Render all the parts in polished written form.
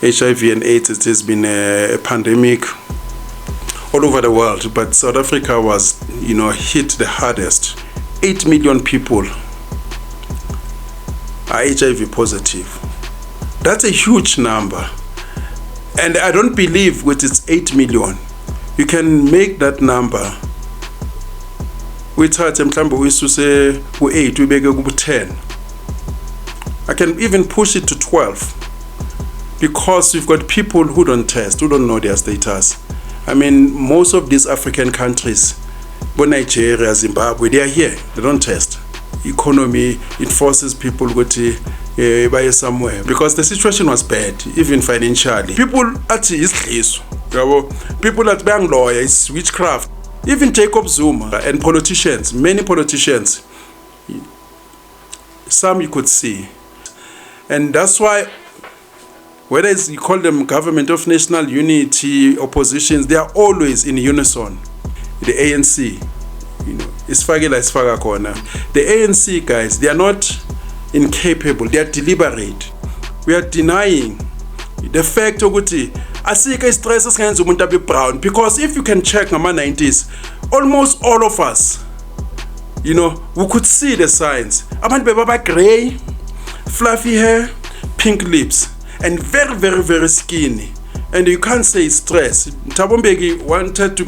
HIV and AIDS, it has been a pandemic all over the world, but South Africa was, hit the hardest. 8 million people are HIV positive. That's a huge number. And I don't believe with its 8 million, you can make that number. We start mhlawumbe uyisuse ku8 ubeke ku10. I can even push it to 12 because we've got people who don't test, who don't know their status. I mean, most of these African countries, Nigeria, Zimbabwe, they are here. They don't test. Economy, it forces people to buy somewhere because the situation was bad, even financially. People at is people at bank lawyer is witchcraft. Even Jacob Zuma and politicians, many politicians, some you could see. And that's why, whether you call them government of national unity, oppositions, they are always in unison. The ANC, it's faga corner. The ANC guys, they are not incapable, they are deliberate. We are denying the fact of asika stress is umuntu abe brown, because if you can check ngama 90s, almost all of us, we could see the signs. Abantu beba gray, fluffy hair, pink lips, and very, very, very skinny. And you can't say it's stress. Tabombeki wanted to,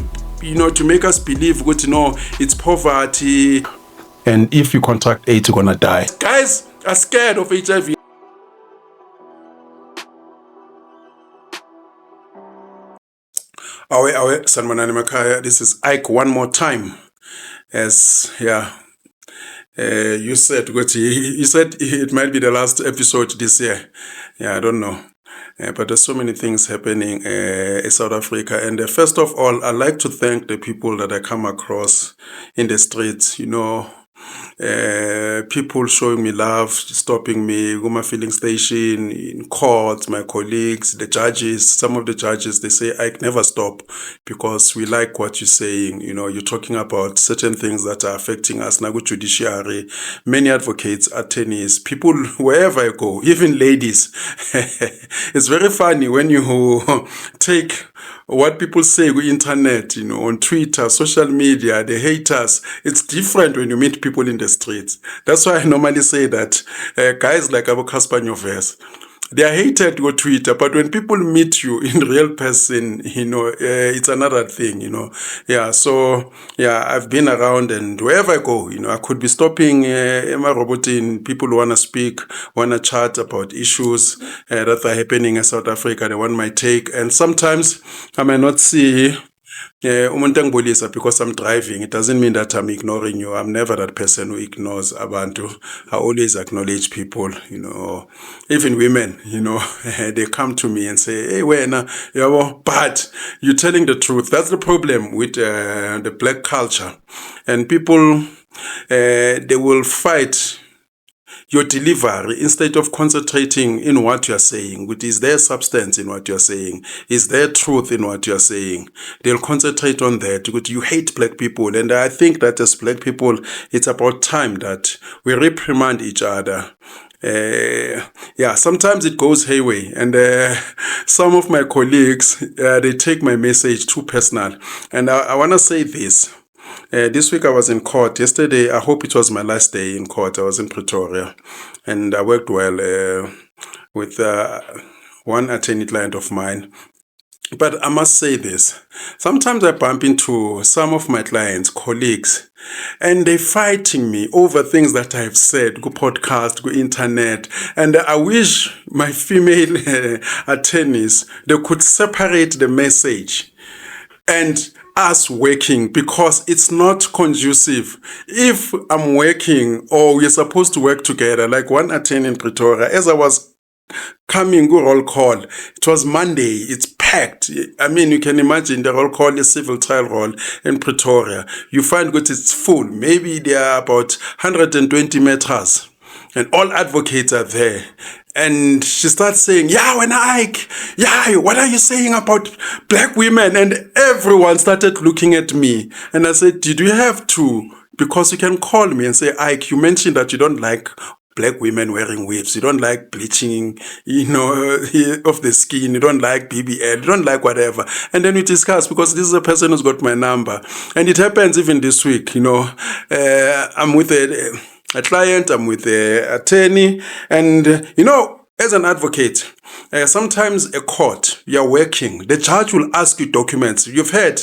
to make us believe, it's poverty. And if you contract AIDS, you're gonna die. Guys are scared of HIV. Awe, Sanmanani Makaya, this is Ike one more time. As, you said, you said it might be the last episode this year. I don't know. But there's so many things happening in South Africa. And first of all, I'd like to thank the people that I come across in the streets, people showing me love, stopping me, go my filling station, in court, my colleagues, the judges. Some of the judges, they say, I never stop because we like what you're saying. You're talking about certain things that are affecting us, now judiciary, many advocates, attorneys, people, wherever I go, even ladies. It's very funny when you take what people say on internet, on Twitter, social media, the haters. It's different when you meet people in the streets. That's why I normally say that guys like Abu Kasper Nyovers, they are hated on Twitter, but when people meet you in real person, it's another thing, So, I've been around, and wherever I go, I could be stopping my roboting, people who want to speak, want to chat about issues that are happening in South Africa, they want my take, and sometimes I may not see because I'm driving. It doesn't mean that I'm ignoring you. I'm never that person who ignores abantu. I always acknowledge people, even women, they come to me and say, hey, wena, but you're telling the truth. That's the problem with the black culture. And people, they will fight your delivery instead of concentrating in what you're saying. Is there substance in what you're saying? Is there truth in what you're saying? They'll concentrate on that. You hate black people. And I think that as black people, it's about time that we reprimand each other. Sometimes it goes hayway, and some of my colleagues, they take my message too personal. And I want to say this. This week I was in court. Yesterday, I hope it was my last day in court. I was in Pretoria, and I worked well with one attorney client of mine. But I must say this. Sometimes I bump into some of my clients, colleagues, and they're fighting me over things that I've said, go podcast, go internet. And I wish my female attorneys, they could separate the message and us working, because it's not conducive. If I'm working or we're supposed to work together, like one attorney in Pretoria, as I was coming, go roll call, it was Monday, it's packed. I mean, you can imagine the roll call is civil trial roll in Pretoria. You find that it's full. Maybe there are about 120 meters and all advocates are there. And she starts saying, what are you saying about black women? And everyone started looking at me. And I said, did you have to? Because you can call me and say, Ike, you mentioned that you don't like black women wearing wigs. You don't like bleaching, of the skin. You don't like BBL. You don't like whatever. And then we discuss, because this is a person who's got my number. And it happens even this week, I'm with a client, I'm with an attorney, and, as an advocate, sometimes a court, you're working, the judge will ask you documents. You've heard,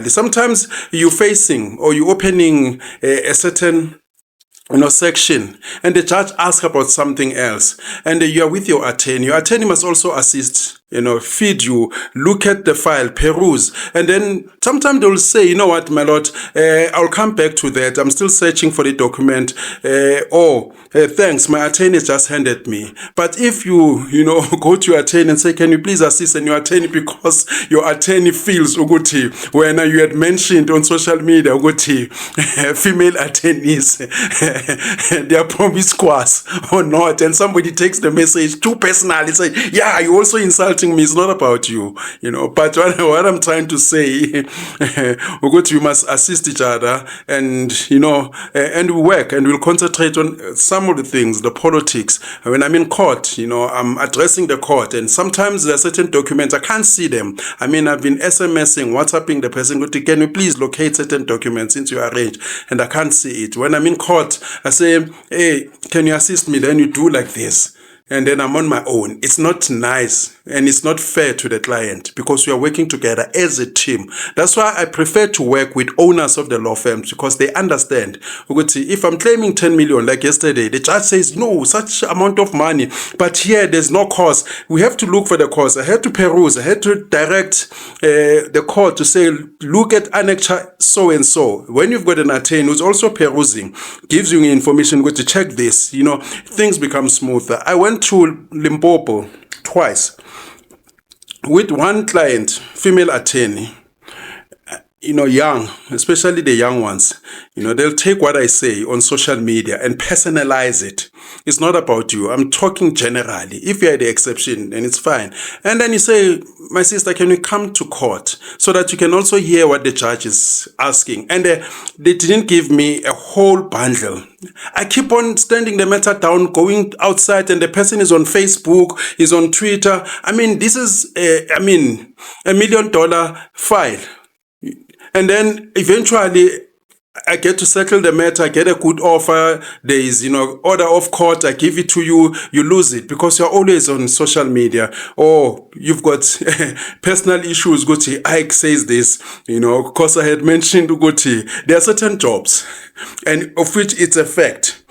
sometimes you're facing or you're opening a certain section, and the judge asks about something else, and you are with your attorney. Your attorney must also assist, feed you, look at the file, peruse, and then sometimes they will say, you know what, my lord, I'll come back to that. I'm still searching for the document. Thanks, my attorney just handed me. But if you, go to your attorney and say, can you please assist, and your attorney, because your attorney feels, Uguti, when you had mentioned on social media, Uguti, female attorneys, they are promiscuous or not, and somebody takes the message too personal and say, yeah, you're also insulting me. It's not about you, but what I'm trying to say, we must assist each other, and and we work, and we'll concentrate on some of the things, the politics. When I'm in court, I'm addressing the court, and sometimes there are certain documents I can't see them. I mean, I've been SMSing, WhatsApping the person, can you please locate certain documents since you arrange, and I can't see it. When I'm in court, I say, hey, can you assist me? Then you do like this. And then I'm on my own. It's not nice, and it's not fair to the client, because we are working together as a team. That's why I prefer to work with owners of the law firms, because they understand. If I'm claiming 10 million like yesterday, the judge says, no, such amount of money, but here there's no cause. We have to look for the cause. I had to peruse. I had to direct the court to say, look at Annex so and so. When you've got an attorney who's also perusing, gives you information, go to check this, things become smoother. I went to Limpopo twice with one client, female attorney, young, especially the young ones. They'll take what I say on social media and personalize it. It's not about you. I'm talking generally. If you're the exception, then it's fine. And then you say, my sister, can you come to court so that you can also hear what the judge is asking? And they didn't give me a whole bundle. I keep on standing the matter down, going outside, and the person is on Facebook, is on Twitter. I mean, this is, $1 million file. And then eventually I get to settle the matter, I get a good offer, there is, order of court, I give it to you, you lose it because you're always on social media, or you've got personal issues, Guti, IKE says this, because I had mentioned, Guti, there are certain jobs, and of which it's a fact,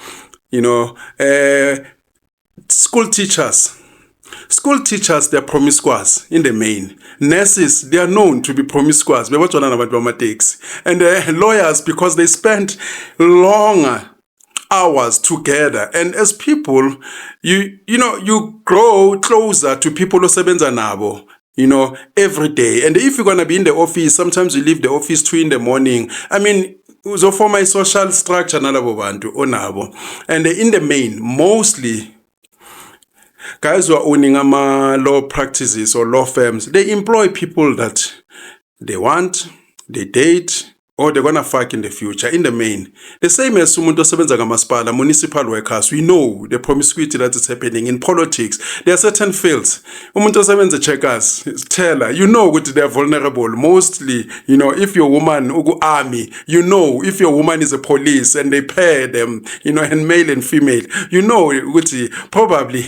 school teachers, they're promiscuous in the main. Nurses, they are known to be promiscuous. And lawyers, because they spend long hours together. And as people, you grow closer to people who sebenza nabo, every day. And if you're going to be in the office, sometimes you leave the office 2 a.m. I mean, so for my social structure, nalabo bantu onabo. And in the main, mostly, guys who are owning law practices or law firms, they employ people that they want, they date, or they're gonna fuck in the future. In the main, the same as umuntu osebenza ngamaspala, municipal workers, we know the promiscuity that is happening in politics. There are certain fields. Umuntu osebenza checkers, teller, what they're vulnerable. Mostly, if you're a woman, ugu army, if your woman is a police and they pair them, and male and female, what probably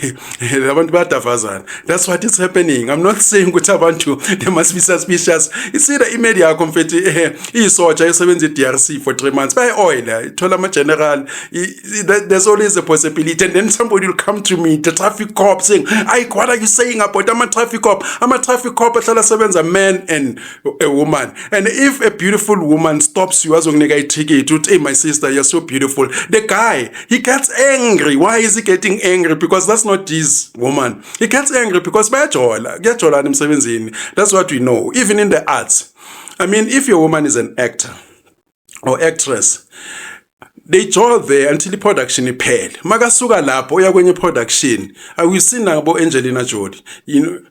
that's what is happening. I'm not saying they must be suspicious. You see the immediate confetti DRC for 3 months. By oil, general, there's always a possibility. And then somebody will come to me, the traffic cop, saying, Ike, what are you saying about I'm a traffic cop? I'm a traffic cop, a man and a woman. And if a beautiful woman stops you as a ticket, hey, my sister, you're so beautiful. The guy, he gets angry. Why is he getting angry? Because that's not his woman. He gets angry because that's what we know. Even in the arts. I mean, if your woman is an actor or actress, they draw there until the production is paid. Magasuga lapo oya kwenye production. I will see nabo Angelina Jolie.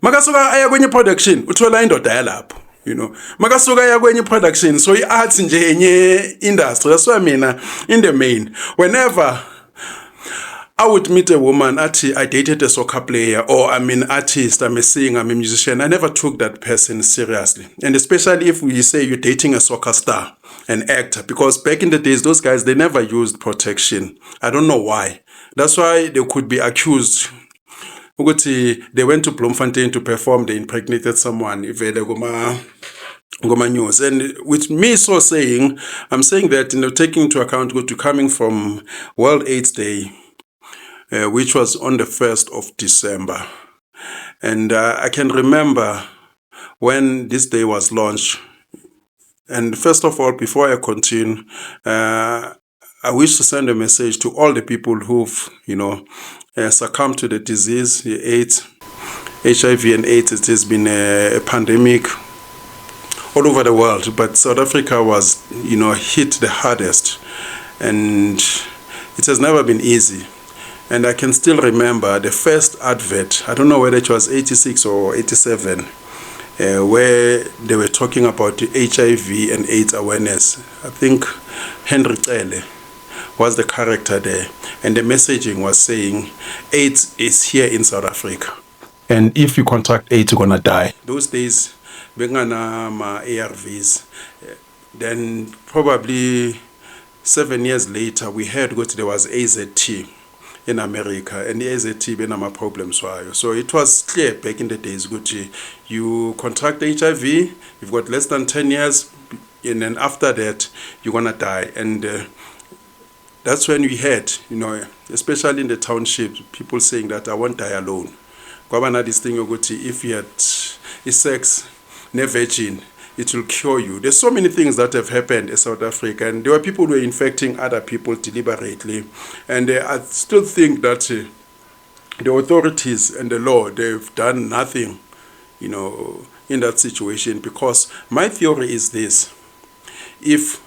Magasuga aya kwenye production uthola indoda yalapho. you know. Makasuka ya kwenye production, so i-arts nje enye industry. That's why I mean, in the main, whenever I would meet a woman, I dated a soccer player, or I'm an artist, I'm a singer, I'm a musician. I never took that person seriously. And especially if we say you're dating a soccer star, an actor, because back in the days, those guys, they never used protection. I don't know why. That's why they could be accused. They went to Bloemfontein to perform, they impregnated someone. Ngoma news. And with me so saying, I'm saying that, taking into account coming from World AIDS Day, which was on the 1st of December. And I can remember when this day was launched. And first of all, before I continue, I wish to send a message to all the people who've, succumbed to the disease, the AIDS, HIV and AIDS. It has been a pandemic all over the world, but South Africa was, hit the hardest. And it has never been easy. And I can still remember the first advert, I don't know whether it was 86 or 87, where they were talking about the HIV and AIDS awareness. I think Henry Cele was the character there. And the messaging was saying, AIDS is here in South Africa. And if you contract AIDS, you're going to die. Those days, ma ARVs. Then probably 7 years later, we heard there was AZT in America, and the AZT benama problems wayo. So it was clear back in the days, you contract HIV, you've got less than 10 years, and then after that, you're gonna die. And that's when we heard, especially in the township, people saying that I won't die alone. This thing, if you had sex, ne virgin, it will cure you. There's so many things that have happened in South Africa, and there were people who were infecting other people deliberately. And I still think that the authorities and the law, they've done nothing, in that situation. Because my theory is this: if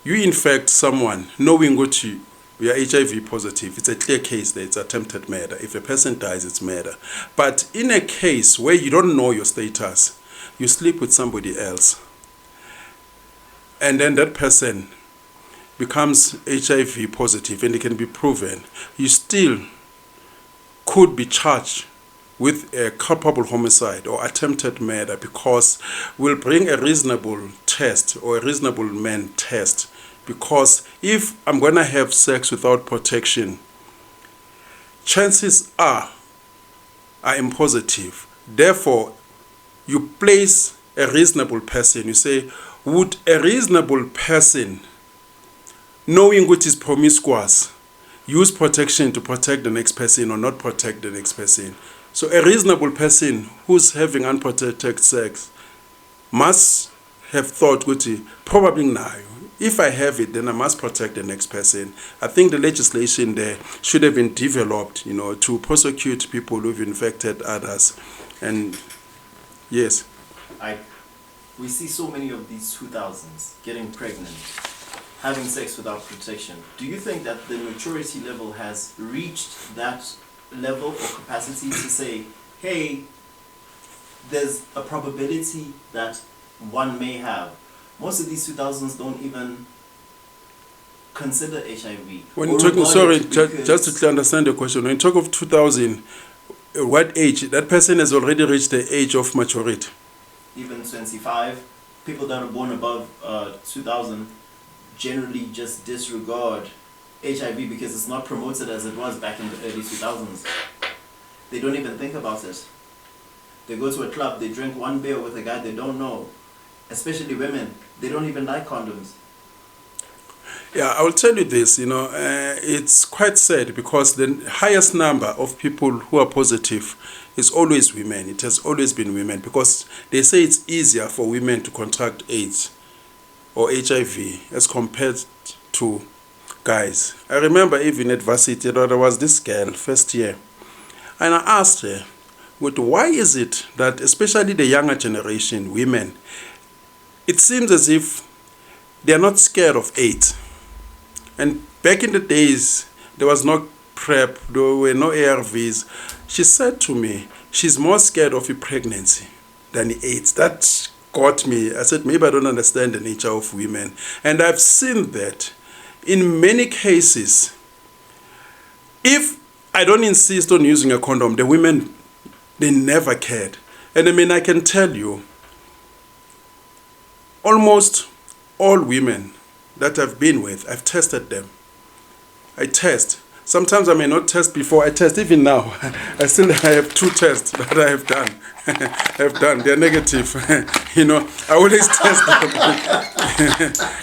you infect someone knowing you are HIV positive, it's a clear case that it's attempted murder. If a person dies, it's murder. But in a case where you don't know your status, you sleep with somebody else, and then that person becomes HIV positive and it can be proven, you still could be charged with a culpable homicide or attempted murder, because we'll bring a reasonable test or a reasonable man test. Because if I'm going to have sex without protection, chances are I am positive. Therefore, you place a reasonable person. You say, would a reasonable person, knowing which is promiscuous, use protection to protect the next person or not protect the next person? So a reasonable person who's having unprotected sex must have thought, probably now, if I have it, then I must protect the next person. I think the legislation there should have been developed, to prosecute people who've infected others. And yes. We see so many of these 2000s getting pregnant, having sex without protection. Do you think that the maturity level has reached that level or capacity to say, hey, there's a probability that one may have? Most of these 2000s don't even consider HIV. When you're talking, sorry, just to understand the question, when you talk of 2000, what age? That person has already reached the age of maturity. Even 25, people that are born above 2000 generally just disregard HIV because it's not promoted as it was back in the early 2000s. They don't even think about it. They go to a club, they drink one beer with a guy they don't know. Especially women, they don't even like condoms. Yeah, I will tell you this, it's quite sad, because the highest number of people who are positive is always women. It has always been women, because they say it's easier for women to contract AIDS or HIV as compared to guys. I remember even at varsity, there was this girl, first year, and I asked her, why is it that especially the younger generation, women, it seems as if they are not scared of AIDS? And back in the days, there was no PrEP, there were no ARVs. She said to me, she's more scared of a pregnancy than AIDS. That got me. I said, maybe I don't understand the nature of women. And I've seen that in many cases, if I don't insist on using a condom, the women, they never cared. And I mean, I can tell you, almost all women that I've been with, I've tested them. I test. Sometimes I may not test before I test. Even now, I have 2 tests that I have done. They're negative. I always test them.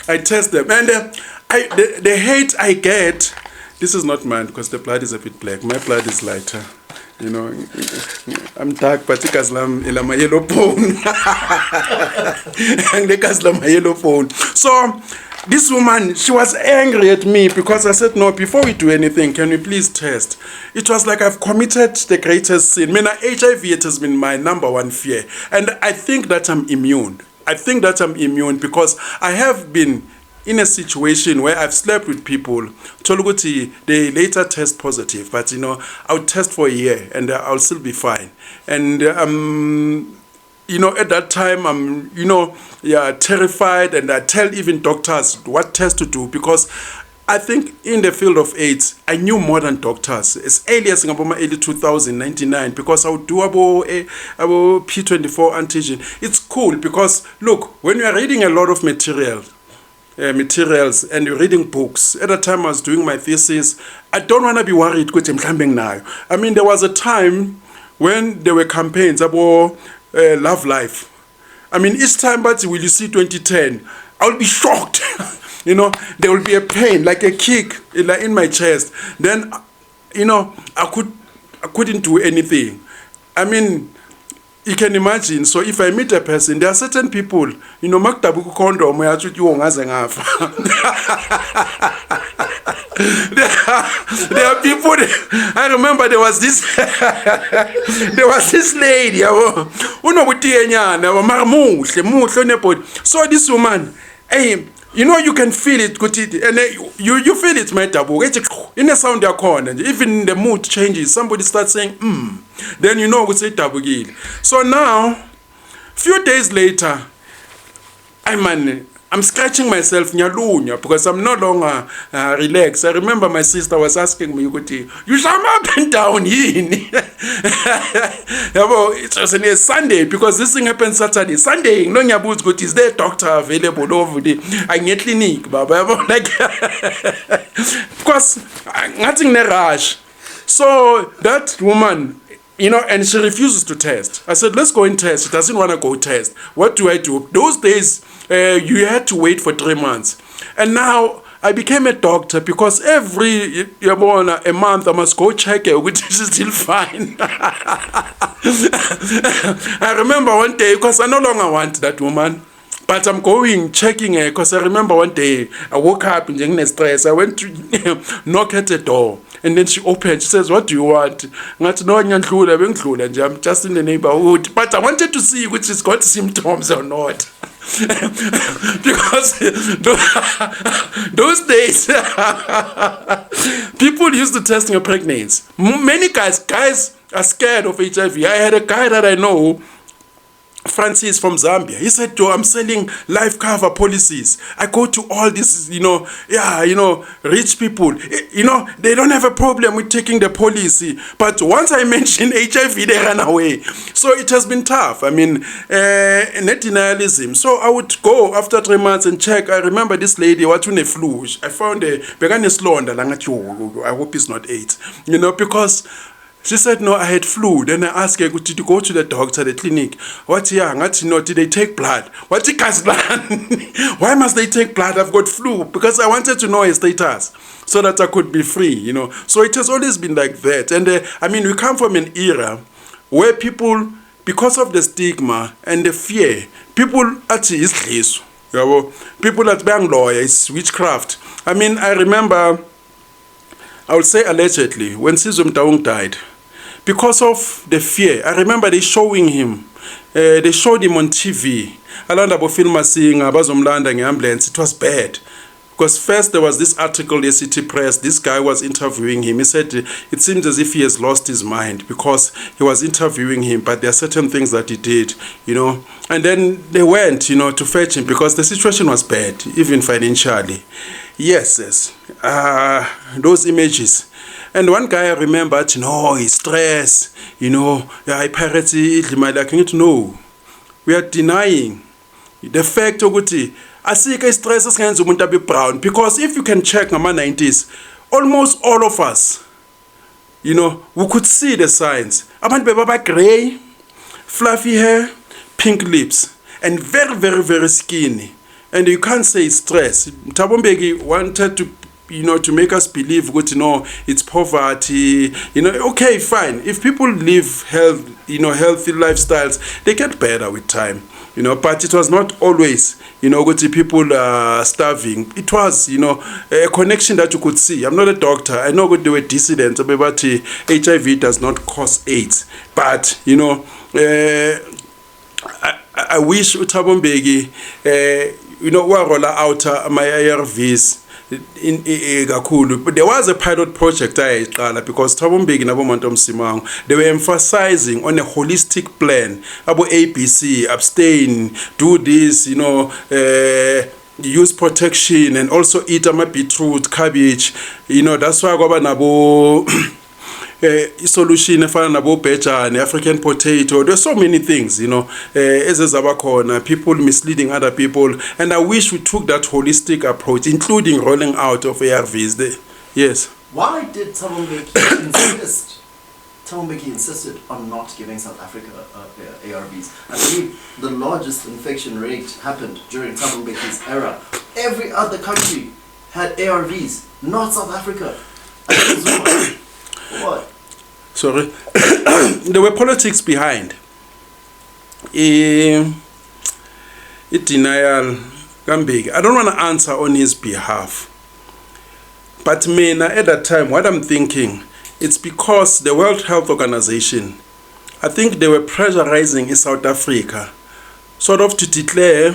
I test them. And the hate I get, this is not mine because the blood is a bit black. My blood is lighter. I'm dark, but my yellow bone. My yellow bone. So this woman, she was angry at me because I said, no, before we do anything, can we please test? It was like I've committed the greatest sin. HIV, it has been my number 1 fear. And I think that I'm immune. I think that I'm immune because I have been in a situation where I've slept with people, Toluguti, they later test positive, but I'll test for a year and I'll still be fine. And at that time, I'm, terrified, and I tell even doctors what test to do because I think in the field of AIDS, I knew more than doctors. As early as early 2099, because I would do about P24 antigen. It's cool because, look, when you are reading a lot of materials and you're reading books. At the time I was doing my thesis, I don't want to be worried. I mean, there was a time when there were campaigns about love life. I mean, each time, but will you see 2010, I'll be shocked. There will be a pain, like a kick in my chest. Then, I couldn't do anything. I mean, you can imagine. So if I meet a person, there are certain people, maktabuku condom, there are people. I remember there was this lady. So this woman, hey, you can feel it, and you feel it, my tabu. In a sound your corner, even the mood changes. Somebody starts saying, then we say tabu. So now, few days later, I'm scratching myself because I'm no longer relaxed. I remember my sister was asking me, you jump up and down here. It was on a Sunday because this thing happened Saturday. Sunday, no nyabuz good is there doctor available over the clinic, because nothing in a rush. So that woman, and she refuses to test. I said, let's go and test. She doesn't want to go test. What do I do? Those days, you had to wait for 3 months. And now I became a doctor because every a month I must go check it, which is still fine. I remember one day, because I no longer want that woman, but I'm going, checking her, because I remember one day I woke up in stress. I went to knock at the door. And then she opened. She says, what do you want? I'm just in the neighborhood. But I wanted to see which has got symptoms or not. Because those days, people used to test your pregnancy. Many guys are scared of HIV. I had a guy that I know, Francis from Zambia. He said, Joe, I'm selling life cover policies. I go to all these, rich people. They don't have a problem with taking the policy. But once I mention HIV, they run away. So it has been tough. I mean, net denialism. So I would go after 3 months and check. I remember this lady, what when a flu. I found a slonda. I hope it's not AIDS. Because she said, no, I had flu. Then I asked her, did you go to the doctor, the clinic? What's young? Did they take blood? What's the blood? Why must they take blood? I've got flu. Because I wanted to know her status so that I could be free, So it has always been like that. And we come from an era where people, because of the stigma and the fear, people actually is this. People at Bangalore is witchcraft. I remember, I would say allegedly, when Sizum Taung died, because of the fear, I remember they showing him. They showed him on TV. Alanda bo film seeing Abazomlanda in ambulance. It was bad. Because first there was this article in the City Press, this guy was interviewing him. He said it seems as if he has lost his mind because he was interviewing him, but there are certain things that he did, And then they went, to fetch him because the situation was bad, even financially. Yes. Those images. And one guy I remembered, he's stressed, I pirates it. No, we are denying the fact ukuthi asike stress esingenza umuntu abe brown, because if you can check ngama 90s, almost all of us, we could see the signs. Abantu bebaba gray, fluffy hair, pink lips, and very, very, very skinny. And you can't say it's stress. Thabo Mbeki wanted to make us believe it's poverty. Okay, fine. If people live healthy lifestyles, they get better with time. But it was not always, people starving. It was, a connection that you could see. I'm not a doctor. I know they were dissidents, but HIV does not cause AIDS. But, I wish Thabo Mbeki, roll out my ARVs in kakhulu. But there was a pilot project because Thabo Mbeki nabo Manto Msimangu, they were emphasizing on a holistic plan about ABC, abstain, do this, use protection, and also eat beetroot, cabbage. That's why kwaba nabo solution efana nabo bhejane, African potato. There's so many things, ezezabakhona, people misleading other people, and I wish we took that holistic approach, including rolling out of ARVs. Yes. Why did Thabo Mbeki insist? Thabo Mbeki insisted on not giving South Africa ARVs. I believe the largest infection rate happened during Thabo Mbeki's era. Every other country had ARVs, not South Africa. What? Sorry. There were politics behind. Denial. Gambig. I don't want to answer on his behalf. But at that time, what I'm thinking, it's because the World Health Organization, I think they were pressurizing in South Africa, sort of to declare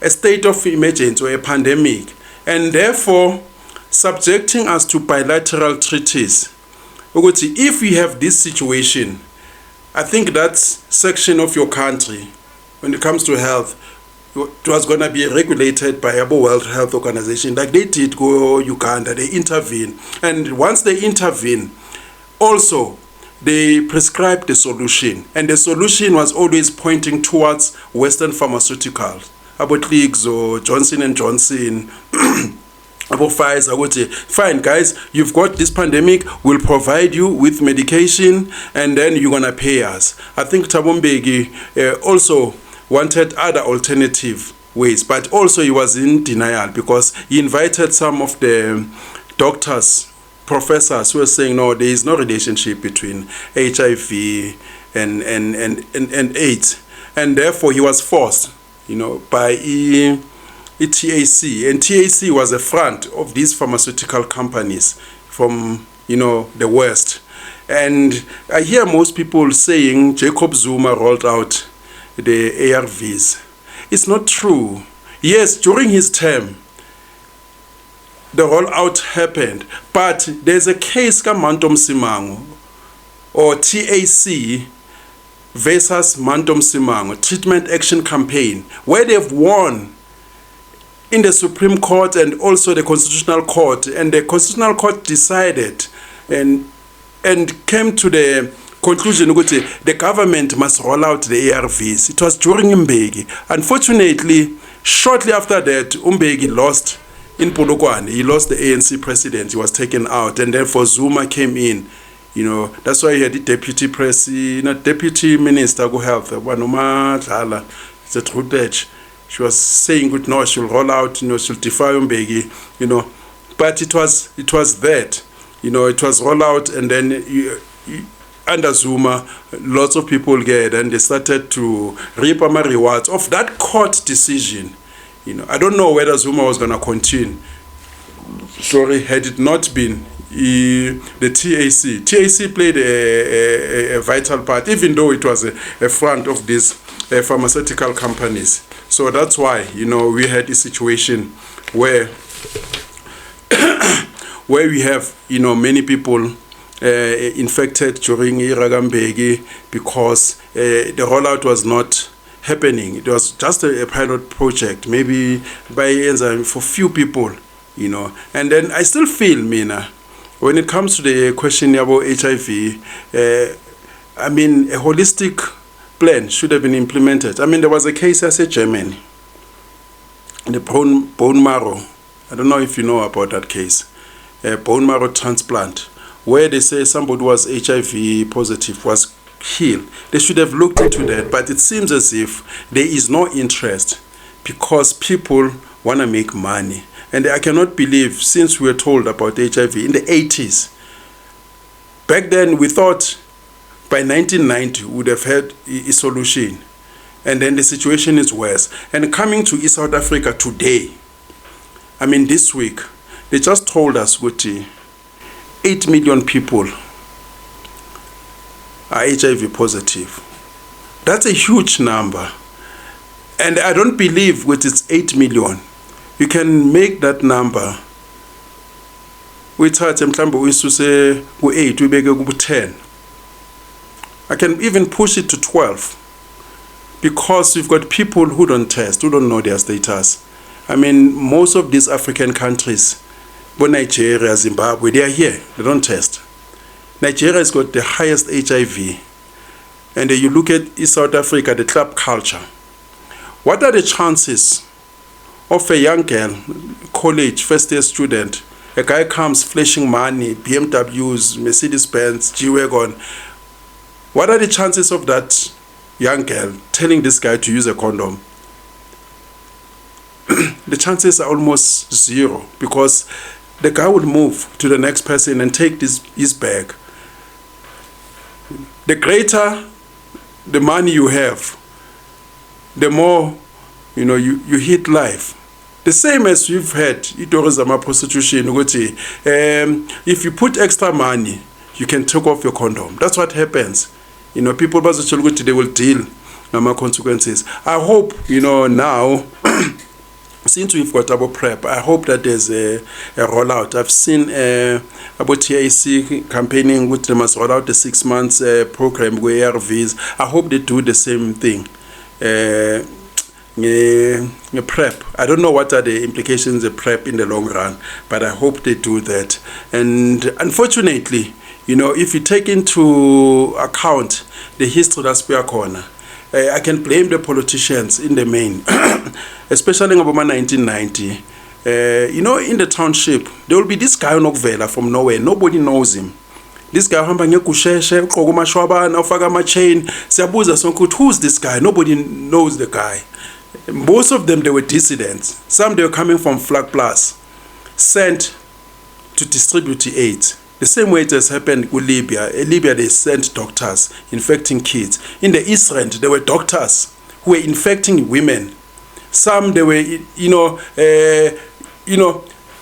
a state of emergency or a pandemic, and therefore subjecting us to bilateral treaties. If we have this situation, I think that section of your country, when it comes to health, it was going to be regulated by the World Health Organization, like they did go Uganda. They intervene, and once they intervene, also they prescribed the solution, and the solution was always pointing towards Western pharmaceuticals, about leagues or Johnson and Johnson. Fine, guys, you've got this pandemic, we'll provide you with medication, and then you're going to pay us. I think Thabo Mbeki also wanted other alternative ways, but also he was in denial because he invited some of the doctors, professors who were saying, no, there is no relationship between HIV and AIDS. And therefore he was forced, by TAC, and TAC was a front of these pharmaceutical companies from the West. And I hear most people saying Jacob Zuma rolled out the ARVs. It's not true. Yes, during his term the rollout happened, but there's a case Manto Msimangu or TAC versus Manto Msimangu Treatment Action Campaign, where they've won in the Supreme Court and also the Constitutional Court, and the Constitutional Court decided and came to the conclusion that the government must roll out the ARVs. It was during Mbeki. Unfortunately, shortly after that, Mbeki lost in Polokwane. He lost the ANC president. He was taken out, and therefore Zuma came in. That's why he had the deputy minister of health, Wanoma Dlala. It's a true edge. She was saying, no, she'll roll out, she'll defy Mbeki, But it was that, it was roll out, and then under Zuma, lots of people get, and they started to reap my rewards of that court decision. I don't know whether Zuma was going to continue. Sorry, had it not been the TAC. TAC played a vital part, even though it was a front of these pharmaceutical companies. So that's why, we had a situation where where we have, many people infected during Iragambegi because the rollout was not happening. It was just a pilot project, maybe by enzyme for few people, And then I still feel, Mina, when it comes to the question about HIV, a holistic plan should have been implemented. There was a case as a Germany, the bone marrow. I don't know if you know about that case, bone marrow transplant, where they say somebody who was HIV positive was healed. They should have looked into that, but it seems as if there is no interest because people want to make money. And I cannot believe, since we were told about HIV in the 80s, back then we thought by 1990 we would have had a solution. And then the situation is worse. And coming to East South Africa today, this week, they just told us, Guti, 8 million people are HIV positive. That's a huge number. And I don't believe with its 8 million, you can make that number. We start we say 8, we make 10. I can even push it to 12. Because we've got people who don't test, who don't know their status. Most of these African countries, Nigeria, Zimbabwe, they are here. They don't test. Nigeria has got the highest HIV. And you look at East South Africa, the club culture. What are the chances of a young girl, college, first-year student, a guy comes flashing money, BMWs, Mercedes-Benz, G-Wagon. What are the chances of that young girl telling this guy to use a condom? The chances are almost zero because the guy will move to the next person and take his bag. The greater the money you have, the more you hit life. The same as you've had tourism prostitution. If you put extra money, you can take off your condom. That's what happens. People they will deal with consequences. I hope now. Since we've got our PrEP, I hope that there's a rollout. I've seen about TIC campaigning which they must roll out the 6 months program with ARVs. I hope they do the same thing. PrEP. I don't know what are the implications of PrEP in the long run, but I hope they do that. And unfortunately, if you take into account the history that's corner, I can blame the politicians in the main, especially in about 1990. In the township, there will be this guy from nowhere. Nobody knows him. This guy, who's this guy? Nobody knows the guy. Most of them, they were dissidents. Some, they were coming from Flag Plus, sent to distribute the AIDS. The same way it has happened with Libya. In Libya, they sent doctors infecting kids. In the East End, there were doctors who were infecting women. Some, they were,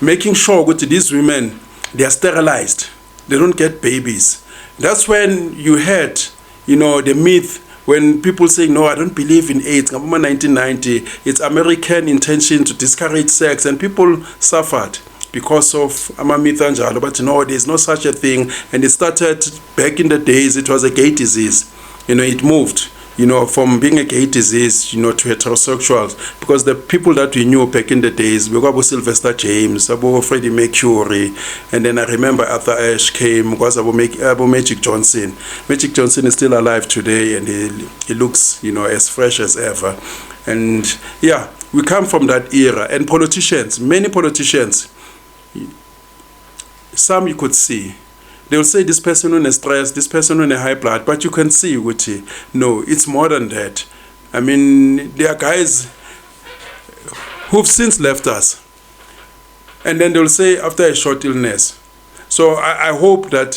making sure that these women, they are sterilized. They don't get babies. That's when you had, the myth when people say, no, I don't believe in AIDS. In 1990, it's American intention to discourage sex, and people suffered because of Amamithanjalo, but there's no such a thing. And it started back in the days, it was a gay disease. It moved, from being a gay disease, to heterosexuals. Because the people that we knew back in the days, we got Sylvester James, Freddie Mercury, and then I remember Arthur Ashe came, was Magic Johnson. Magic Johnson is still alive today, and he looks, as fresh as ever. And yeah, we come from that era. And politicians, many politicians, some you could see, they will say this person on a stress, this person on a high blood, but you can see, Wuti, no, it's more than that. There are guys who've since left us, and then they'll say after a short illness. So I hope that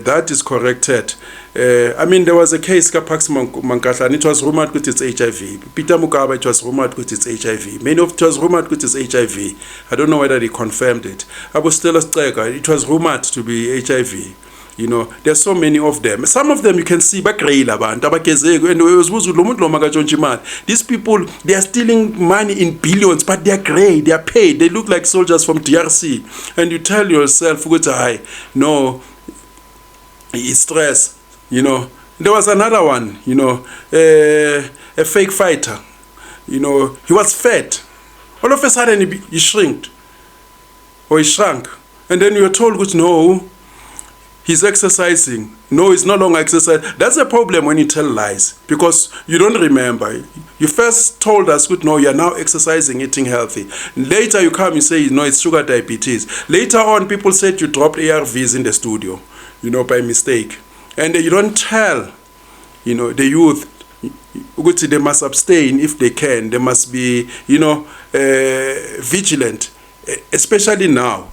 that is corrected. There was a case, Kapax Mankatla, and it was rumored that it's HIV. Peter Mukaba, it was rumored that it's HIV. Many of it was rumored that it's HIV. I don't know whether they confirmed it. Abu Stella Strega, it was rumored to be HIV. You know, there's so many of them. Some of them you can see bagrey abantu abagezeko, and uzibuza lo muntu lo makatshontsha imali. These people, they are stealing money in billions, but they are grey, they are paid, they look like soldiers from DRC, and you tell yourself, no, it's stress. You know, there was another one, you know, a fake fighter. You know, he was fat. All of a sudden he shrinked, or he shrunk, and then you're told, no, he's exercising. No, he's no longer exercising. That's a problem when you tell lies, because you don't remember. You first told us, no, you're now exercising, eating healthy. Later you come, you say, no, it's sugar diabetes. Later on, people said you dropped ARVs in the studio, you know, by mistake. And you don't tell, you know, the youth, they must abstain if they can. They must be, you know, vigilant, especially now,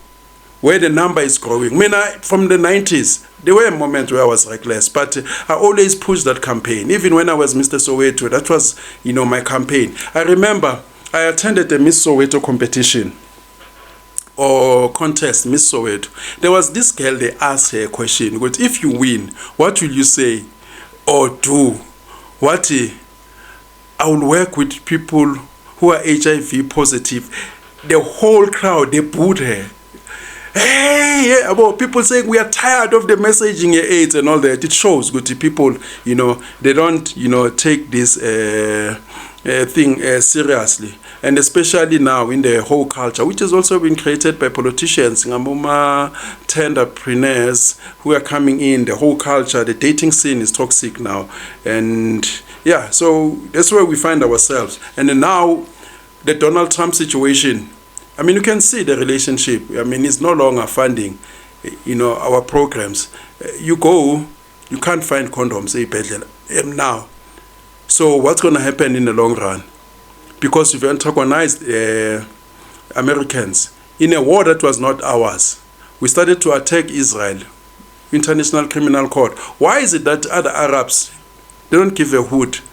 where the number is growing. I mean, from the 90s, there were moments where I was reckless, but I always pushed that campaign. Even when I was Mr. Soweto, that was, you know, my campaign. I remember I attended the Miss Soweto competition or contest, Miss Soweto. There was this girl, they asked her a question, but if you win, what will you say or do? I will work with people who are HIV positive. The whole crowd, they booed her. Hey, about people saying we are tired of the messaging AIDS and all that. It shows good to people, you know, they don't, you know, take this thing seriously. And especially now in the whole culture, which has also been created by politicians, entrepreneurs who are coming in, the whole culture, the dating scene is toxic now. And yeah, so that's where we find ourselves. And then now the Donald Trump situation, I mean, you can see the relationship. I mean, it's no longer funding, you know, our programs. You go, you can't find condoms now. So what's going to happen in the long run? Because we've antagonized Americans in a war that was not ours. We started to attack Israel, International Criminal Court. Why is it that other Arabs, they don't give a hoot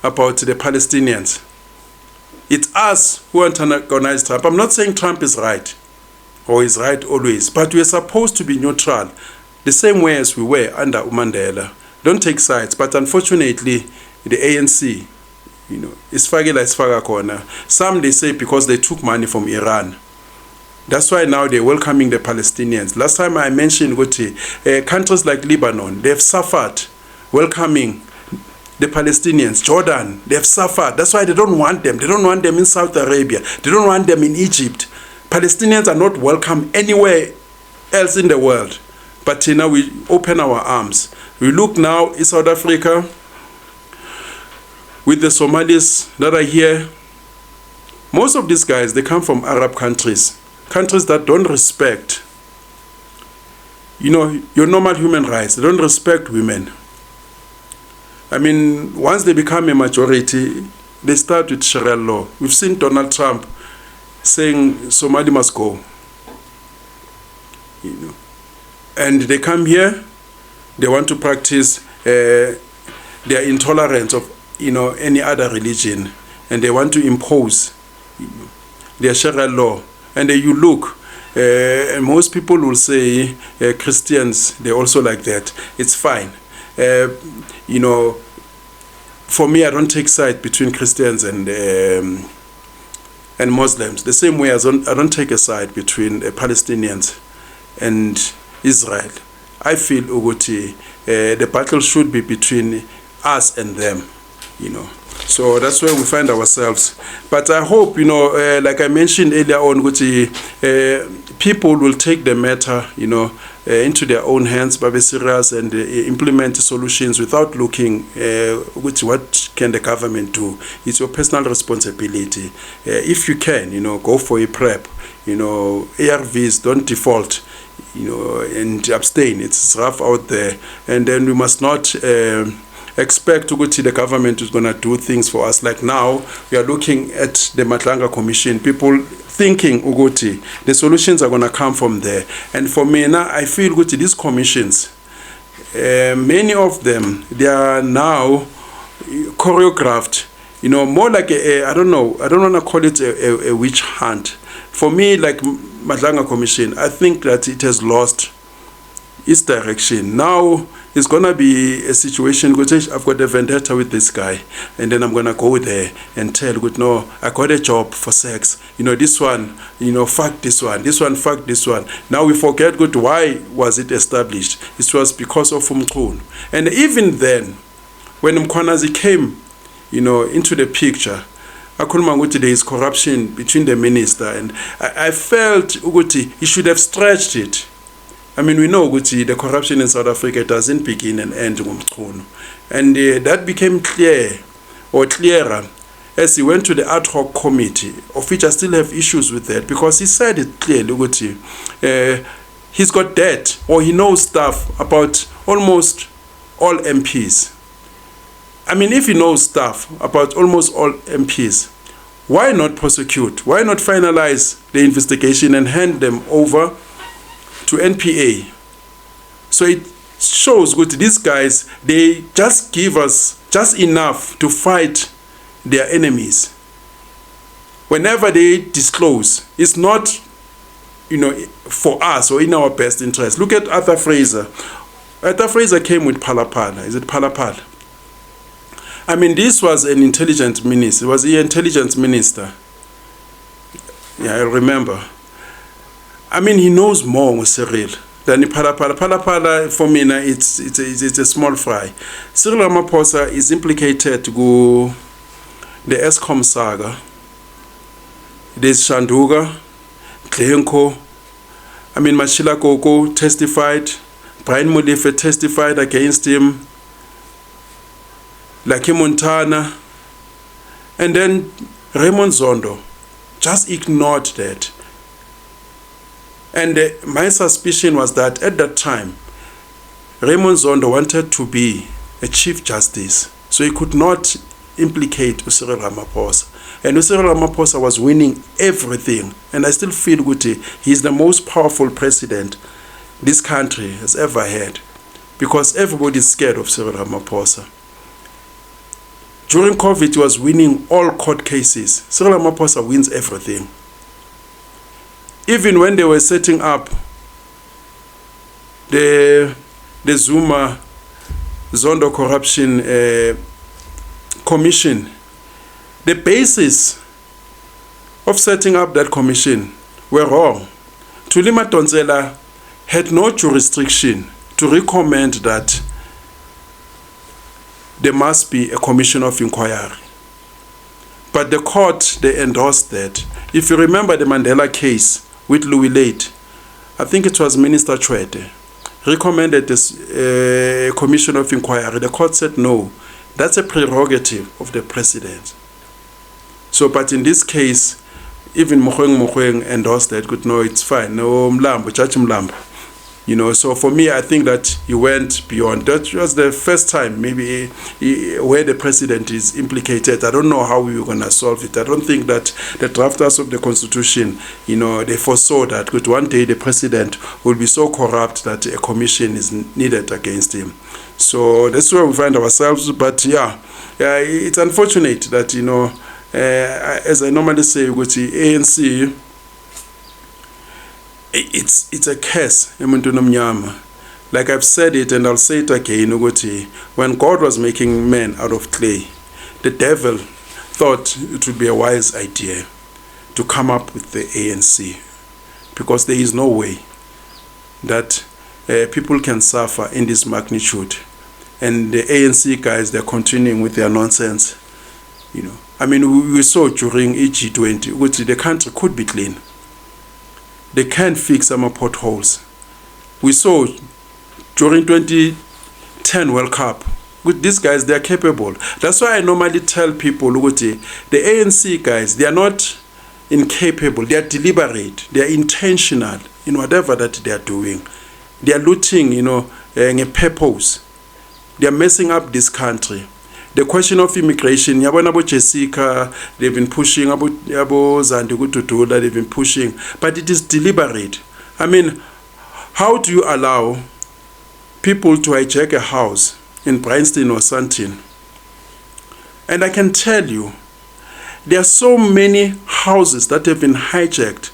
about the Palestinians? It's us who antagonize Trump. I'm not saying Trump is right or is right always, but we're supposed to be neutral, the same way as we were under Mandela. Don't take sides. But unfortunately, the ANC, you know, is faga corner. Some they say because they took money from Iran. That's why now they're welcoming the Palestinians. Last time I mentioned countries like Lebanon, they've suffered welcoming the Palestinians. Jordan, they've suffered. That's why they don't want them. They don't want them in Saudi Arabia. They don't want them in Egypt. Palestinians are not welcome anywhere else in the world. But now we open our arms. We look now in South Africa with the Somalis that are here. Most of these guys, they come from Arab countries. Countries that don't respect, you know, your normal human rights. They don't respect women. I mean, once they become a majority, they start with Sharia law. We've seen Donald Trump saying Somali must go. You know, and they come here, they want to practice their intolerance of, you know, any other religion, and they want to impose, you know, their Sharia law. And you look, and most people will say Christians, they're also like that. It's fine. You know, for me, I don't take side between Christians and Muslims. The same way I don't take a side between Palestinians and Israel. I feel Uguti, the battle should be between us and them, you know. So that's where we find ourselves. But I hope, you know, like I mentioned earlier on, Uguti, people will take the matter, you know, into their own hands, but be serious and implement solutions without looking what can the government do. It's your personal responsibility. If you can, you know, go for a PrEP. You know, ARVs, don't default, you know, and abstain. It's rough out there. And then we must not expect to go to the government is going to do things for us. Like now, we are looking at the Matlanga Commission. People thinking, Uguti, the solutions are going to come from there. And for me now, I feel Uguti, these commissions, many of them, they are now choreographed, you know, more like I don't know, I don't want to call it a witch hunt. For me, like Matlanga Commission, I think that it has lost his direction. Now it's gonna be a situation which I've got a vendetta with this guy, and then I'm gonna go there and tell, good, no, I got a job for sex. This one, fuck this one, fuck this one. Now we forget, good, why was it established? It was because of Umkhunu. And even then, when Mkhwanazi came, into the picture, akhuluma ukuthi there is corruption between the minister, and I felt ukuthi he should have stretched it. I mean, we know ukuthi the corruption in South Africa doesn't begin and end ngomchunu. And that became clearer as he went to the ad hoc committee, of which I still have issues with that, because he said it clearly ukuthi he's got debt, or he knows stuff about almost all MPs. I mean, if he knows stuff about almost all MPs, why not prosecute? Why not finalize the investigation and hand them over to NPA? So it shows good, these guys, they just give us just enough to fight their enemies. Whenever they disclose, it's not, for us or in our best interest. Look at Arthur Fraser. Arthur Fraser came with Palapala. Is it Palapala? I mean, this was an intelligence minister. It was the intelligence minister. Yeah, I remember. I mean, he knows more with Cyril than Palapala. Palapala, for me, it's a small fry. Cyril Ramaphosa is implicated to go the ESCOM saga. There's Shanduga, Glenko. I mean, Machila Koko testified. Brian Molife testified against him. Lucky Montana. And then Raymond Zondo just ignored that. And my suspicion was that at that time, Raymond Zondo wanted to be a Chief Justice, so he could not implicate Cyril Ramaphosa. And Cyril Ramaphosa was winning everything. And I still feel good, he's the most powerful president this country has ever had, because everybody is scared of Cyril Ramaphosa. During COVID, he was winning all court cases. Cyril Ramaphosa wins everything. Even when they were setting up the Zuma Zondo Corruption Commission, the basis of setting up that commission were wrong. Thuli Madonsela had no jurisdiction to recommend that there must be a commission of inquiry. But the court, they endorsed that. If you remember the Mandela case with Louis Late, I think it was Minister Chwete, recommended this commission of inquiry. The court said no, that's a prerogative of the president. So, but in this case, even Mogoeng endorsed that, good, no, it's fine. No, Mlambo, Judge Mlambo. So for me, I think that he went beyond. That was the first time, maybe, where the president is implicated. I don't know how we were going to solve it. I don't think that the drafters of the Constitution, they foresaw that one day the president will be so corrupt that a commission is needed against him. So that's where we find ourselves. But yeah, it's unfortunate that, as I normally say, with the ANC, it's a curse. Like I've said it, and I'll say it again. When God was making men out of clay, the devil thought it would be a wise idea to come up with the ANC, because there is no way that people can suffer in this magnitude. And the ANC guys, they're continuing with their nonsense. I mean, we saw during G20, which the country could be clean. They can fix some potholes. We saw during 2010 World Cup, with these guys, they are capable. That's why I normally tell people, the ANC guys, they are not incapable, they are deliberate, they are intentional in whatever that they are doing. They are looting, in a purpose. They are messing up this country. The question of immigration, Yabonabo Jessica, they've been pushing, Yabo Zandugututula, they've been pushing, but it is deliberate. I mean, how do you allow people to hijack a house in Bryanston or Sandton? And I can tell you, there are so many houses that have been hijacked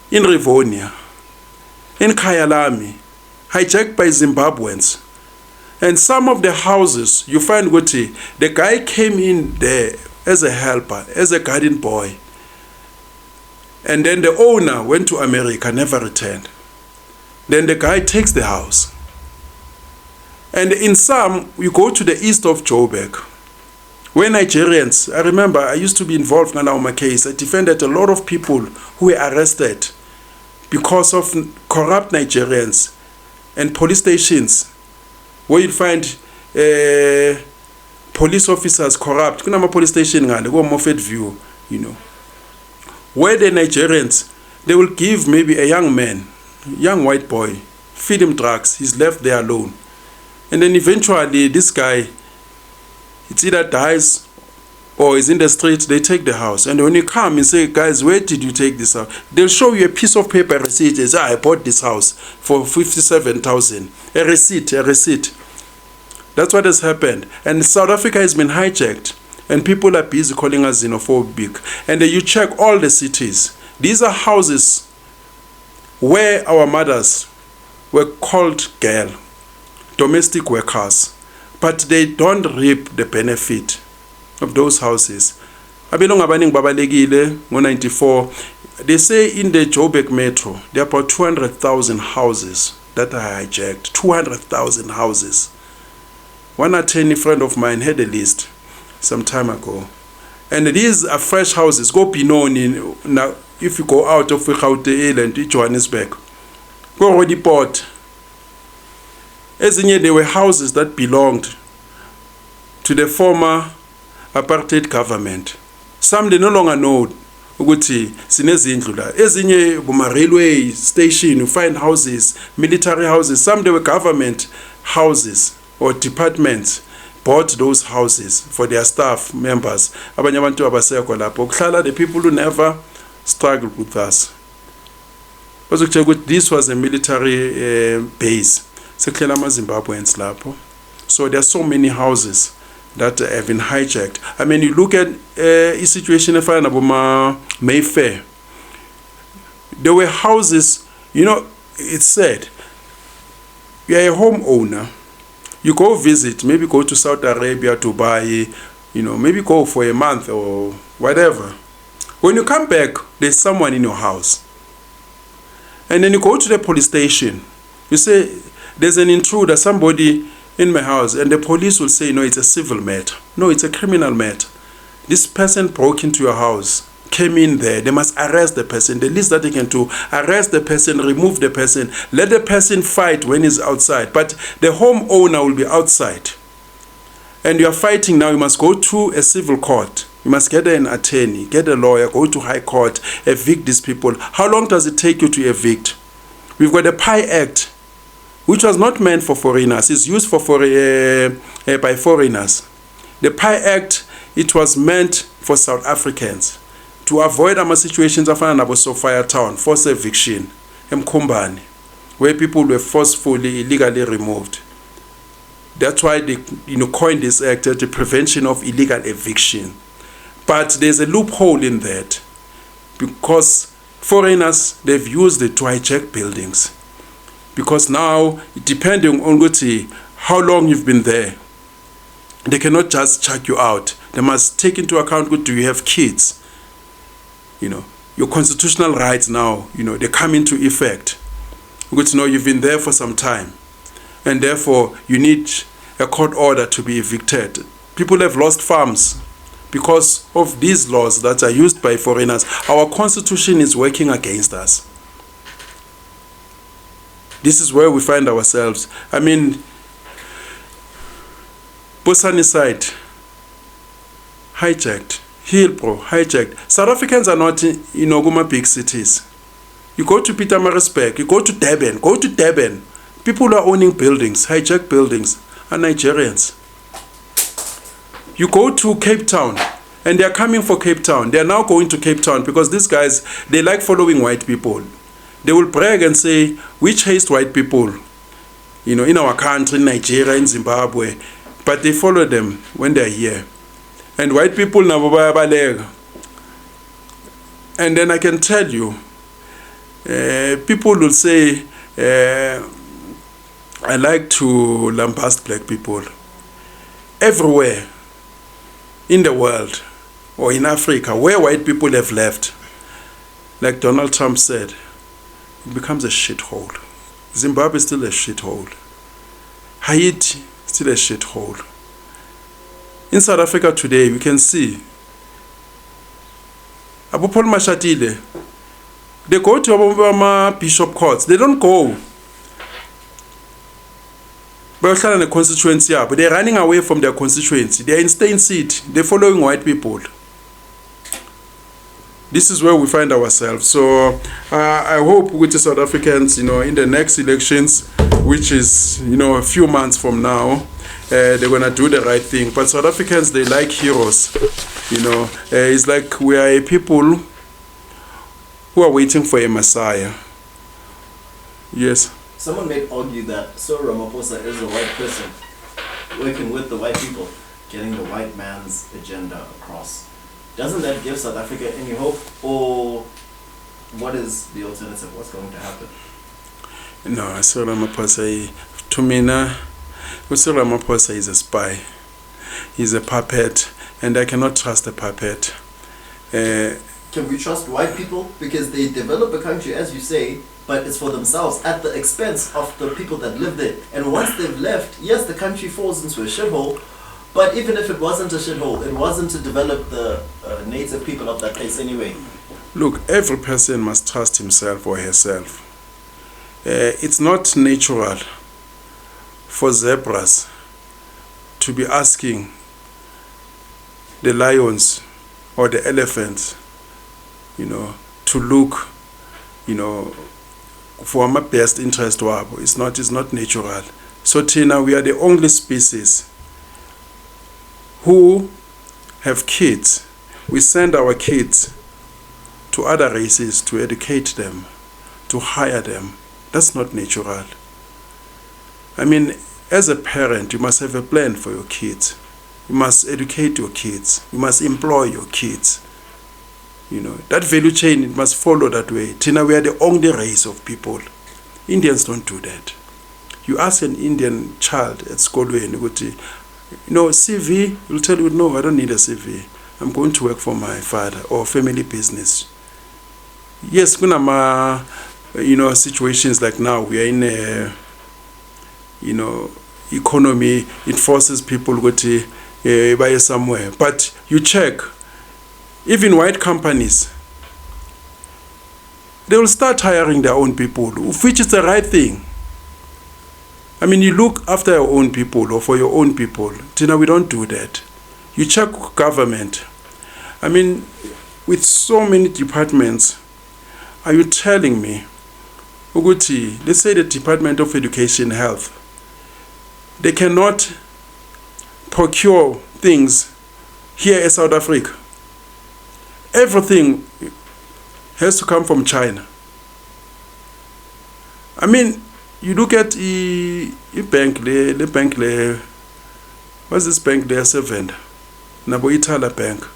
in Rivonia, in Kyalami, hijacked by Zimbabweans. And some of the houses, you find Guti, the guy came in there as a helper, as a garden boy. And then the owner went to America, never returned. Then the guy takes the house. And in some, you go to the east of Joburg, where Nigerians, I remember I used to be involved in our case. I defended a lot of people who were arrested because of corrupt Nigerians, and police stations where you find police officers corrupt. Kuna police station ngale go Moffat View, you know, where the Nigerians, they will give maybe a young man, young white boy, feed him drugs. He's left there alone. And then eventually this guy, it's either dies or is in the street. They take the house. And when you come and say, guys, where did you take this house? They'll show you a piece of paper receipt. They say, I bought this house for 57,000. A receipt, a receipt. That's what has happened. And South Africa has been hijacked. And people are busy calling us xenophobic. And then you check all the cities. These are houses where our mothers were called girl, domestic workers, but they don't reap the benefit of those houses. Abelong abaning babalekile ngo-94. They say in the Joburg Metro, there are about 200,000 houses that are hijacked. 200,000 houses. One attorney friend of mine had a list some time ago. And these are fresh houses. Go Pinoni, now if you go out of Gauteng and Johannesburg, go already port. As in, there were houses that belonged to the former apartheid government. Some they no longer know ukuthi sinezindlu la. Ezinye buma railway station you find houses, military houses. Some they were government houses or departments bought those houses for their staff members. Abanye abantu abasekho lapho. Kuhlala the people who never struggled with us. This was a military base. So there are so many houses that have been hijacked. I mean, you look at a situation in Mayfair. There were houses, you know, it's said, you are a homeowner, you go visit, maybe go to Saudi Arabia, Dubai, you know, maybe go for a month or whatever. When you come back, there's someone in your house. And then you go to the police station, you say, there's an intruder, somebody in my house, and the police will say, no, it's a civil matter. No, it's a criminal matter. This person broke into your house, came in there. They must arrest the person. The least that they can do, arrest the person, remove the person, let the person fight when he's outside. But the homeowner will be outside. And you are fighting now, you must go to a civil court. You must get an attorney, get a lawyer, go to high court, evict these people. How long does it take you to evict? We've got the PI Act, which was not meant for foreigners. It's used for by foreigners. The PI Act, it was meant for South Africans to avoid situations of Sophia Town, forced eviction, Mkhumbane, where people were forcefully, illegally removed. That's why they coined this act as the prevention of illegal eviction. But there's a loophole in that because foreigners, they've used it to hijack buildings. Because now, depending on how long you've been there, they cannot just chuck you out. They must take into account, do you have kids? You know, your constitutional rights now, they come into effect. You've been there for some time. And therefore, you need a court order to be evicted. People have lost farms because of these laws that are used by foreigners. Our constitution is working against us. This is where we find ourselves. I mean, Bosani side, hijacked. Hillbrow, hijacked. South Africans are not in Oguma big cities. You go to Pietermaritzburg, you go to Durban. People who are owning buildings, hijacked buildings, are Nigerians. You go to Cape Town, and they are coming for Cape Town. They are now going to Cape Town because these guys, they like following white people. They will brag and say, we chased white people, in our country, in Nigeria, in Zimbabwe, but they follow them when they're here. And white people, and then I can tell you, people will say, I like to lambast black people. Everywhere in the world or in Africa where white people have left, like Donald Trump said, it becomes a shithole. Zimbabwe is still a shithole. Haiti still a shithole. In South Africa today, we can see Abu Paul Mashatile, they go to Obama bishop courts. They don't go. They're in the constituency, but they're running away from their constituency. They're in staying seat. They're following white people. This is where we find ourselves. So I hope with the South Africans, in the next elections, which is, a few months from now, they're going to do the right thing. But South Africans, they like heroes. It's like we are a people who are waiting for a messiah. Yes. Someone may argue that Cyril Ramaphosa is a white person working with the white people, getting the white man's agenda across. Doesn't that give South Africa any hope? Or what is the alternative? What's going to happen? No, Cyril Ramaphosa, to me, Cyril Ramaphosa is a spy. He's a puppet, and I cannot trust a puppet. Can we trust white people? Because they develop a country, as you say, but it's for themselves at the expense of the people that live there. And once they've left, yes, the country falls into a shithole, but even if it wasn't a shithole, it wasn't to develop the native people of that place anyway. Look, every person must trust himself or herself. It's not natural for zebras to be asking the lions or the elephants, to look, for my best interest. It's not natural. So Tina, we are the only species who have kids. We send our kids to other races to educate them, to hire them. That's not natural. I mean, as a parent, you must have a plan for your kids. You must educate your kids. You must employ your kids. That value chain, it must follow that way. Tina, we are the only race of people. Indians don't do that. You ask an Indian child at school, CV, he'll tell you, no, I don't need a CV. I'm going to work for my father or family business. Yes, situations like now, we are in a, economy, it forces people to buy somewhere. But you check, even white companies, they will start hiring their own people, which is the right thing. I mean, you look after your own people or for your own people. Tina, we don't do that. You check government. I mean, with so many departments, are you telling me, Uguti, let's say the Department of Education Health, they cannot procure things here in South Africa. Everything has to come from China. I mean, you look at the bank, what's this bank there, Seven? Nabo Itala Bank.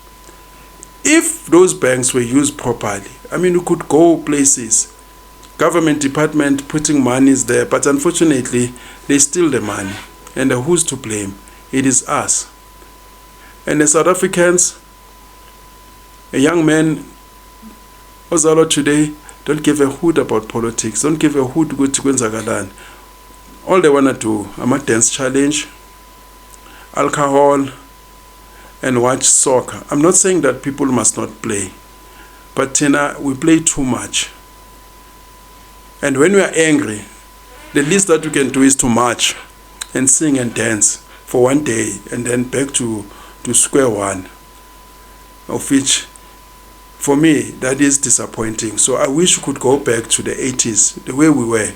If those banks were used properly, I mean, you could go places. Government department putting monies there, but unfortunately, they steal the money. And who's to blame? It is us. And the South Africans, a young man, Ozalo today, don't give a hoot about politics. Don't give a hoot good to Gwenzagalan. All they want to do, a dance challenge, alcohol, and watch soccer. I'm not saying that people must not play. But Tina, we play too much. And when we are angry, the least that we can do is to march and sing and dance for one day and then back to square one, of which, for me, that is disappointing. So I wish we could go back to the 80s, the way we were,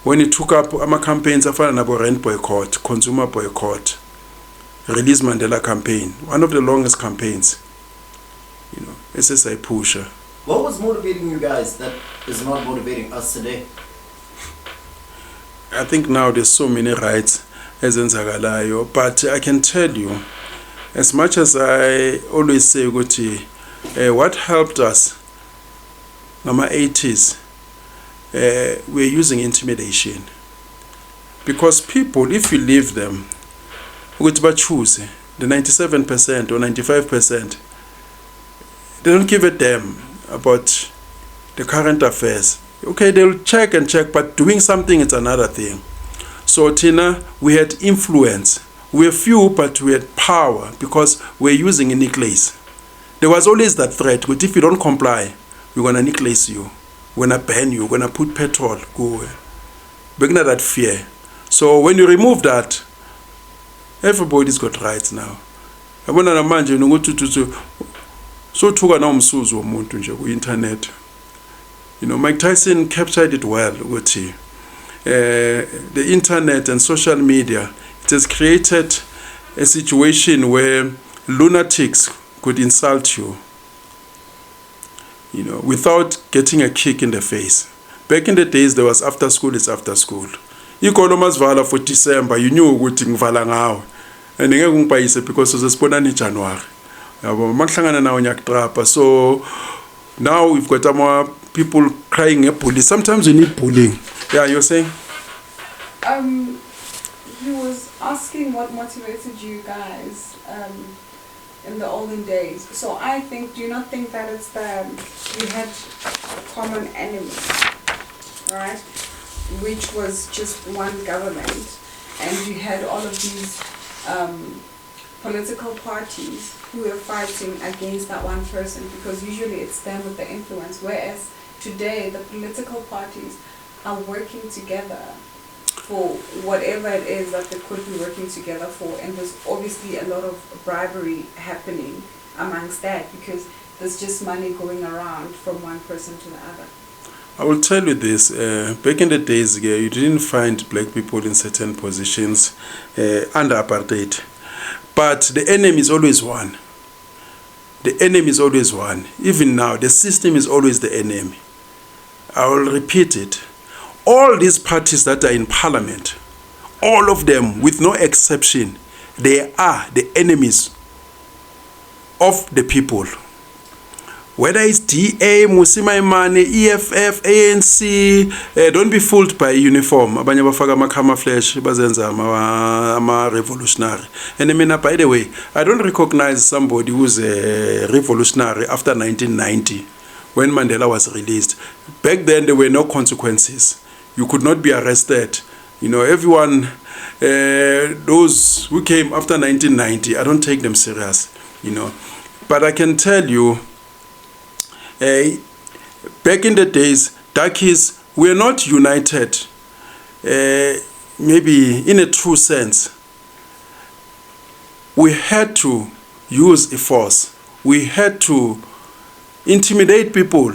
When it took up our campaigns, I found about rent boycott, consumer boycott, Release Mandela campaign, one of the longest campaigns, SSI pusher. What was motivating you guys that is not motivating us today? I think now there's so many rights as in Zagalayo, but I can tell you, as much as I always say, what helped us in the 80s, we're using intimidation. Because people, if you leave them, which choose the 97% or 95%, they don't give a damn about the current affairs. Okay, they'll check and check, but doing something is another thing. So Tina, we had influence. We're few, but we had power because we're using a necklace. There was always that threat, but if you don't comply, we're gonna necklace you, we're gonna ban you, we're gonna put petrol, go. Bring that fear. So when you remove that, everybody's got rights now. Yabona namanje ngokuthi so thuka na umsuzu womuntu nje ku internet. You know, Mike Tyson captured it well ukuthi the internet and social media, it has created a situation where lunatics could insult you, you know, without getting a kick in the face. Back in the days, there was after school is after school. Ikolo masivala for December, you knew ukuthi ngivala ngawe. And ngeke ngipayise because uzosibona in January. Yabo makuhlangana nawo nyakutrapa. So now we've got more people crying at bully. Sometimes you need bullying. Yeah, you're saying? He was asking what motivated you guys in the olden days. So I think, do you not think that it's that you had a common enemy, right? Which was just one government, and you had all of these political parties who were fighting against that one person, because usually it's them with the influence, whereas today the political parties are working together for whatever it is that they could be working together for, and there's obviously a lot of bribery happening amongst that because there's just money going around from one person to the other. I will tell you this, back in the days, you didn't find black people in certain positions under apartheid. But the enemy is always one. The enemy is always one. Even now, the system is always the enemy. I will repeat it. All these parties that are in parliament, all of them, with no exception, they are the enemies of the people. Whether it's DA, Musima Imane, EFF, ANC, don't be fooled by uniform. Abanye bafaka ama camouflage bazenza ama revolutionary. And I mean, by the way, I don't recognize somebody who's a revolutionary after 1990 when Mandela was released. Back then there were no consequences. You could not be arrested. You know, everyone, those who came after 1990, I don't take them serious, you know. But I can tell you, back in the days, darkies were not united, maybe in a true sense. We had to use a force. We had to intimidate people.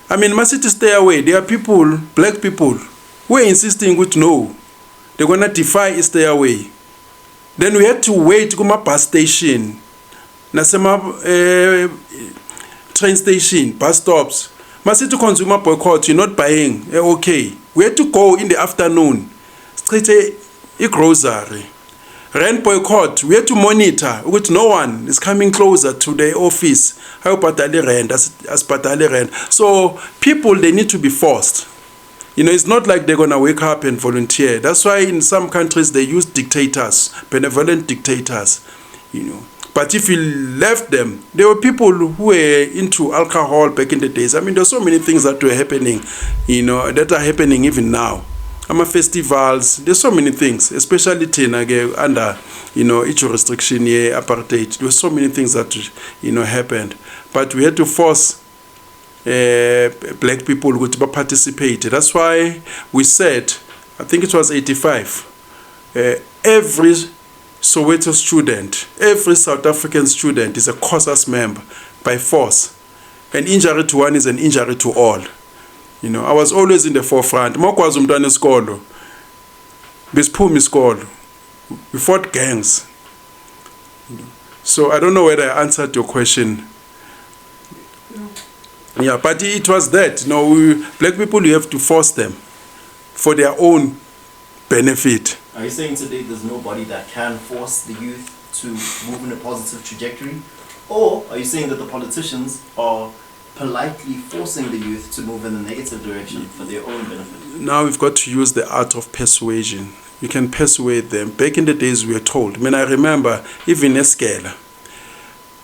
I mean, must stay away. There are people, black people, who are insisting with no. They're going to defy stay away. Then we had to wait to go to bus station. Nasema train station, bus stops. Must to consumer boycott, you're not buying. Okay. We had to go in the afternoon. Straight a grocery. Rent boycott, we had to monitor with no one is coming closer to the office. How patali rent, as patali rent. So people, they need to be forced. You know, it's not like they're going to wake up and volunteer. That's why in some countries they use dictators, benevolent dictators, you know. But if you left them, there were people who were into alcohol back in the days. I mean, there's so many things that were happening, you know, that are happening even now. Festivals, there's so many things, especially under, you know, each restriction here, apartheid. There were so many things that, you know, happened. But we had to force black people to participate. That's why we said, I think it was 85, every Soweto student, every South African student is a COSAS member by force. An injury to one is an injury to all. You know, I was always in the forefront. Mokwazi umntwana esikolo. Besiphuma isikolo. We fought gangs. So I don't know whether I answered your question. No. Yeah, but it was that. You know, black people, you have to force them for their own benefit. Are you saying today there's nobody that can force the youth to move in a positive trajectory? Or are you saying that the politicians are politely forcing the youth to move in a negative direction for their own benefit? Now we've got to use the art of persuasion. You can persuade them. Back in the days, we were told. I mean, I remember even Eskela.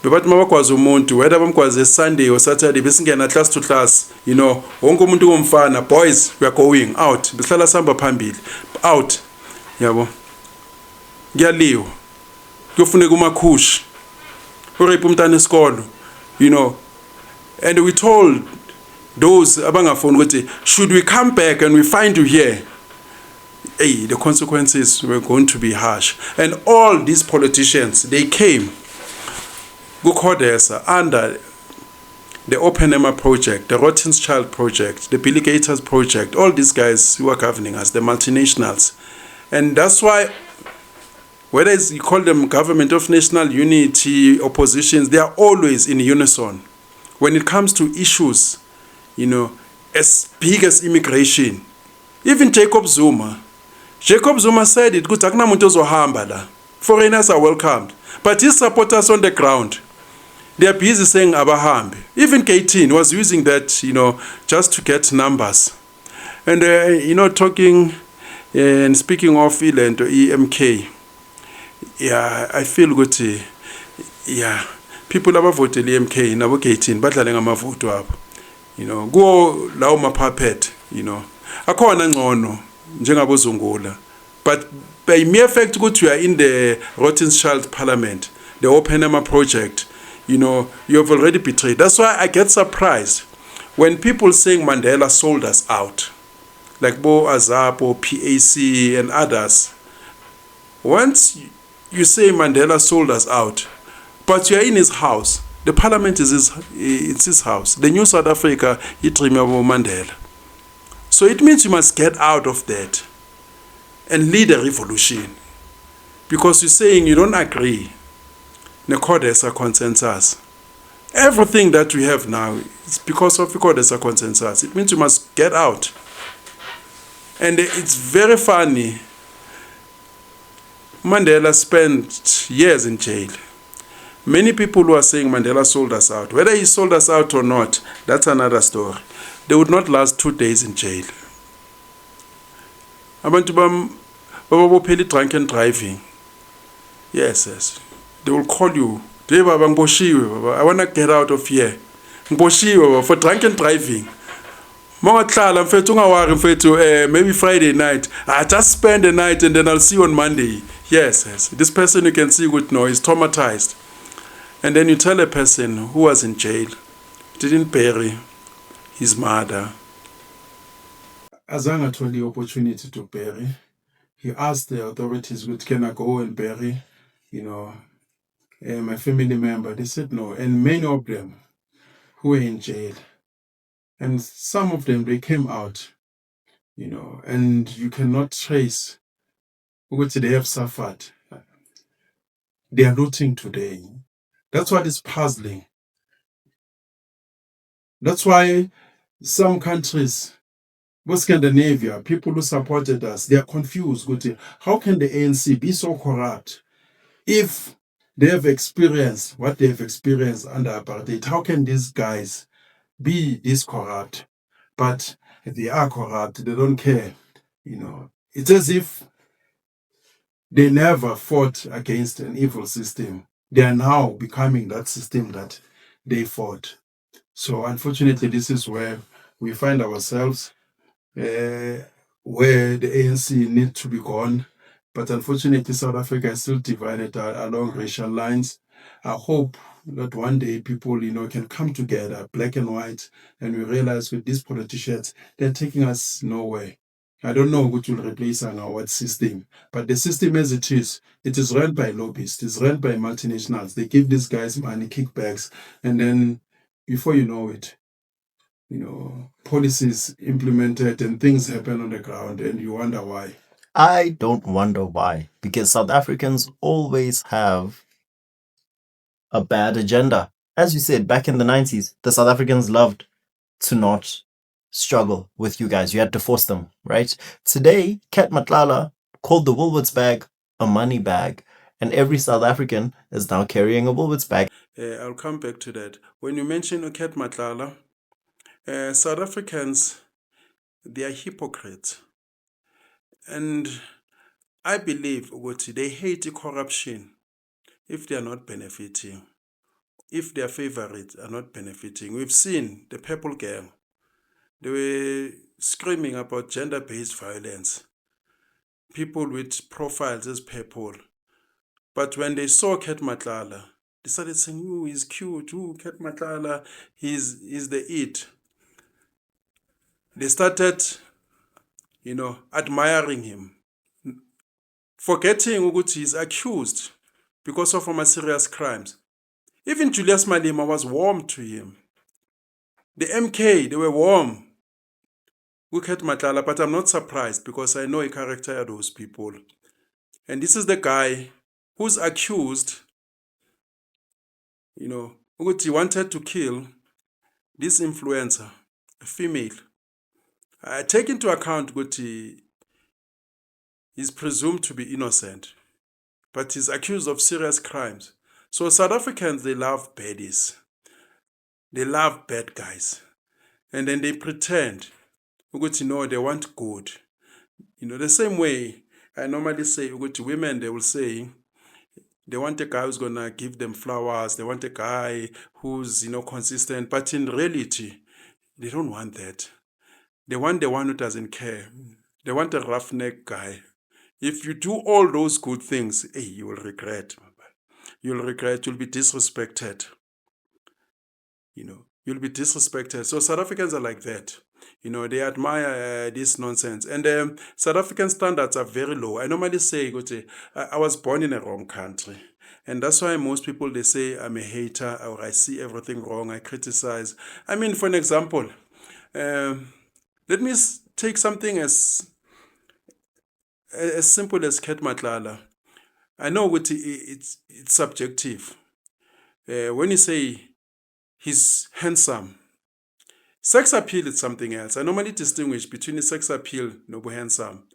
Bebathi mabakwazi umuntu whether bamkwazi Sunday or Saturday besingena class to class, you know, wonke umuntu ngumfana, boys, we are going out. Behlala samba phambili. Out. Yabo. Ngiyaliwa. Kuyofuneka umakhushi. Urape umntana esikolo, you know. And we told those abangafuni ukuthi should we come back and we find you here, hey, the consequences were going to be harsh. And all these politicians, they came Kukhodesa under the Open Emma project, the Rothschild project, the Billy Gators project, all these guys who are governing us, the multinationals. And that's why, whether you call them government of national unity, oppositions, they are always in unison. When it comes to issues, you know, as big as immigration, even Jacob Zuma said it, foreigners are welcomed. But his supporters on the ground, they are busy saying abahambe. Even K18 was using that, you know, just to get numbers. And, you know, talking and speaking of Elend or EMK, yeah, I feel good. Yeah, people have voted EMK, nabo K18, badlale ngamavoto abo. You know, go lawo mapuppet, you know. Akhona ngcono njengabo Zungula. But by mere fact that you are in the Rothschild Parliament, the Open Emma project, you know, you have already betrayed. That's why I get surprised when people saying Mandela sold us out, like Bo Azapo, PAC, and others. Once you say Mandela sold us out, but you are in his house, the parliament is his house. The new South Africa, it remember Mandela. So it means you must get out of that and lead a revolution. Because you're saying you don't agree. The Codesa consensus. Everything that we have now is because of the Codesa consensus. It means you must get out. And it's very funny. Mandela spent years in jail. Many people who are saying Mandela sold us out, whether he sold us out or not, that's another story. They would not last 2 days in jail. Abantu babophela drunken driving. Yes. They will call you. I want to get out of here. For drunken driving. Maybe Friday night. I just spend the night and then I'll see you on Monday. Yes. This person you can see good now is traumatized. And then you tell a person who was in jail, didn't bury his mother. Azanga told the opportunity to bury. He asked the authorities, can I go and bury, you know, my family member? They said no. And many of them who were in jail, and some of them, they came out, you know, and you cannot trace what they have suffered. They are looting today. That's what is puzzling. That's why some countries, Scandinavia, people who supported us, they are confused. How can the ANC be so corrupt? If they have experienced what they have experienced under apartheid, how can these guys be this corrupt? But they are corrupt, they don't care. You know, it's as if they never fought against an evil system. They are now becoming that system that they fought. So unfortunately, this is where we find ourselves, where the ANC need to be gone. But unfortunately, South Africa is still divided along racial lines. I hope that one day people, you know, can come together, black and white, and we realize with these politicians, they're taking us nowhere. I don't know which will replace our system, but the system as it is run by lobbyists, it's run by multinationals. They give these guys money, kickbacks, and then before you know it, you know, policies implemented and things happen on the ground and you wonder why. I don't wonder why, because South Africans always have a bad agenda. As you said, back in the 90s, the South Africans loved to not struggle with you guys. You had to force them, right? Today, Kat Matlala called the Woolworths bag a money bag, and every South African is now carrying a Woolworths bag. I'll come back to that. When you mention Kat Matlala, South Africans, they are hypocrites. And I believe ukuthi they hate corruption if they are not benefiting, if their favorites are not benefiting. We've seen the Purple Gang. They were screaming about gender-based violence, people with profiles as purple. But when they saw Ket Matlala, they started saying, "Oh, he's cute. Oh, Ket Matlala, he's the it." They started, admiring him, forgetting ukuthi he's accused because of serious crimes. Even Julius Malema was warm to him. The MK, they were warm with Ket Matlala, but I'm not surprised because I know a character of those people. And this is the guy who's accused, ukuthi he wanted to kill this influencer, a female. I take into account ukuthi he's presumed to be innocent, but he's accused of serious crimes. So South Africans, they love baddies. They love bad guys. And then they pretend, ukuthi they want good. The same way I normally say, ukuthi women, they will say, they want a guy who's going to give them flowers. They want a guy who's, consistent. But in reality, they don't want that. They want the one who doesn't care. They want a roughneck guy. If you do all those good things, you will regret. You'll regret. You'll be disrespected. You'll be disrespected. So South Africans are like that. They admire this nonsense. And South African standards are very low. I normally say, I was born in a wrong country. And that's why most people, they say I'm a hater or I see everything wrong, I criticize. I mean, for an example, let me take something as simple as Ket Matlala. I know it's subjective. When you say he's handsome, sex appeal is something else. I normally distinguish between the sex appeal and handsome.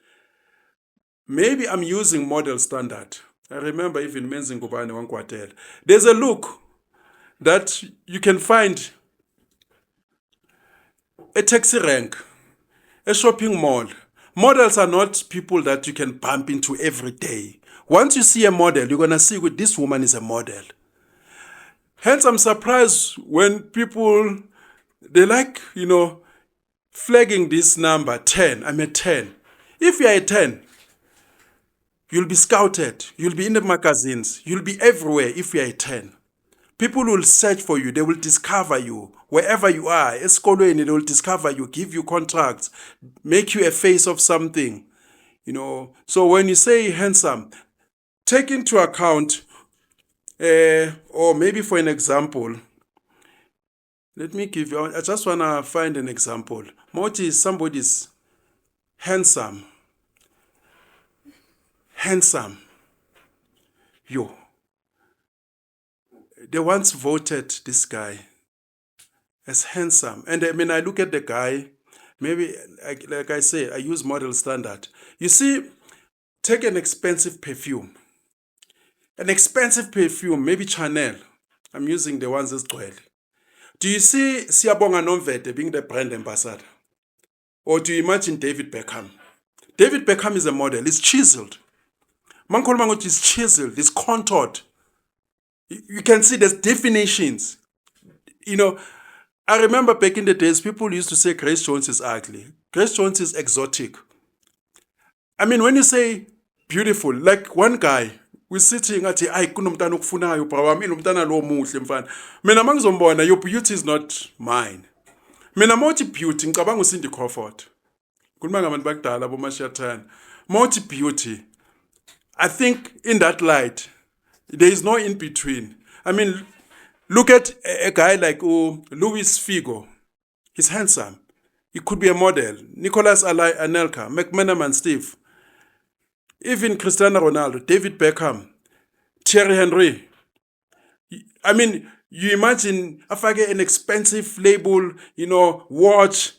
Maybe I'm using model standard. I remember even Menzi Ngubane Wankwatel. There's a look that you can find a taxi rank, a shopping mall. Models are not people that you can bump into every day. Once you see a model, you're going to see this woman is a model. Hence, I'm surprised when people, they like, flagging this number, 10. I'm a 10. If you're a 10, you'll be scouted. You'll be in the magazines. You'll be everywhere if you're a 10. People will search for you. They will discover you. Wherever you are, eskolweni, they will discover you, give you contracts, make you a face of something. So when you say handsome, take into account, or maybe for an example, let me give you, I just want to find an example. Moti, somebody's handsome. They once voted this guy as handsome. And I look at the guy, maybe, like I say, I use model standard. You see, take an expensive perfume. Maybe Chanel. I'm using the ones as well. Do you see Siyabonga Nomvete being the brand ambassador? Or do you imagine David Beckham? David Beckham is a model. He's chiseled. Mankolma ngokuthi is chiseled, is contoured. You can see there's definitions. I remember back in the days, people used to say Grace Jones is ugly. Grace Jones is exotic. I mean, when you say beautiful, like one guy, we're sitting at the kunomntana okufunayo bra wami nomntana lo muhle mfana. Mina mangizombona, your beauty is not mine. Mina mawuthi beauty ngicabanga uCindy Crawford. Kuluma ngabantu bakudala bomashathana. Mawuthi beauty. I think in that light, there is no in between. I mean, look at a guy like Luis Figo. He's handsome. He could be a model. Nicholas Anelka, McManaman Steve. Even Cristiano Ronaldo, David Beckham, Thierry Henry. I mean, you imagine if I get an expensive label, watch,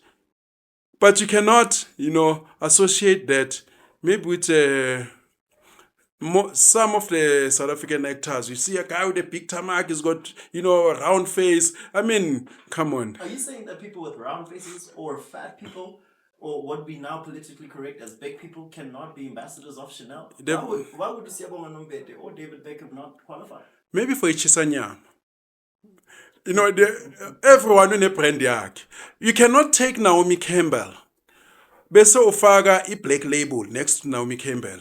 but you cannot, associate that maybe with some of the South African actors. You see a guy with a big stomach, he's got, a round face. I mean, come on. Are you saying that people with round faces or fat people or what we now politically correct as big people cannot be ambassadors of Chanel? They- Why would Siyabonga Nombede or David Beckham not qualify? Maybe for Ichisanyama. You know, everyone in a brand yakhe. You cannot take Naomi Campbell bese ufaka i-black label next to Naomi Campbell.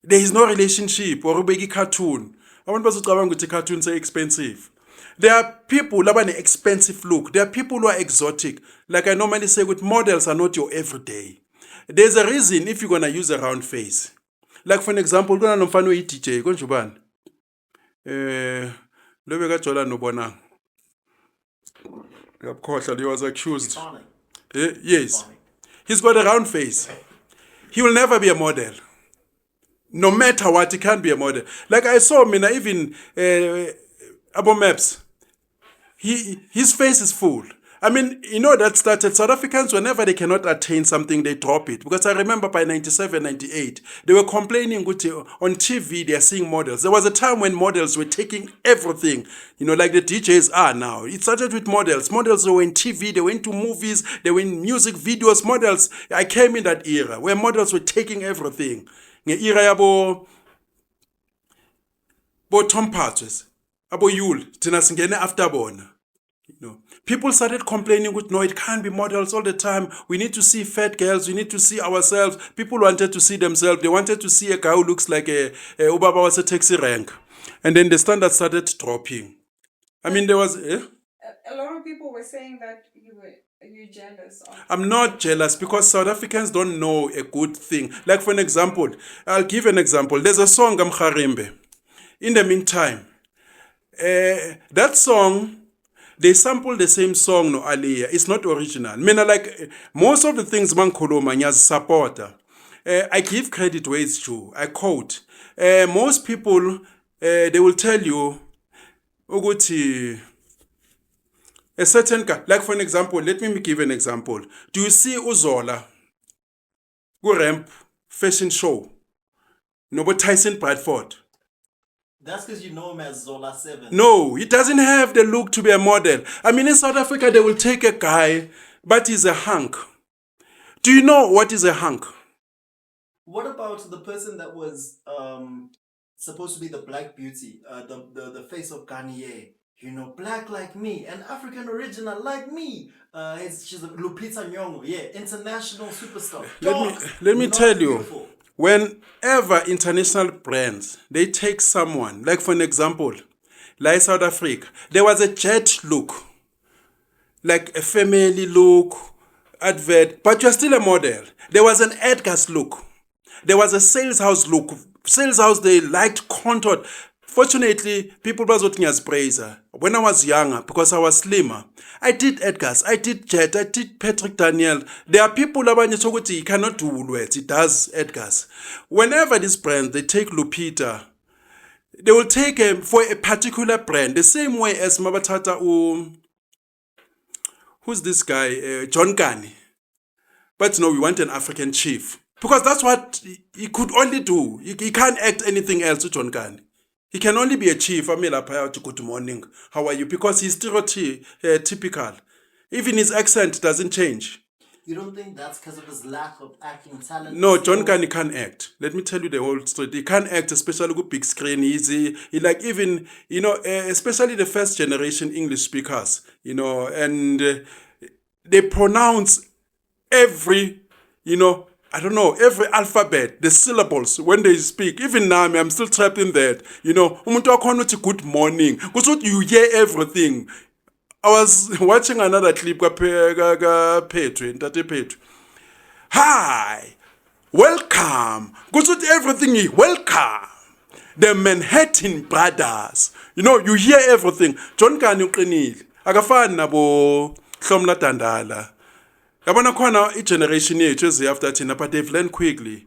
There is no relationship or ubeki cartoon. Abantu bazocabanga ukuthi cartoons are expensive. There are people who have an expensive look. There are people who are exotic. Like I normally say, with models are not your everyday. There's a reason if you're gonna use a round face. Like for an example, kuna nomfana uyi-DJ konje ubani? Lo bekajola nobona. Ngiyakhohlwa, he was accused. Sonic. Yes. Sonic. He's got a round face. He will never be a model. No matter what, he can't be a model. Like I saw, even Abo Maps, his face is full. I mean, you know that started South Africans, whenever they cannot attain something, they drop it. Because I remember by 97, 98, they were complaining on TV, they are seeing models. There was a time when models were taking everything, you know, like the DJs are now. It started with models. Models were in TV, they went to movies, they were in music videos. Models, I came in that era where models were taking everything. Era yabo Tom Patches, abo Yule, tina singene after bona. You know, people started complaining with no, it can't be models all the time. We need to see fat girls. We need to see ourselves. People wanted to see themselves. They wanted to see a guy who looks like a Ubaba was a taxi rank. And then the standard started dropping. I mean, there was... A lot of people were saying that you're jealous of. I'm not jealous because South Africans don't know a good thing. Like for an example, I'll give an example. There's a song, Mkharimbe. In the meantime, that song... They sample the same song no Aliyah. It's not original. Like most of the things Mankoloma as supporter. I give credit where it's true. I quote. Most people they will tell you Uguti a certain like for an example, let me give an example. Do you see Uzola go ramp fashion show? No, but Tyson Bradford. That's because you know him as Zola 7. No, he doesn't have the look to be a model. I mean, in South Africa, they will take a guy, but he's a hunk. Do you know what is a hunk? What about the person that was supposed to be the Black Beauty, the face of Kanye? You know, black like me, an African original like me. She's a Lupita Nyong'o, yeah, international superstar. Let me tell you. Beautiful. Whenever international brands, they take someone, like for an example, like South Africa, there was a jet look, like a family look, advert, but you're still a model. There was an Edgar's look. There was a sales house look. Sales house, they liked contour. Fortunately, people was working as praiser. When I was younger, because I was slimmer, I did Edgar's, I did Jet, I did Patrick Daniel. There are people that you cannot do words. It does Edgar's. Whenever this brand, they take Lupita, they will take him for a particular brand. The same way as Mabatata, who's this guy? John Kani. But no, we want an African chief. Because that's what he could only do. He can't act anything else with John Kani. He can only be a chief. Good morning. How are you? Because he's stereotypical. Even his accent doesn't change. You don't think that's because of his lack of acting talent? No, John Kani can't act. Let me tell you the whole story. He can't act, especially with big screen. He like even, you know, especially the first generation English speakers, you know, and they pronounce every, you know, I don't know, every alphabet, the syllables, when they speak. Even now, I'm still trapped in that. You know, good morning. Because you hear everything. I was watching another clip, Petru. Hi, welcome. Because everything, welcome. The Manhattan Brothers. You know, you hear everything. John Kani uqinile. Akafani nabo Hlomla Tandala. Yabona khona igeneration yethu eziyafter thina, but they've learned quickly.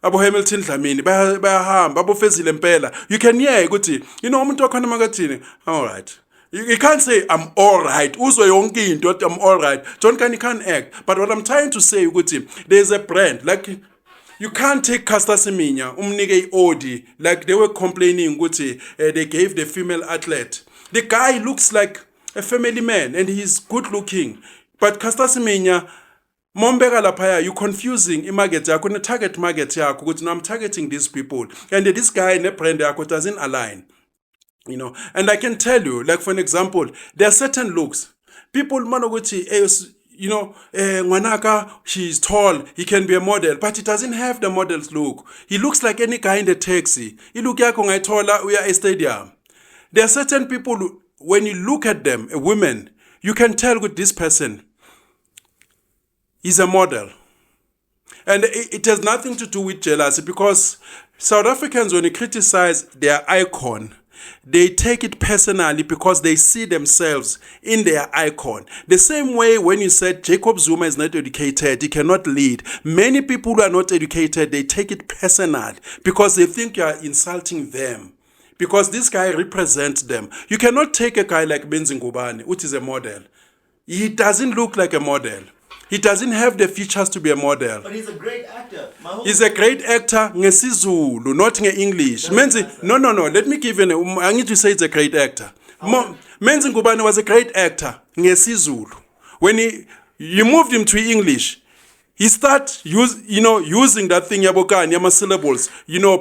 Abo Hamilton Dlamini bayahamba abo Fezile Mpela. You can hear ukuthi, you know, umuntu wakhona makathini, all right. You can't say I'm all right. Uzwe yonke into I'm all right. John Kani can't act. But what I'm trying to say ukuthi, there's a brand like you can't take Caster Semenya umnike Odi, like they were complaining ukuthi they gave the female athlete. The guy looks like a family man and he's good looking. But Caster Semenya, Mombeka laphaya, you confusing imarket yakho ne-target market yakho ukuthi no, I'm targeting these people, and this guy in the brand yakho doesn't align. And I can tell you, like for an example, there are certain looks. People manoguchi, Ngwanaka, she's tall, he can be a model, but he doesn't have the model's look. He looks like any guy in the taxi. He look like we are a stadium. There are certain people, when you look at them, women, you can tell with this person, he's a model. And it has nothing to do with jealousy, because South Africans, when you criticize their icon, they take it personally because they see themselves in their icon. The same way when you said Jacob Zuma is not educated, he cannot lead. Many people who are not educated, they take it personal because they think you are insulting them. Because this guy represents them. You cannot take a guy like Benzi Ngubane, which is a model. He doesn't look like a model. He doesn't have the features to be a model. But he's a great actor. He's a great actor ngesizulu, not nge-English. No. Let me give you I need to say it's a great actor. Menzi Ngubane was a great actor ngesizulu. When you moved him to English, he start using that thing yama syllables,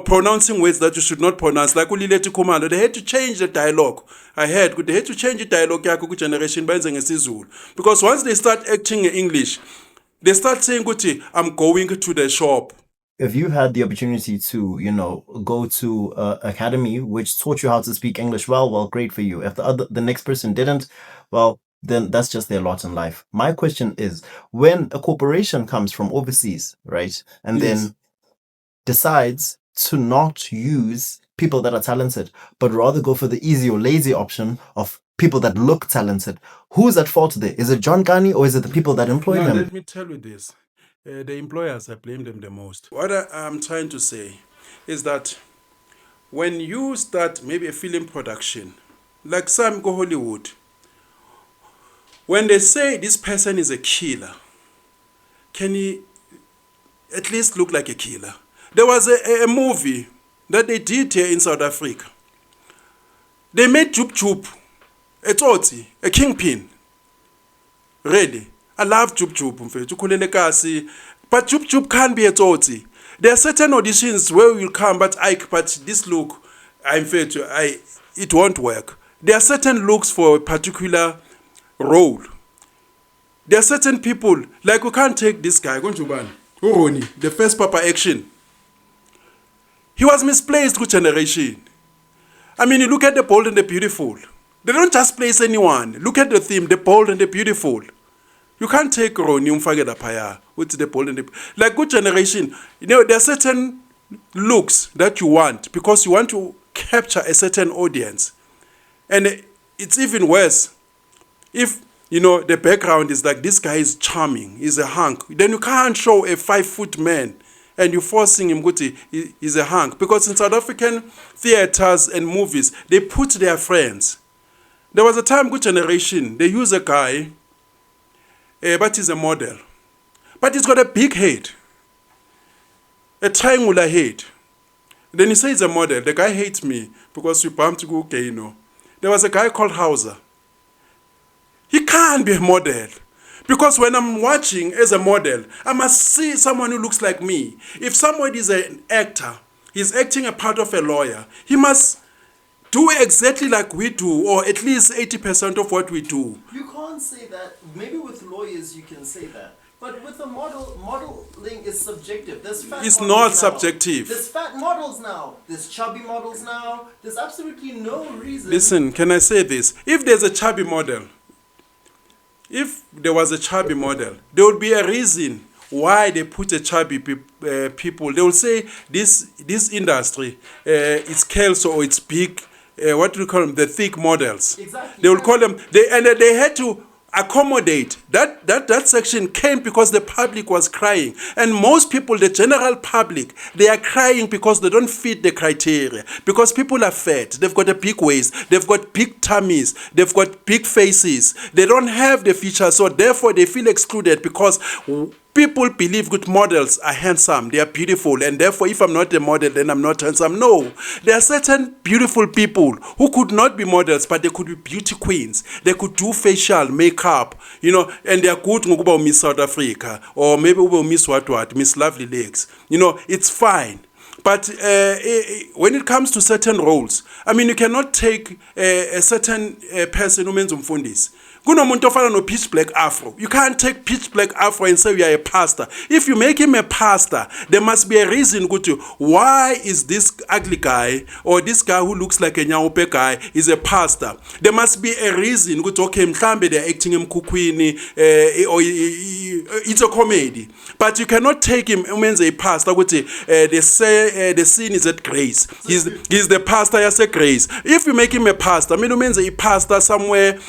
pronouncing words that you should not pronounce, like IKE Khumalo. They had to change the dialogue. They had to change the dialogue yakho generation benze ngesizulu, because once they start acting in English, they start saying I'm going to the shop. If you had the opportunity to, go to academy which taught you how to speak English well, great for you. If the next person didn't, well, then that's just their lot in life. My question is, when a corporation comes from overseas, right, and then decides to not use people that are talented, but rather go for the easy or lazy option of people that look talented, who's at fault there? Is it John Gani or is it the people that employ them? Let me tell you this. The employers, I blame them the most. What I'm trying to say is that when you start maybe a film production, like some go Hollywood, when they say this person is a killer, can he at least look like a killer? There was a movie that they did here in South Africa. They made Jup Jup, a Tsotsi, a kingpin. Really. I love Jup Jup, but Jup Jup can't be a Tsotsi. There are certain auditions where we will come, but this look, it won't work. There are certain looks for a particular role. There are certain people, like we can't take this guy, the first Papa action. He was misplaced with generation. You look at the bold and the beautiful. They don't just place anyone. Look at the theme, the bold and the beautiful. You can't take Roni Umfageda Paya with the bold and the... Like good generation, there are certain looks that you want because you want to capture a certain audience. And it's even worse if, the background is like this guy is charming, he's a hunk. Then you can't show a 5-foot man and you're forcing him he's a hunk. Because in South African theaters and movies, they put their friends. There was a time, good generation, they use a guy, but he's a model. But he's got a big head, a triangular head. Then he says he's a model. The guy hates me because we bumped to go, There was a guy called Hauser. He can't be a model. Because when I'm watching as a model, I must see someone who looks like me. If somebody is an actor, he's acting a part of a lawyer, he must do exactly like we do, or at least 80% of what we do. You can't say that. Maybe with lawyers you can say that. But with a modeling is subjective. There's fat It's models not now. subjective. There's fat models now. There's chubby models now. There's absolutely no reason. Listen, can I say this? If there's a chubby model, if there was a chubby model, there would be a reason why they put a chubby people. They will say this industry, it's Kelso or it's big, what do you call them? The thick models. Exactly. They will call them, they had to accommodate. That section came because the public was crying. And most people, the general public, they are crying because they don't fit the criteria. Because people are fat. They've got a big waist. They've got big tummies. They've got big faces. They don't have the features. So therefore, they feel excluded because people believe good models are handsome, they are beautiful, and therefore if I'm not a model, then I'm not handsome. No, there are certain beautiful people who could not be models, but they could be beauty queens. They could do facial makeup, and they are good ngokuba Miss South Africa, or maybe Miss what, Miss Lovely Legs. It's fine. But when it comes to certain roles, I mean, you cannot take a certain person who means umfundisi. Kunomuntu ofana no pitch black afro. You can't take pitch black afro and say you are a pastor. If you make him a pastor, there must be a reason why is this ugly guy or this guy who looks like a nyaupe guy is a pastor. There must be a reason okay, mhlambe they're acting mkukwini or it's a comedy. But you cannot take him as a pastor they say the scene is at Grace. He's the pastor as a Grace. If you make him a pastor, I mean means a pastor somewhere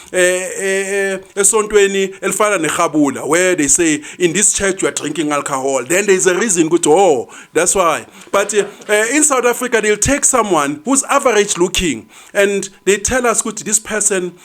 esontweni elifana neGabula, where they say in this church you are drinking alcohol, then there's a reason that's why. But in South Africa they'll take someone who's average looking and they tell us this person,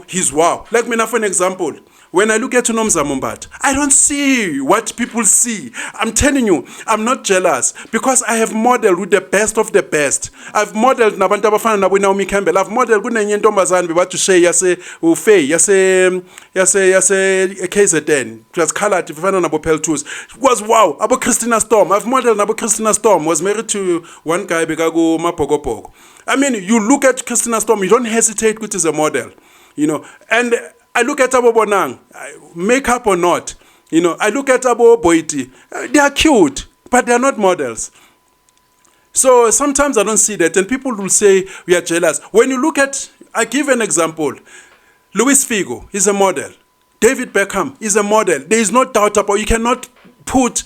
he's wow. Like me now for an example, when I look at Nomza Mumbat, I don't see what people see. I'm telling you, I'm not jealous because I have modeled with the best of the best. I've modeled nabantu abafana nabo Naomi Campbell. I've modeled with nenye ntombazane bebathi Shay yase uFay yase KZN. Just colored ifana nabo Peltus. It was wow. Abo Christina Storm. I've modeled nabo Christina Storm. Was married to one guy bekago Mapogopog. I mean, you look at Christina Storm, you don't hesitate which is a model, and I look at Abo Bonang, makeup or not, I look at Abo Boiti, they are cute, but they are not models. So sometimes I don't see that, and people will say we are jealous. When you look at, I give an example, Luis Figo is a model, David Beckham is a model. There is no doubt about, you cannot put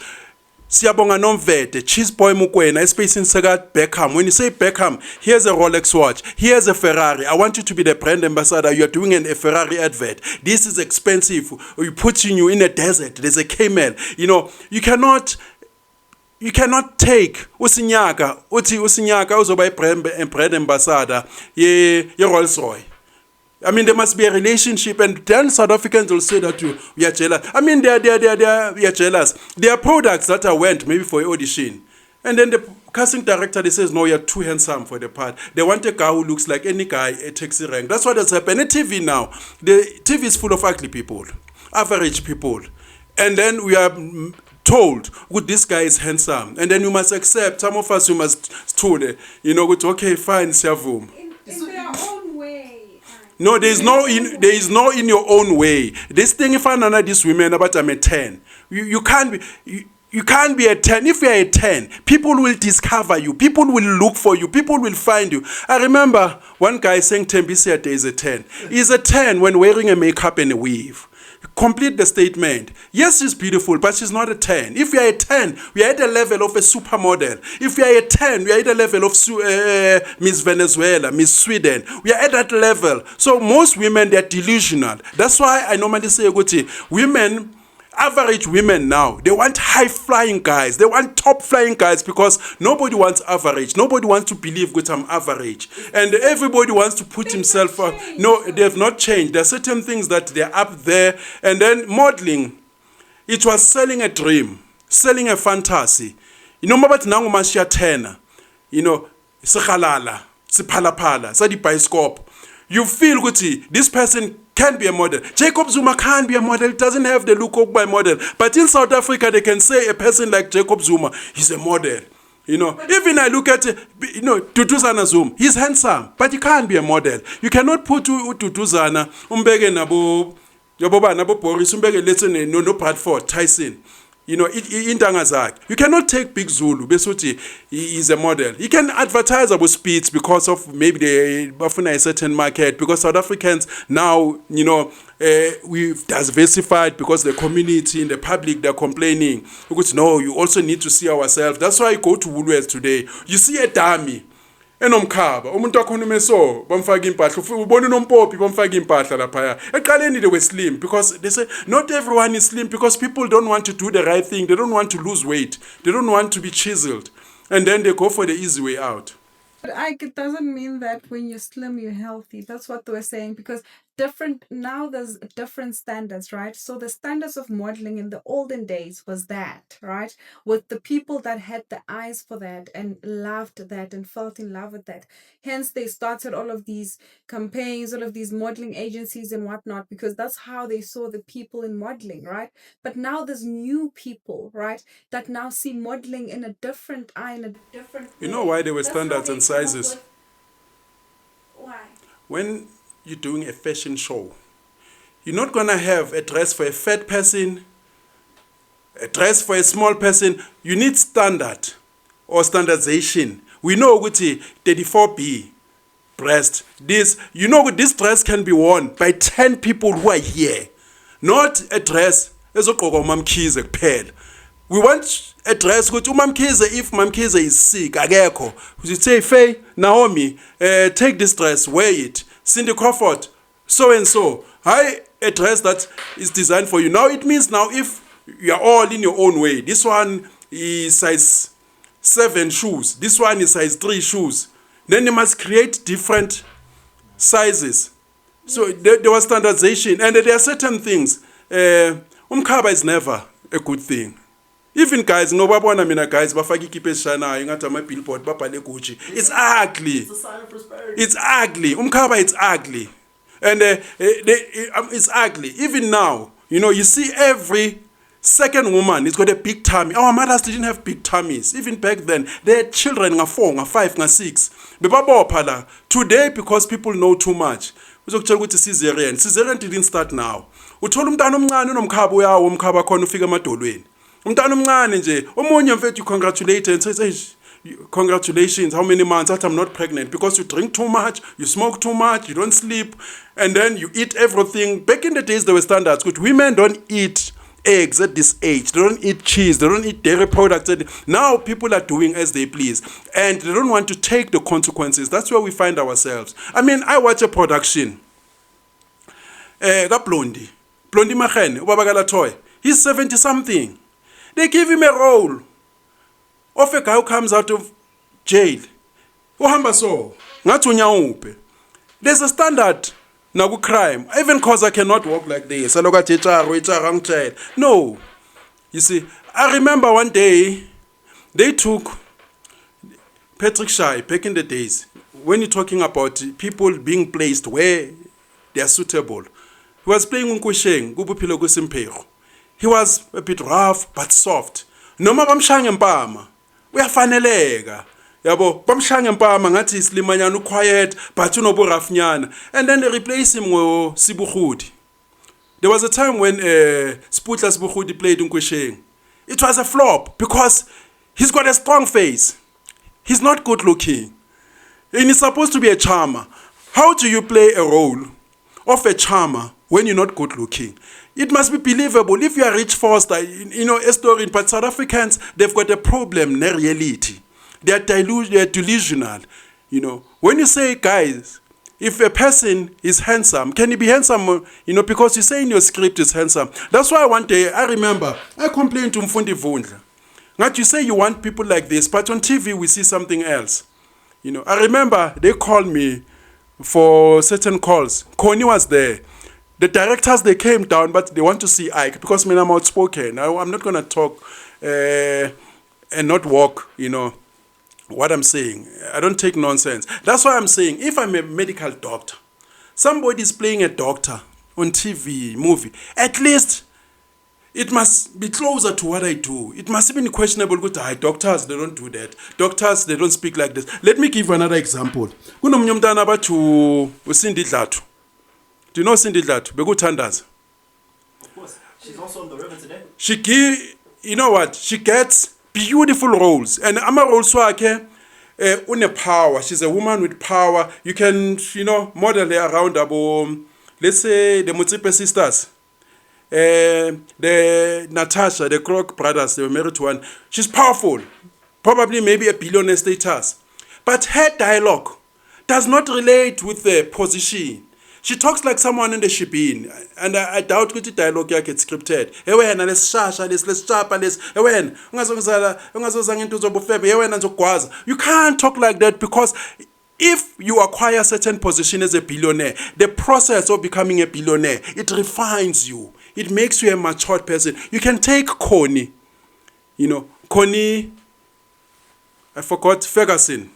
Siyabonga Nomvete, Cheese Boy Mukwena, Space in Sagat Beckham. When you say Beckham, here's a Rolex watch, here's a Ferrari. I want you to be the brand ambassador. You're doing a Ferrari advert. This is expensive. We're putting you in a desert. There's a camel. You cannot take Usinyaka uzoba a brand ambassador ye Rolls Royce. I mean, there must be a relationship, and then South Africans will say that we are jealous. I mean, we are jealous. There are products that I went maybe for audition, and then the casting director, they says, no, you're too handsome for the part. They want a guy who looks like any guy at taxi rank. That's what has happened. In TV now, the TV is full of ugly people, average people, and then we are told, this guy is handsome, and then you must accept. Some of us, you must told, okay, fine, Siavum. In their own way. No, there is no in your own way. This thing, if I know these women about I'm a 10, you can't be. You can't be a 10. If you're a 10, people will discover you. People will look for you. People will find you. I remember one guy saying Tembisiate is a 10. He's a 10 when wearing a makeup and a weave. Complete the statement. Yes, she's beautiful, but she's not a 10. If you're a 10, we are at the level of a supermodel. If we are a 10, we are at the level of Miss Venezuela, Miss Sweden. We are at that level. So most women, they're delusional. That's why I normally say, women, average women now, they want high-flying guys. They want top-flying guys because nobody wants average. Nobody wants to believe I'm average. And everybody wants to put himself up. No, they have not changed. There are certain things that they're up there. And then modeling, it was selling a dream, selling a fantasy. Mabathi nangu mashiya tena, sikhalala, siphalaphala, sadi bioscope. You feel this person can be a model. Jacob Zuma can't be a model. It doesn't have the look of a model. But in South Africa, they can say a person like Jacob Zuma, he's a model. Even I look at, Tutuzana Zuma, he's handsome, but he can't be a model. You cannot put Tutuzana, umbege nabo Boris, umbege no Bradford, Tyson. In Tangazak, you cannot take Big Zulu. Besuti, he is a model. He can advertise about speeds because of maybe they often a certain market. Because South Africans now, we've diversified because the community in the public they're complaining. Because no, you also need to see ourselves. That's why I go to Woolworths today. You see a dummy. Enomkhaba umuntu akhona so bamfaka impahla ubona unompopi bamfaka impahla lapha eqaleni they were slim because they say not everyone is slim because people don't want to do the right thing. They don't want to lose weight. They don't want to be chiseled, and then they go for the easy way out. But it doesn't mean that when you're slim you're healthy. That's what they were saying, because different, now there's different standards, right? So the standards of modeling in the olden days was that, right? With the people that had the eyes for that and loved that and felt in love with that. Hence they started all of these campaigns, all of these modeling agencies and whatnot, because that's how they saw the people in modeling, right? But now there's new people, right, that now see modeling in a different eye, in a different way. You know why there were That's how standards they and come up sizes? with- Why? When you're doing a fashion show, you're not going to have a dress for a fat person, a dress for a small person. You need standard or standardization. We know what 34B breast. This, you know, this dress can be worn by 10 people who are here. Not a dress ezogqokwa uMamkhize kuphela. We want a dress ukuthi uMamkhize, if Mamkhize is sick, akekho. You say, Faye, Naomi, take this dress, wear it. Cindy Crawford, so and so. Hi, a dress that is designed for you. Now it means now if you are all in your own way, this one is size 7 shoes, this one is size 3 shoes. Then you must create different sizes. So there was standardization, and there are certain things. Umkhaba is never a good thing. Even guys, ngoba bona mina guys bafaka ikipe esishanayo ngathi ama billboard babhale Gucci. It's ugly. It's a sign of prosperity. It's ugly. Umkhaba, it's ugly. And it's ugly. Even now, you know, you see every second woman, it's got a big tummy. Our mothers didn't have big tummies. Even back then, they had children, 4, 5, 6. Bebabophala. Today, because people know too much, uzokutshela ukuthi cesarean. Cesarean didn't start now. Uthola umntana omncane unomkhaba uyawo umkhaba khona ufika emadolweni. Umntana omncane nje, omunye mfethu you congratulate and says, hey, congratulations, how many months? That I'm not pregnant because you drink too much, you smoke too much, you don't sleep, and then you eat everything. Back in the days, there were standards. Good, women don't eat eggs at this age. They don't eat cheese. They don't eat dairy products. Now people are doing as they please, and they don't want to take the consequences. That's where we find ourselves. I mean, I watch a production. Blondie Mahene, Ubabagala Toy. He's 70 something. They give him a role of a guy who comes out of jail. Uhamba so, ngathi unyawupe. There's a standard now crime. Even cause I cannot walk like this. No. You see, I remember one day they took Patrick Shai back in the days when you're talking about people being placed where they are suitable. He was playing Unkusheng, Gubuphilo Kusimperu. He was a bit rough but soft. Noma bamshaya ngempama, uyafaneleka. Yabo, bamshaya ngempama ngathi islimanyana quiet but unobu rafnyana. And then they replace him with Sibukhudi. There was a time when Sputla Sibukhudi played Unkusheng. It was a flop because he's got a strong face. He's not good looking. And he's supposed to be a charmer. How do you play a role of a charmer when you're not good looking? It must be believable. If you are Rich Foster, you know, a story, but South Africans, they've got a problem, their reality. They are delusional. You know, when you say, guys, if a person is handsome, can he be handsome? You know, because you say in your script is handsome. That's why one day, I remember, I complained to Mfundi Vundla. Not you say you want people like this, but on TV we see something else. You know, I remember they called me for certain calls. Connie was there. The directors, they came down, but they want to see Ike because I'm outspoken. I'm not going to talk and not walk, you know, what I'm saying. I don't take nonsense. That's why I'm saying if I'm a medical doctor, somebody's playing a doctor on TV, movie, at least it must be closer to what I do. It must have been questionable. Doctors, they don't do that. Doctors, they don't speak like this. Let me give another example. Kunomnyumntana bathu uSindi Dlatu. Do you know Cindy Dlatu? Beguthandaza. Of course. She's also on the river today. You know what? She gets beautiful roles. And ama roles wakhe une power. She's a woman with power. You can, you know, model her around abo, let's say the Mutsipe sisters. The Natasha, the Kroc brothers, they were married to one. She's powerful. Probably maybe a billionaire status. But her dialogue does not relate with the position. She talks like someone in the shebeen, and I doubt that the dialogue gets scripted. Ewena lesishasha lesishapa les ewena ungazozanga into zobufebe ewena nzogwaza. You can't talk like that because If you acquire a certain position as a billionaire, the process of becoming a billionaire, it refines you. It makes you a matured person. You can take Connie. You know, Connie, I forgot, Ferguson.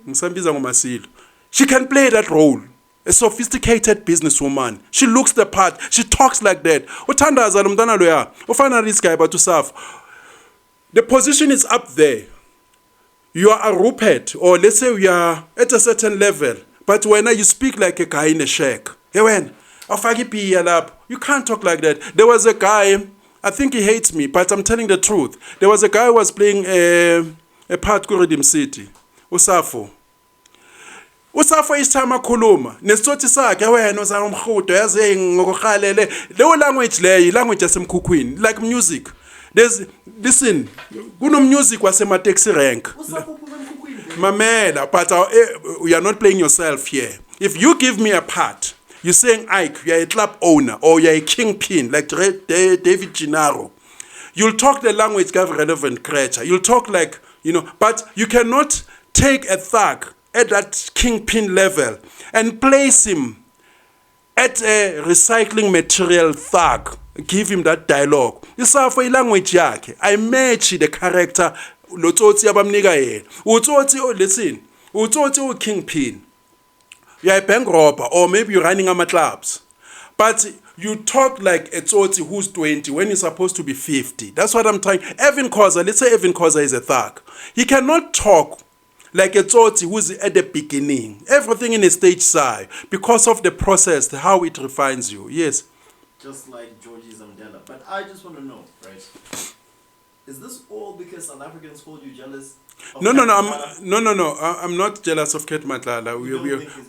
She can play that role. A sophisticated businesswoman. She looks the part. She talks like that. The position is up there. You are a Rupert, or let's say you are at a certain level, but when you speak like a guy in a shack, you can't talk like that. There was a guy, I think he hates me, but I'm telling the truth. There was a guy who was playing a part Redeem City, Usafo. Usafo is time akhuluma nesitsotsi sakhe wena uzamkhudo yaze ngokukhalele leyo language leyo language yasemkhukhwini like music. Listen, kuno music wasema taxi rank. Mamela, but you are not playing yourself here. If you give me a part, you're saying Ike, you're a club owner or you're a kingpin like David Gennaro. You'll talk the language of relevant creature. You'll talk like, but you cannot take a thug at that kingpin level and place him at a recycling material thug. Give him that dialogue. Isafo ilanguage yakhe. I match the character lotsotsi abamnika yena. Utsotsi listen. Utsotsi u kingpin. You are a bank robber or maybe you're running clubs. But you talk like a tsotsi who's 20 when he's supposed to be 50. That's what I'm trying. Evan Khoza, let's say Evan Khoza is a thug. He cannot talk like a tsotsi who's at the beginning. Everything in a stage side because of the process, how it refines you. Yes. Just like Georgie Zamdela. But I just want to know, right? Is this all because South Africans hold you jealous? No. I'm not jealous of Kate Matlala.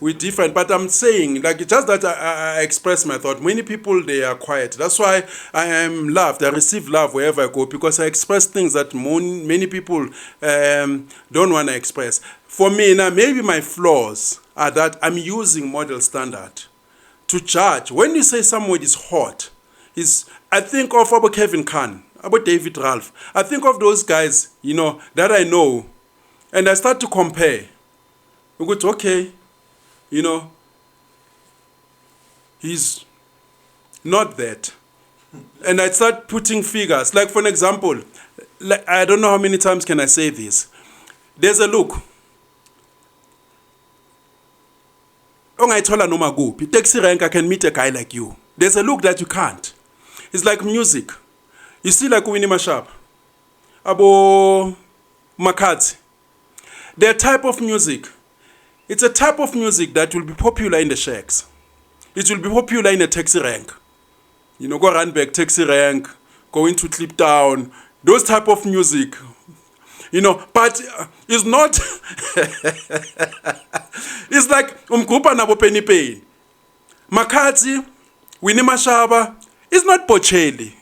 We're different, but I'm saying like just that I express my thought. Many people they are quiet. That's why I am loved. I receive love wherever I go because I express things that many people don't want to express. For me now, maybe my flaws are that I'm using model standard to judge. When you say somebody is hot, I think of about Kevin Khan, about David Ralph. I think of those guys, that I know, and I start to compare. We go to, okay, he's not that. And I start putting figures. Like for an example, like, I don't know how many times can I say this. There's a look. Taxi rank, I can meet a guy like you. There's a look that you can't. It's like music. You see like Winnie Mashab, Abo Makati. Their type of music. It's a type of music that will be popular in the shacks. It will be popular in a taxi rank. Go run back, taxi rank, go into Clip Town. Those type of music. But it's not. It's like umgupa nabo penny pain. Makati, Winnie Mashaba, it's not Bocelli.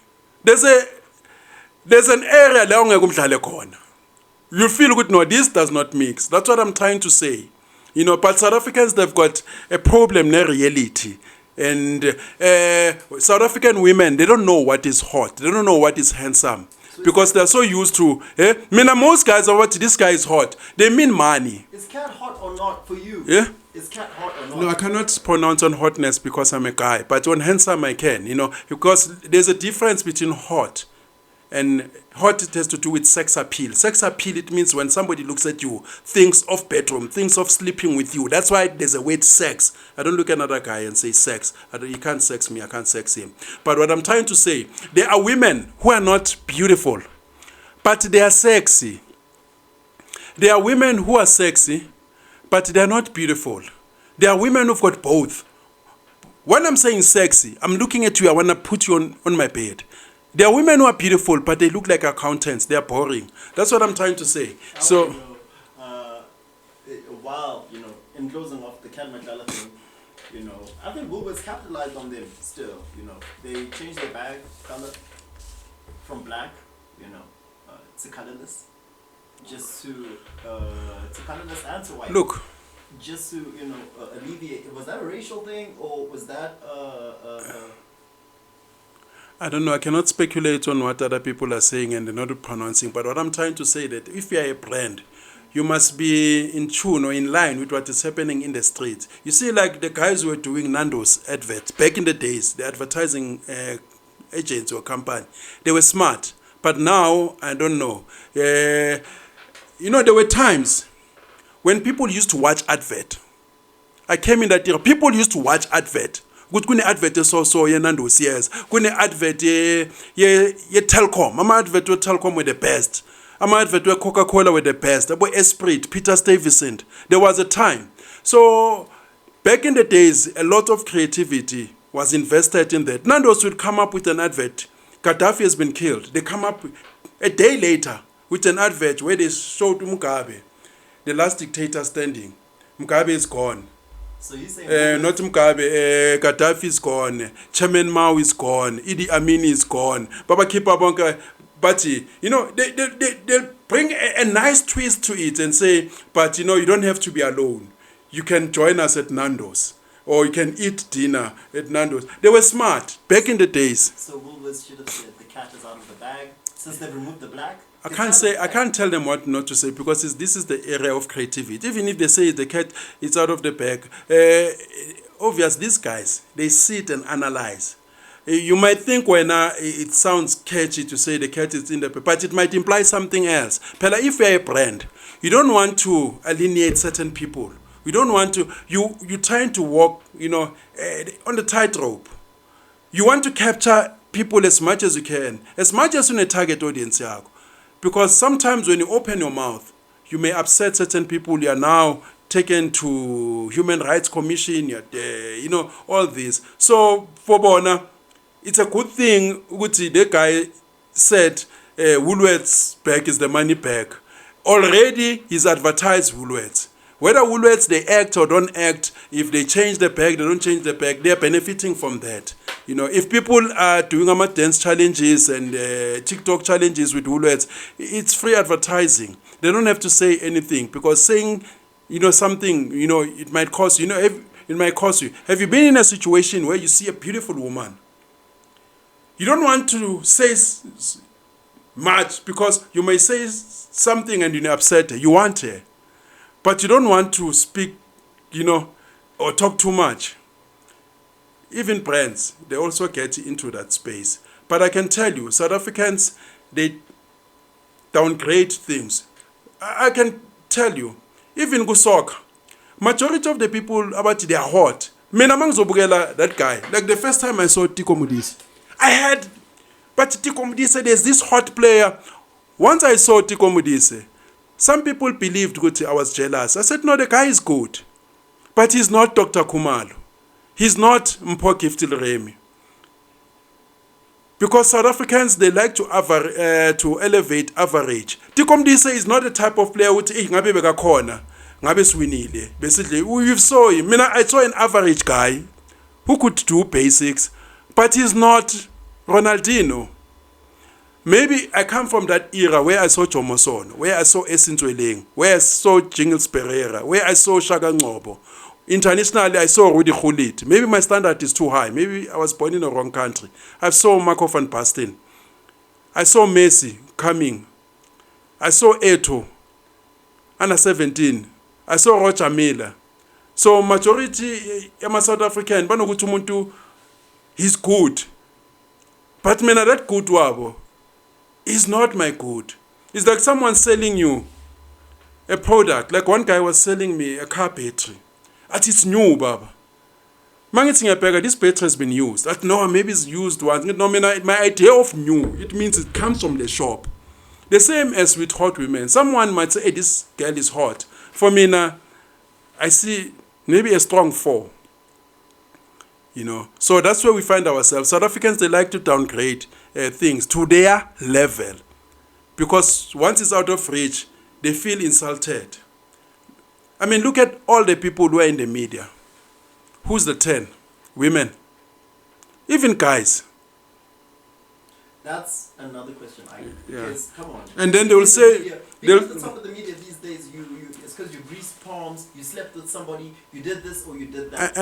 There's an area la ungeke umdlale khona. You feel good, no, this does not mix. That's what I'm trying to say. But South Africans, they've got a problem near reality. And South African women, they don't know what is hot. They don't know what is handsome. Because they're so used to, most guys are what this guy is hot. They mean money. Is cat hot or not for you? Yeah? Is cat hot or not? No, I cannot pronounce on hotness because I'm a guy. But on handsome I can, because there's a difference between hot. And hot, it has to do with sex appeal. Sex appeal, it means when somebody looks at you, thinks of bedroom, thinks of sleeping with you. That's why there's a word sex. I don't look at another guy and say sex. He can't sex me, I can't sex him. But what I'm trying to say, there are women who are not beautiful, but they are sexy. There are women who are sexy, but they are not beautiful. There are women who've got both. When I'm saying sexy, I'm looking at you, I want to put you on my bed. There are women who are beautiful, but they look like accountants. They are boring. That's what I'm trying to say. So, while, in closing off the Cat Mandela thing, I think Woolworths capitalized on them still, They changed their bag color from black, to colorless. Just to colorless and to white. Look. Just to, alleviate. Was that a racial thing or was that I don't know. I cannot speculate on what other people are saying and they're not pronouncing. But what I'm trying to say that if you are a brand, you must be in tune or in line with what is happening in the streets. You see, like the guys who were doing Nando's adverts back in the days, the advertising agents or company, they were smart. But now, I don't know. There were times when people used to watch advert. I came in that era. People used to watch advert. Good kune advert so ye Nando's, yes. Kune advert ye Telkom. I'm advert with Telkom were the best. I'm advert with Coca-Cola were the best. About Esprit, Peter Stuyvesant. There was a time. So back in the days, a lot of creativity was invested in that. Nando's would come up with an advert. Gaddafi has been killed. They come up a day later with an advert where they showed Mugabe, the last dictator standing. Mugabe is gone. So you say Not Mugabe, Gaddafi is gone, Chairman Mao is gone, Idi Amin is gone, Baba Kipa Bonka, Bati. They'll bring a nice twist to it and say, but you don't have to be alone. You can join us at Nando's, or you can eat dinner at Nando's. They were smart back in the days. So Woolworths should have said the cat is out of the bag since they've removed the black. I can't tell them what not to say because this is the area of creativity. Even if they say the cat is out of the bag, obvious these guys, they sit and analyze. You might think when it sounds catchy to say the cat is in the bag, but it might imply something else. Pela, if you're a brand, you don't want to alienate certain people. You don't want to, you're trying to walk, on the tightrope. You want to capture people as much as you can, as much as in a target audience. Because sometimes when you open your mouth, you may upset certain people. You are now taken to Human Rights Commission, all this. So, for Bona, it's a good thing. The guy said, Woolworths bag is the money bag. Already, he's advertised Woolworths. Whether Woolworths, they act or don't act, if they change the bag, they don't change the bag, they're benefiting from that. If people are doing dance challenges and TikTok challenges with Woolworths, it's free advertising. They don't have to say anything because saying, something, it might cost you. It might cost you. Have you been in a situation where you see a beautiful woman? You don't want to say much because you may say something and you upset her. You want her. But you don't want to speak, or talk too much. Even brands, they also get into that space. But I can tell you, South Africans, they downgrade things. I can tell you, even Gusok, majority of the people about they are hot. That guy, like the first time I saw Tiko Modise, but Tiko Modise, there's this hot player. Once I saw Tiko Modise, some people believed I was jealous. I said, no, the guy is good. But he's not Dr. Khumalo. He's not Mpho Giftil Remy. Because South Africans, they like to elevate average. Tiko Modise is not the type of player who ngabe bekakhona, ngabe swinile. Basically, you saw him. I saw an average guy who could do basics, but he's not Ronaldinho. Maybe I come from that era where I saw Jomoson, where I saw Esintweling, where I saw Jingles Pereira, where I saw Shaka Ngobo. Internationally, I saw Rudy Gullit. Maybe my standard is too high. Maybe I was born in the wrong country. I saw Marco van Basten. I saw Messi coming. I saw Eto'o, under 17. I saw Roger Miller. So majority of South African, he's good. But mena that good wabo is not my good. It's like someone selling you a product. Like one guy was selling me a car battery. It's new, Baba. This battery has been used. No, maybe it's used once. No, my idea of new, it means it comes from the shop. The same as with hot women. Someone might say, hey, this girl is hot. For me, I see maybe a strong 4. So that's where we find ourselves. South Africans, they like to downgrade things to their level. Because once it's out of reach, they feel insulted. I mean, look at all the people who are in the media. Who's the 10? Women. Even guys. That's another question. Because, come on. And then they will say... Because on top of the media these days, it's because you greased palms, you slept with somebody, you did this or you did that.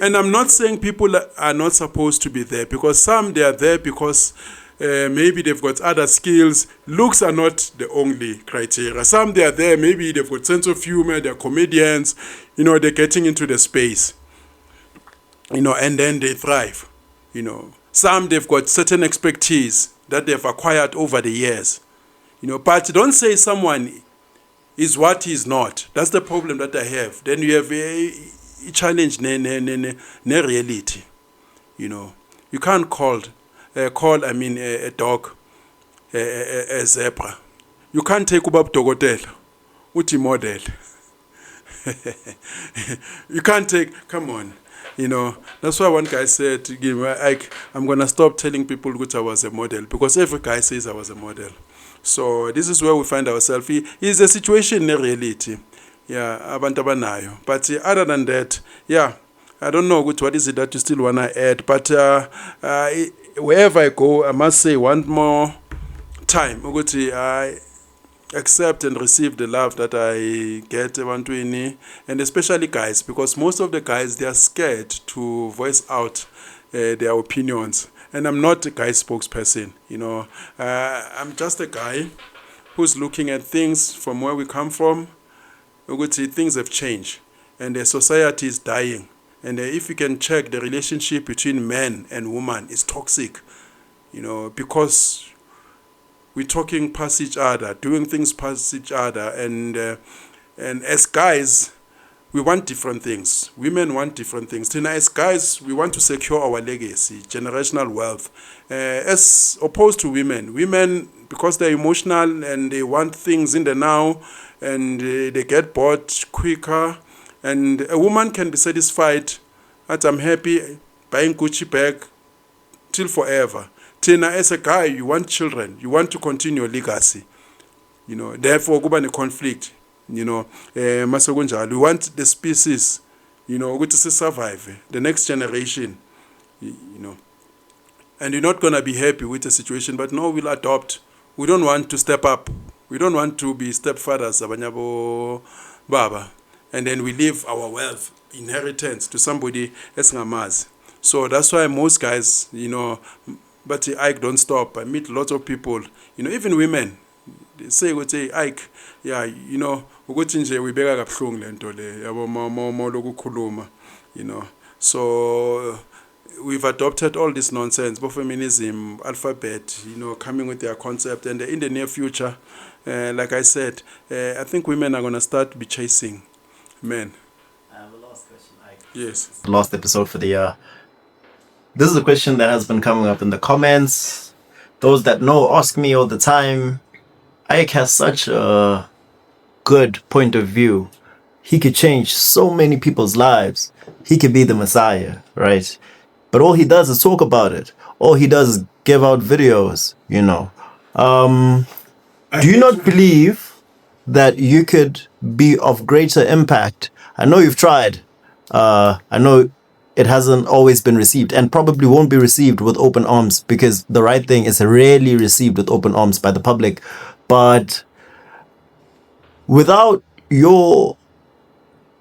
And I'm not saying people are not supposed to be there. Because some, they are there because maybe they've got other skills. Looks are not the only criteria. Some they are there, maybe they've got sense of humor, they're comedians, they're getting into the space, and then they thrive, Some they've got certain expertise that they've acquired over the years, but don't say someone is what he's not. That's the problem that I have. Then you have a challenge ne reality, You can't call a dog a zebra. You can't take ubab dogotela uthi model. You can't take, come on. That's why one guy said, I'm going to stop telling people that I was a model, because every guy says I was a model. So this is where we find ourselves. It's a situation in reality. Yeah, abantu abanayo. But other than that, yeah, I don't know what is it that you still want to add. But wherever I go, I must say one more time, I accept and receive the love that I get, and especially guys, because most of the guys, they are scared to voice out their opinions. And I'm not a guy spokesperson, I'm just a guy who's looking at things from where we come from. Things have changed, and the society is dying. And if you can check, the relationship between man and woman is toxic, because we're talking past each other, doing things past each other, and as guys, we want different things. Women want different things. As guys, we want to secure our legacy, generational wealth. As opposed to women. Women, because they're emotional and they want things in the now, and they get bored quicker. And a woman can be satisfied that I'm happy buying Gucci bag till forever. As a guy, you want children. You want to continue your legacy. Therefore, kuba ne conflict. We want the species, to survive, the next generation, And you're not going to be happy with the situation, but no, we'll adopt. We don't want to step up. We don't want to be stepfathers, abanyabo baba. And then we leave our wealth, inheritance, to somebody else. So that's why most guys, but Ike don't stop. I meet lots of people, even women. They say, Ike, yeah, ukuthi nje uyibeka kabuhlungu lento le yabo mama lokukhuluma, So we've adopted all this nonsense, both feminism, alphabet, coming with their concept. And in the near future, like I said, I think women are going to start be chasing men. I have a last question, Ike. Yes. The last episode for the year. This is a question that has been coming up in the comments. Those that know ask me all the time. Ike has such a good point of view. He could change so many people's lives. He could be the Messiah, right? But all he does is talk about it. All he does is give out videos, Do you not believe that you could be of greater impact? I know you've tried. I know it hasn't always been received, and probably won't be received with open arms, because the right thing is rarely received with open arms by the public. But without your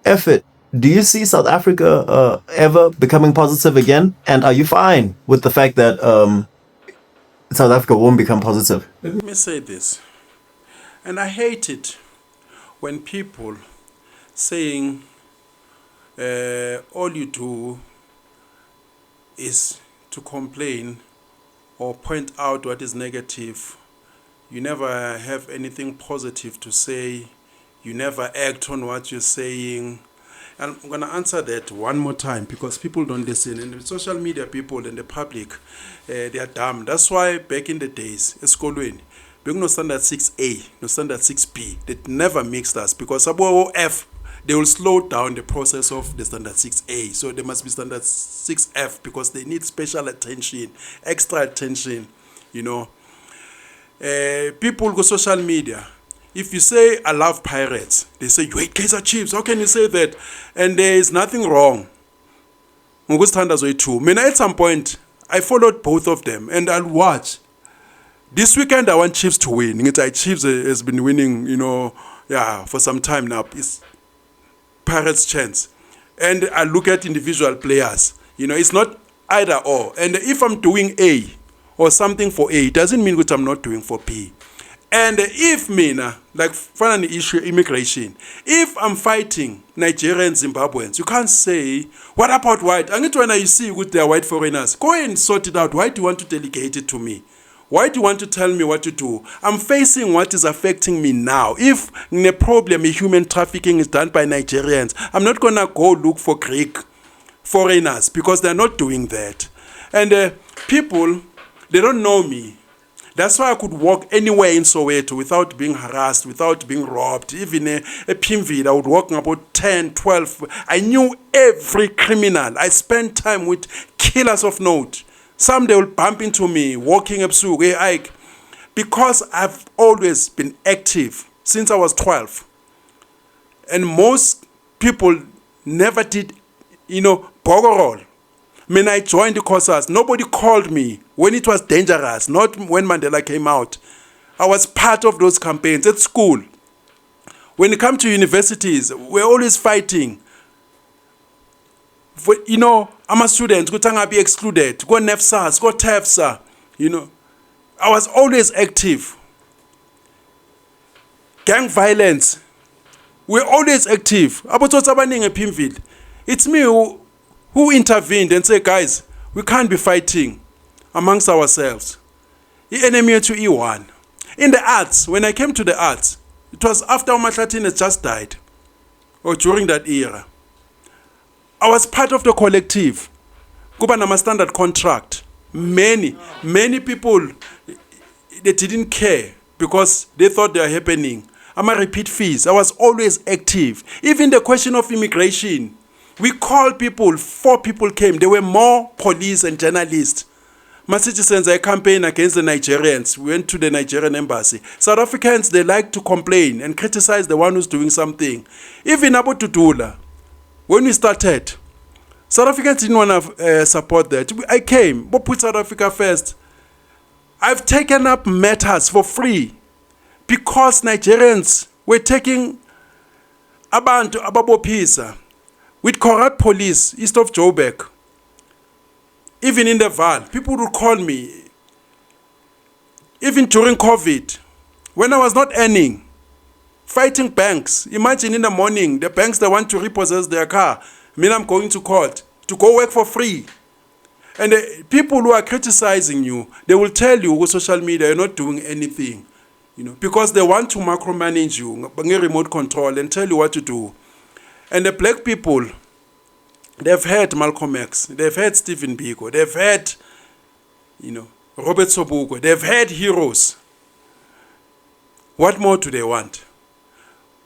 effort, do you see South Africa ever becoming positive again? And are you fine with the fact that South Africa won't become positive? Let me say this. And I hate it when people saying all you do is to complain or point out what is negative. You never have anything positive to say. You never act on what you're saying. And I'm going to answer that one more time, because people don't listen. And the social media people and the public, they are dumb. That's why back in the days, eskolweni, no standard 6A, no standard 6B. They never mixed us, because abo F, they will slow down the process of the standard 6A. So there must be standard 6F, because they need special attention, extra attention, People go social media. If you say, I love Pirates, they say, you hate Kaizer Chiefs. How can you say that? And there is nothing wrong. Mina, at some point, I followed both of them, and I'll watch. This weekend, I want Chiefs to win. Chiefs has been winning, for some time now. It's Pirates' chance. And I look at individual players. It's not either or. And if I'm doing A, or something for A, it doesn't mean what I'm not doing for B. And if mina, like for an issue immigration, if I'm fighting Nigerians, Zimbabweans, you can't say, what about white? And when you see with their white foreigners, go and sort it out. Why do you want to delegate it to me? Why do you want to tell me what to do? I'm facing what is affecting me now. If the problem is human trafficking is done by Nigerians, I'm not going to go look for Greek foreigners because they're not doing that. And people, they don't know me. That's why I could walk anywhere in Soweto without being harassed, without being robbed. Even a Pimville, I would walk about 10, 12. I knew every criminal. I spent time with killers of note. Some they will bump into me walking up to hey, Ike, because I've always been active since I was 12. And most people never did, bogorol. When I joined the COSAS, nobody called me when it was dangerous, not when Mandela came out. I was part of those campaigns at school. When it comes to universities, we're always fighting. For, I'm a student, go be excluded, go NEFSAS, go TEFSA, I was always active. Gang violence, we're always active. It's me who intervened and said, guys, we can't be fighting amongst ourselves. The enemy to E1. In the arts, when I came to the arts, it was after Umatlatin had just died, or during that era. I was part of the collective. Kuba nama standard contract. Many people, they didn't care because they thought they were happening. I'm a repeat fees. I was always active. Even the question of immigration, we called people, 4 people came. There were more police and journalists. My citizens, I campaigned against the Nigerians. We went to the Nigerian embassy. South Africans, they like to complain and criticize the one who's doing something. Even Abu Tutula, when we started, South Africans didn't want to support that. I came, but put South Africa first. I've taken up matters for free because Nigerians were taking abantu ababophisa with corrupt police east of Joburg. Even in the Val, people would call me. Even during COVID, when I was not earning, fighting banks. Imagine in the morning, the banks, they want to repossess their car. I mean, I'm going to court to go work for free. And the people who are criticizing you, they will tell you on social media, you're not doing anything. Because they want to micromanage you, remote control, and tell you what to do. And the black people, they've had Malcolm X, they've had Stephen Biko, they've had, Robert Sobukwe, they've had heroes. What more do they want?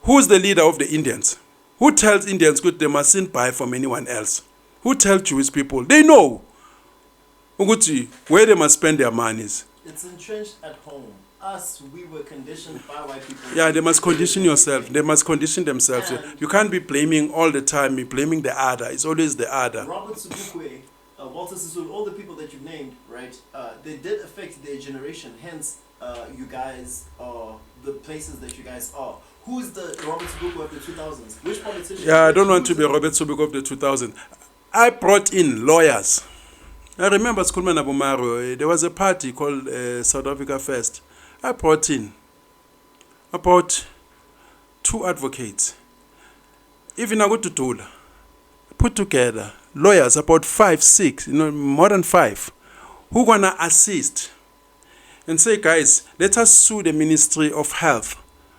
Who's the leader of the Indians? Who tells Indians that they mustn't buy from anyone else? Who tells Jewish people? They know where they must spend their monies. It's entrenched at home. Us, we were conditioned by white people. Yeah, they must condition yourself. They must condition themselves. You can't be blaming all the time, blaming the other. It's always the other. Robert Sobukwe, Walter Sisulu, all the people that you've named, right, they did affect their generation. Hence, you guys are the places that you guys are. Who's the Robert Sobukwe of the 2000s? Which politician? Yeah, I don't want to be Robert Sobukwe of the 2000s. I brought in lawyers. I remember Schoolman Abumaro, there was a party called South Africa First. I brought in about 2 advocates. Even I go to Tula, put together lawyers, about 5, 6, more than 5, who gonna assist and say, guys, let us sue the Ministry of Health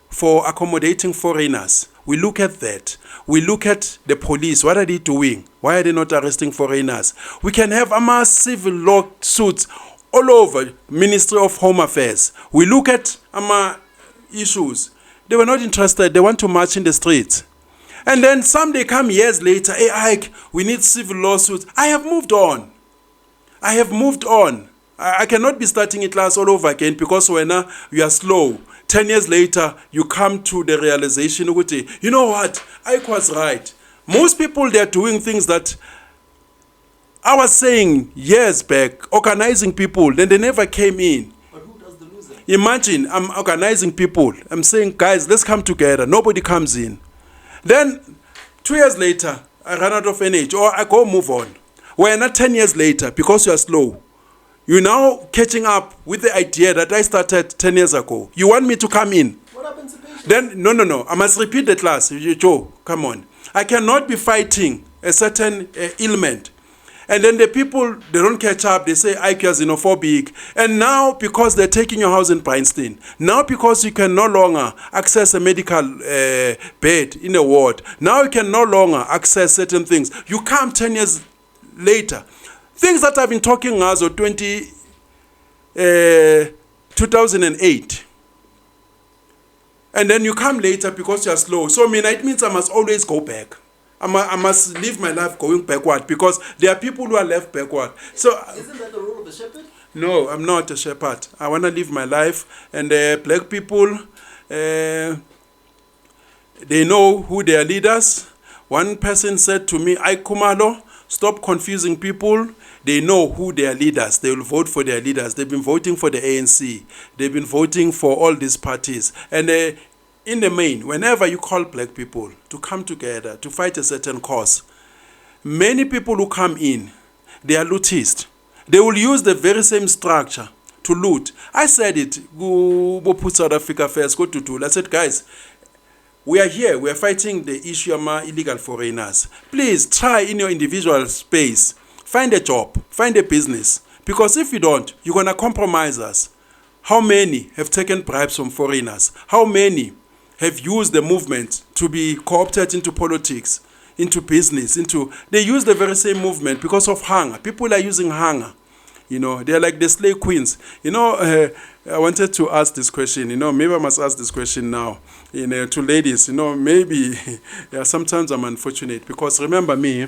for accommodating foreigners. We look at that. We look at the police. What are they doing? Why are they not arresting foreigners? We can have a civil lawsuits all over Ministry of Home Affairs. We look at issues. They were not interested. They want to march in the streets. And then some they come years later, hey Ike, we need civil lawsuits. I have moved on. I cannot be starting a class all over again because when you are slow, 10 years later, you come to the realization, you know what, Ike was right. Most people, they're doing things that I was saying years back, organizing people, then they never came in. But who does the losing? Imagine, I'm organizing people. I'm saying, guys, let's come together. Nobody comes in. Then, 2 years later, I run out of NH, or I go move on. We're not 10 years later, because you are slow. You're now catching up with the idea that I started 10 years ago. You want me to come in? What happened to patients? Then, no. I must repeat the class. Joe, come on. I cannot be fighting a certain ailment. And then the people, they don't catch up. They say IKE is xenophobic. And now, because they're taking your house in Princeton, now because you can no longer access a medical bed in a ward, now you can no longer access certain things. You come 10 years later. Things that I've been talking as of 2008. And then you come later because you're slow. So it means I must always go back. I must live my life going backward because there are people who are left backward. So isn't that the role of a shepherd? No, I'm not a shepherd. I want to live my life. And black people, they know who their leaders. One person said to me, IKE Khumalo, stop confusing people. They know who their leaders. They will vote for their leaders. They've been voting for the ANC. They've been voting for all these parties. And in the main, whenever you call black people to come together to fight a certain cause, many people who come in, they are lootist. They will use the very same structure to loot. I said it. Go put South Africa first. Go to Tool. I said, guys, we are here. We are fighting the issue of illegal foreigners. Please try in your individual space. Find a job. Find a business. Because if you don't, you're going to compromise us. How many have taken bribes from foreigners? How many have used the movement to be co-opted into politics, into business, they use the very same movement because of hunger. People are using hunger. They're like the slave queens. I wanted to ask this question. Maybe I must ask this question now. To ladies, maybe sometimes I'm unfortunate because remember me,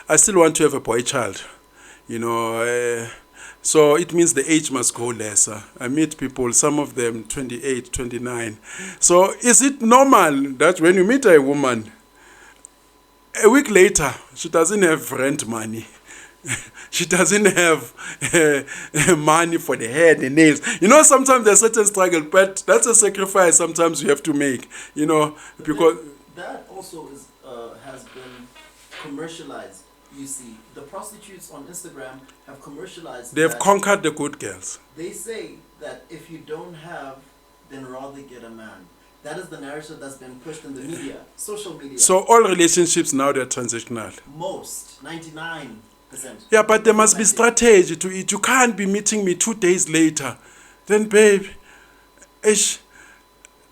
I still want to have a boy child. So it means the age must go lesser. I meet people, some of them 28, 29. So is it normal that when you meet a woman, a week later, she doesn't have rent money? She doesn't have money for the hair, the nails. Sometimes there's certain struggle, but that's a sacrifice sometimes you have to make, because... That also has been commercialized. You see, the prostitutes on Instagram have commercialized. They've conquered the good girls. They say that if you don't have, then rather get a man. That is the narrative that's been pushed in the media, social media. So all relationships now, they're transitional. Most, 99%. Yeah, but there must be strategy to it. You can't be meeting me 2 days later. Then, babe,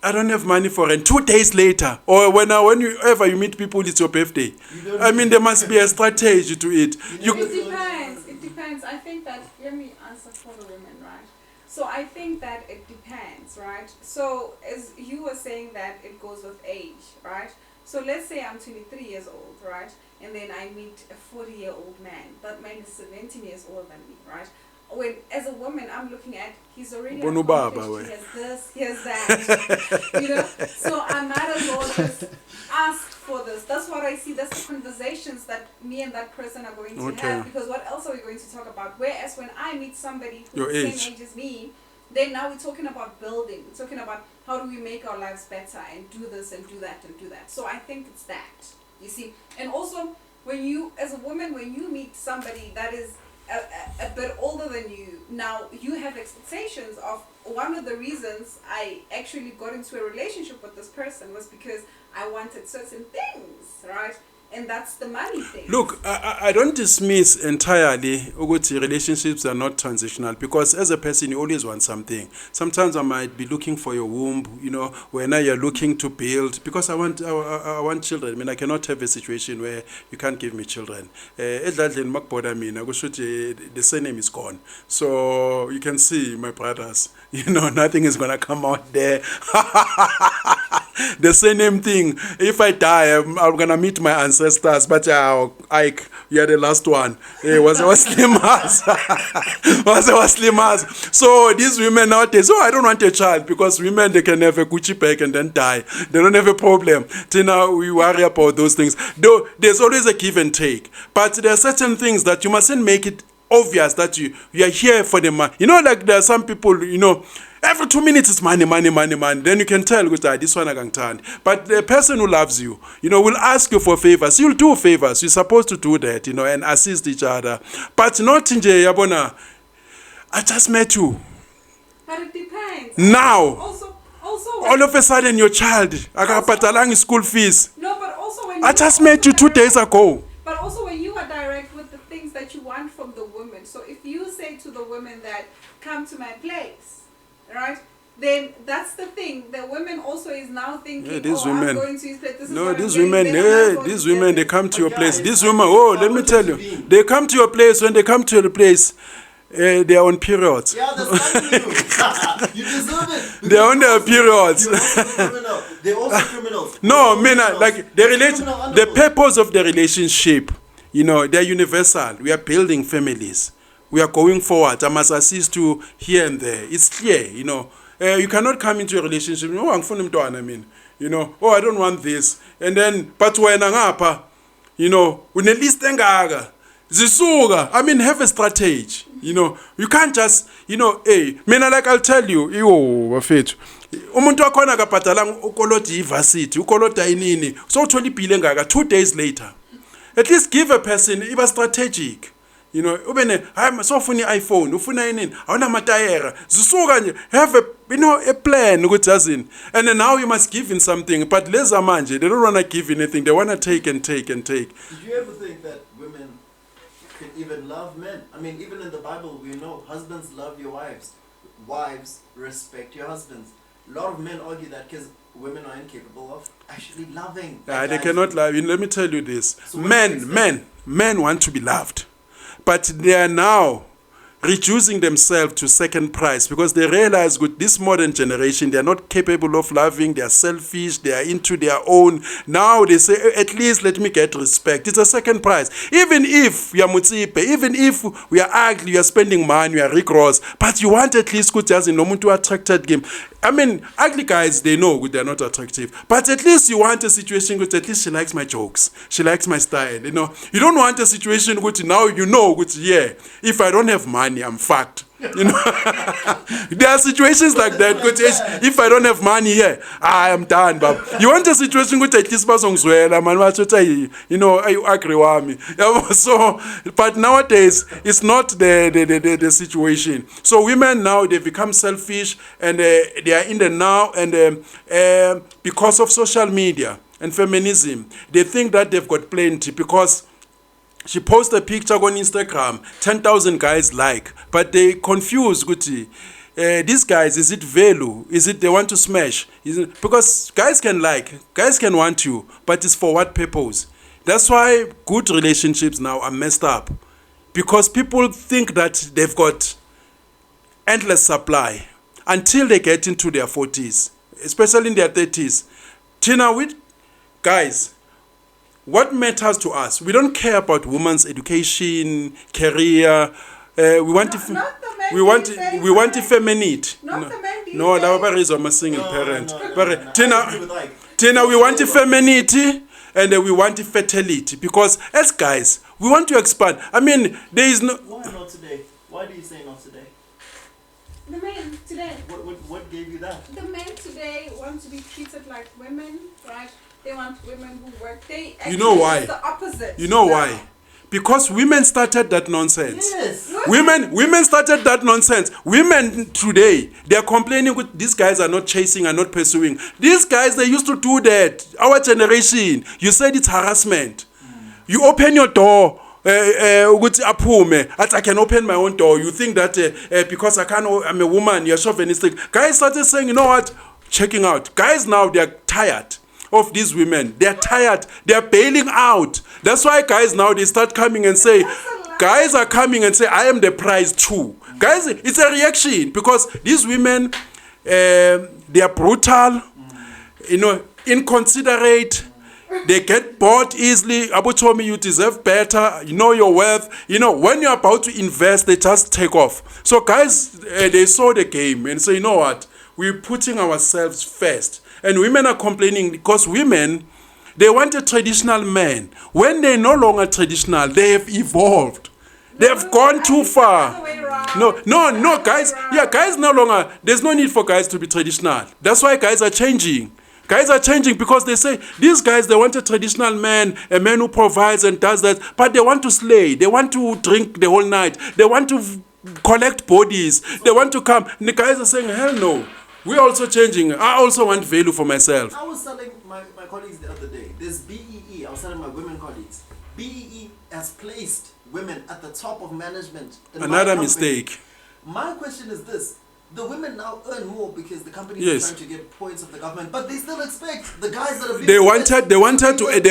I don't have money for rent. 2 days later, or whenever you meet people, it's your birthday. There must be a strategy to it. It depends. It depends. I think that, let me answer for the women, right? So I think that it depends, right? So as you were saying that it goes with age, right? So let's say I'm 23 years old, right? And then I meet a 40-year-old man. That man is 17 years older than me, right? When, as a woman, I'm looking at, he's already accomplished, he has this, he has that, so I might as well just ask for this. That's what I see. That's the conversations that me and that person are going to have, because what else are we going to talk about? Whereas when I meet somebody who's the same age as me, then now we're talking about building. We're talking about how do we make our lives better and do this and do that and do that. So I think it's that, you see. And also, when you, as a woman, when you meet somebody that is a bit older than you, now you have expectations of, one of the reasons I actually got into a relationship with this person was because I wanted certain things, right? And that's the money thing. Look, I don't dismiss entirely relationships are not transitional, because as a person you always want something. Sometimes I might be looking for your womb, when you're looking to build, because I want children. I cannot have a situation where you can't give me children. The surname is gone. So you can see my brothers, nothing is gonna come out there. The surname thing, if I die, I'm gonna meet my ancestors, but Ike, you're the last one. Was Slimas. Was Slimas. So these women nowadays, I don't want a child, because women, they can have a Gucci bag and then die. They don't have a problem. Till now, we worry about those things. Though there's always a give and take. But there are certain things that you mustn't make it obvious that you are here for the money. You know, like there are some people, you know, every 2 minutes it's money, money, money, money. Then you can tell, this one I can turn. But the person who loves you, you know, will ask you for favors. You'll do favors. You're supposed to do that, you know, and assist each other. But not in Yabona. I just met you. But it depends. Now. Also All of a sudden, your child, akapatalang school fees. no, but also when I just met you 2 days ago. But also when you are direct with the things that you want from the woman. So if you say to the women that come to my place, right? Then that's the thing. The women also is now thinking, these I'm women. going to his place. This is No, what I'm these getting. women, Then I'm not these going to women, get they it. come to your But place. guys, These I women, want let me to tell you, intervene. they come to your place. When they come to your place, they are on periods. Yeah, that's not you. You deserve it. They are on their periods. You're also a criminal. They're also criminals. No, They're man, criminals. like They're the criminal the underworld. purpose of the relationship, you know, they're universal. We are building families. We are going forward. I must assist you here and there. It's clear, you know. You cannot come into a relationship. Oh, I mean, you know. Oh, I don't want this. And then, but when ngapha, you know, zisuka. I mean, have a strategy. You know, you can't just, you know, hey, mina, like I'll tell you, bafethu. Umuntu wakhona akabhadalanga ukolota ivarsity, ukolota inini. So uthola ibhile ngaka 2 days later. At least give a person iba strategic. You know, ubene hayi so ufuna iPhone, ufuna inini, awuna amatayera. Zisuka nje, have a, you know, a plan ukuthi yazini. And then now you must give in something, but leza manje, they don't want to give anything. They want to take and take and take. Did you ever think that women can even love men? I mean, even in the Bible, we know husbands love your wives. Wives respect your husbands. A lot of men argue that because women are incapable of actually loving. They Guys, cannot love. Let me tell you this. So what do you expect? Men want to be loved. But they are now reducing themselves to second prize because they realize with this modern generation, they are not capable of loving, they are selfish, they are into their own. Now they say, at least let me get respect. It's a second prize. Even if we are mutipe, even if we are ugly, we are spending money, we are rigorous, but you want at least good as in no to attracted game. I mean, ugly guys, they know they are not attractive. But at least you want a situation which at least she likes my jokes. She likes my style. You know, you don't want a situation which now you know which, yeah, if I don't have money, I'm fucked. You know, there are situations like that. Which is, if I don't have money here, I am done. But you want a situation which at least man, you know, I agree with me. So, but nowadays it's not the situation. So women now they become selfish and they are in the now and because of social media and feminism, they think that they've got plenty because. She posted a picture on Instagram, 10,000 guys like, but they confuse Guti. These guys, is it value? Is it they want to smash? Because guys can like, guys can want you, but it's for what purpose? That's why good relationships now are messed up. Because people think that they've got endless supply until they get into their 40s, especially in their 30s. Tina, with guys, what matters to us? We don't care about women's education, career. We want we want effeminate. Not the men these No, days. that is I'm a single parent. no. But I agree with Ike. Tina, we want femininity and we want fertility because as guys, we want to expand. I mean, there is no. Why not today? Why do you say not today? The men today. What gave you that? The men today want to be treated like women, right? They want women who work. They You know why? It's the opposite. You know now. why? Because women started that nonsense. Yes. Women started that nonsense. Women today, they are complaining with these guys are not chasing, are not pursuing. These guys, they used to do that. Our generation, you said it's harassment. You open your door. I can open my own door. You think that because I'm a woman, you're chauvinistic. Guys started saying, you know what? Checking out. Guys now, they're tired of these women. They're tired. They're bailing out. That's why guys now, they start coming and say, guys are coming and say, I am the prize too. Guys, it's a reaction because these women, they are brutal, you know, inconsiderate. They get bored easily. Abu told me you deserve better. You know your worth. You know, when you're about to invest, they just take off. So guys, they saw the game and say, you know what? We're putting ourselves first. And women are complaining because women, they want a traditional man. When they're no longer traditional, they have evolved. They've gone too far. No, guys. Yeah, guys no longer. There's no need for guys to be traditional. That's why guys are changing. Guys are changing because they say these guys, they want a traditional man, a man who provides and does that, but they want to slay. They want to drink the whole night. They want to collect bodies. They want to come. And the guys are saying, hell no. We're also changing. I also want value for myself. I was telling my colleagues the other day, there's BEE, I was telling my women colleagues, BEE has placed women at the top of management. Another mistake. My question is this. The women now earn more because the companies Yes. are trying to get points of the government, but they still expect the guys that are being They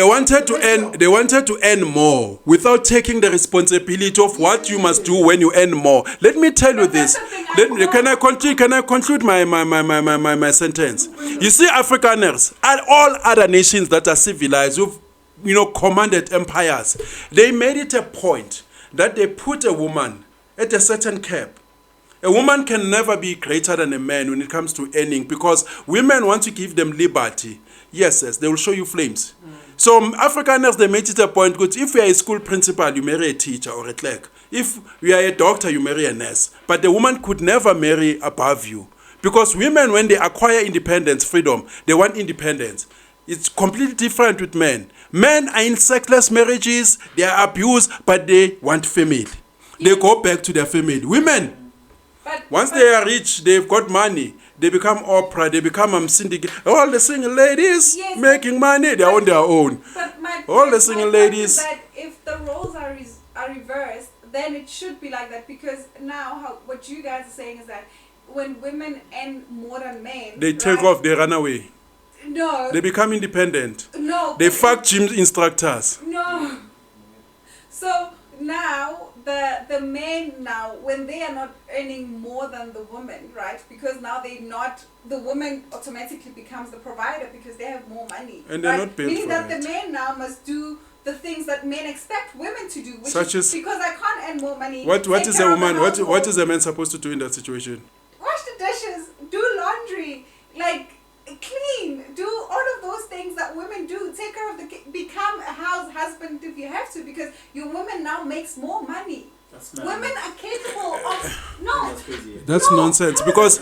wanted to earn more without taking the responsibility of what you must do when you earn more. Let me tell you this. Can I conclude my sentence? You see, Afrikaners and all other nations that are civilized, who've commanded empires, they made it a point that they put a woman at a certain cap. A woman can never be greater than a man when it comes to earning, because women want to give them liberty. Yes, they will show you flames. So Afrikaners, they made it a point, because if you are a school principal, you marry a teacher or a clerk. If you are a doctor, you marry a nurse. But the woman could never marry above you. Because women, when they acquire independence, freedom, they want independence. It's completely different with men. Men are in sexless marriages, they are abused, but they want family. They go back to their family. Women, once they are rich, they've got money, they become Oprah, they become syndicate. All the single ladies making money, they're on their own. All the single ladies. That if the roles are reversed, then it should be like that, because now what you guys are saying is that when women earn more than men, they take off, they run away. No. They become independent. No. They fuck gym instructors. No. So now the men now, when they are not earning more than the woman, right? Because now the woman automatically becomes the provider because they have more money. And they're not paid Meaning for that it. the men now must do the things that men expect women to do, which Such is as, because I can't earn more money. what take is care a of the woman? What household, is a man supposed to do in that situation? wash the dishes, do laundry, like clean, do all of those things that women do, take care of the become a husband if you have to, because your woman now makes more money. Women are capable of That's crazy. That's nonsense, because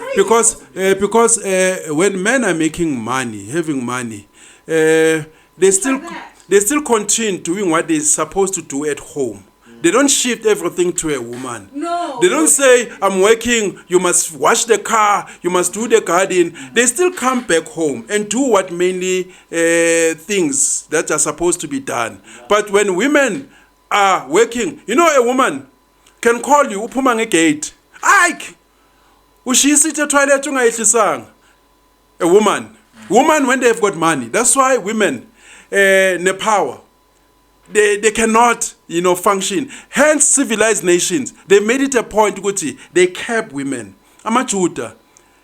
when men are making money, having money, they still continue doing what they're supposed to do at home. They don't shift everything to a woman. No. They don't say, I'm working, you must wash the car, you must do the garden. They still come back home and do what mainly things that are supposed to be done. But when women are working, a woman can call you, uphuma ngegate. Ike! Ushiyisithe toilet ungayihlisanga. A woman, when they've got money. That's why women, ne power, they cannot, function. Hence, civilized nations, they made it a point, they kept women. Amajuda,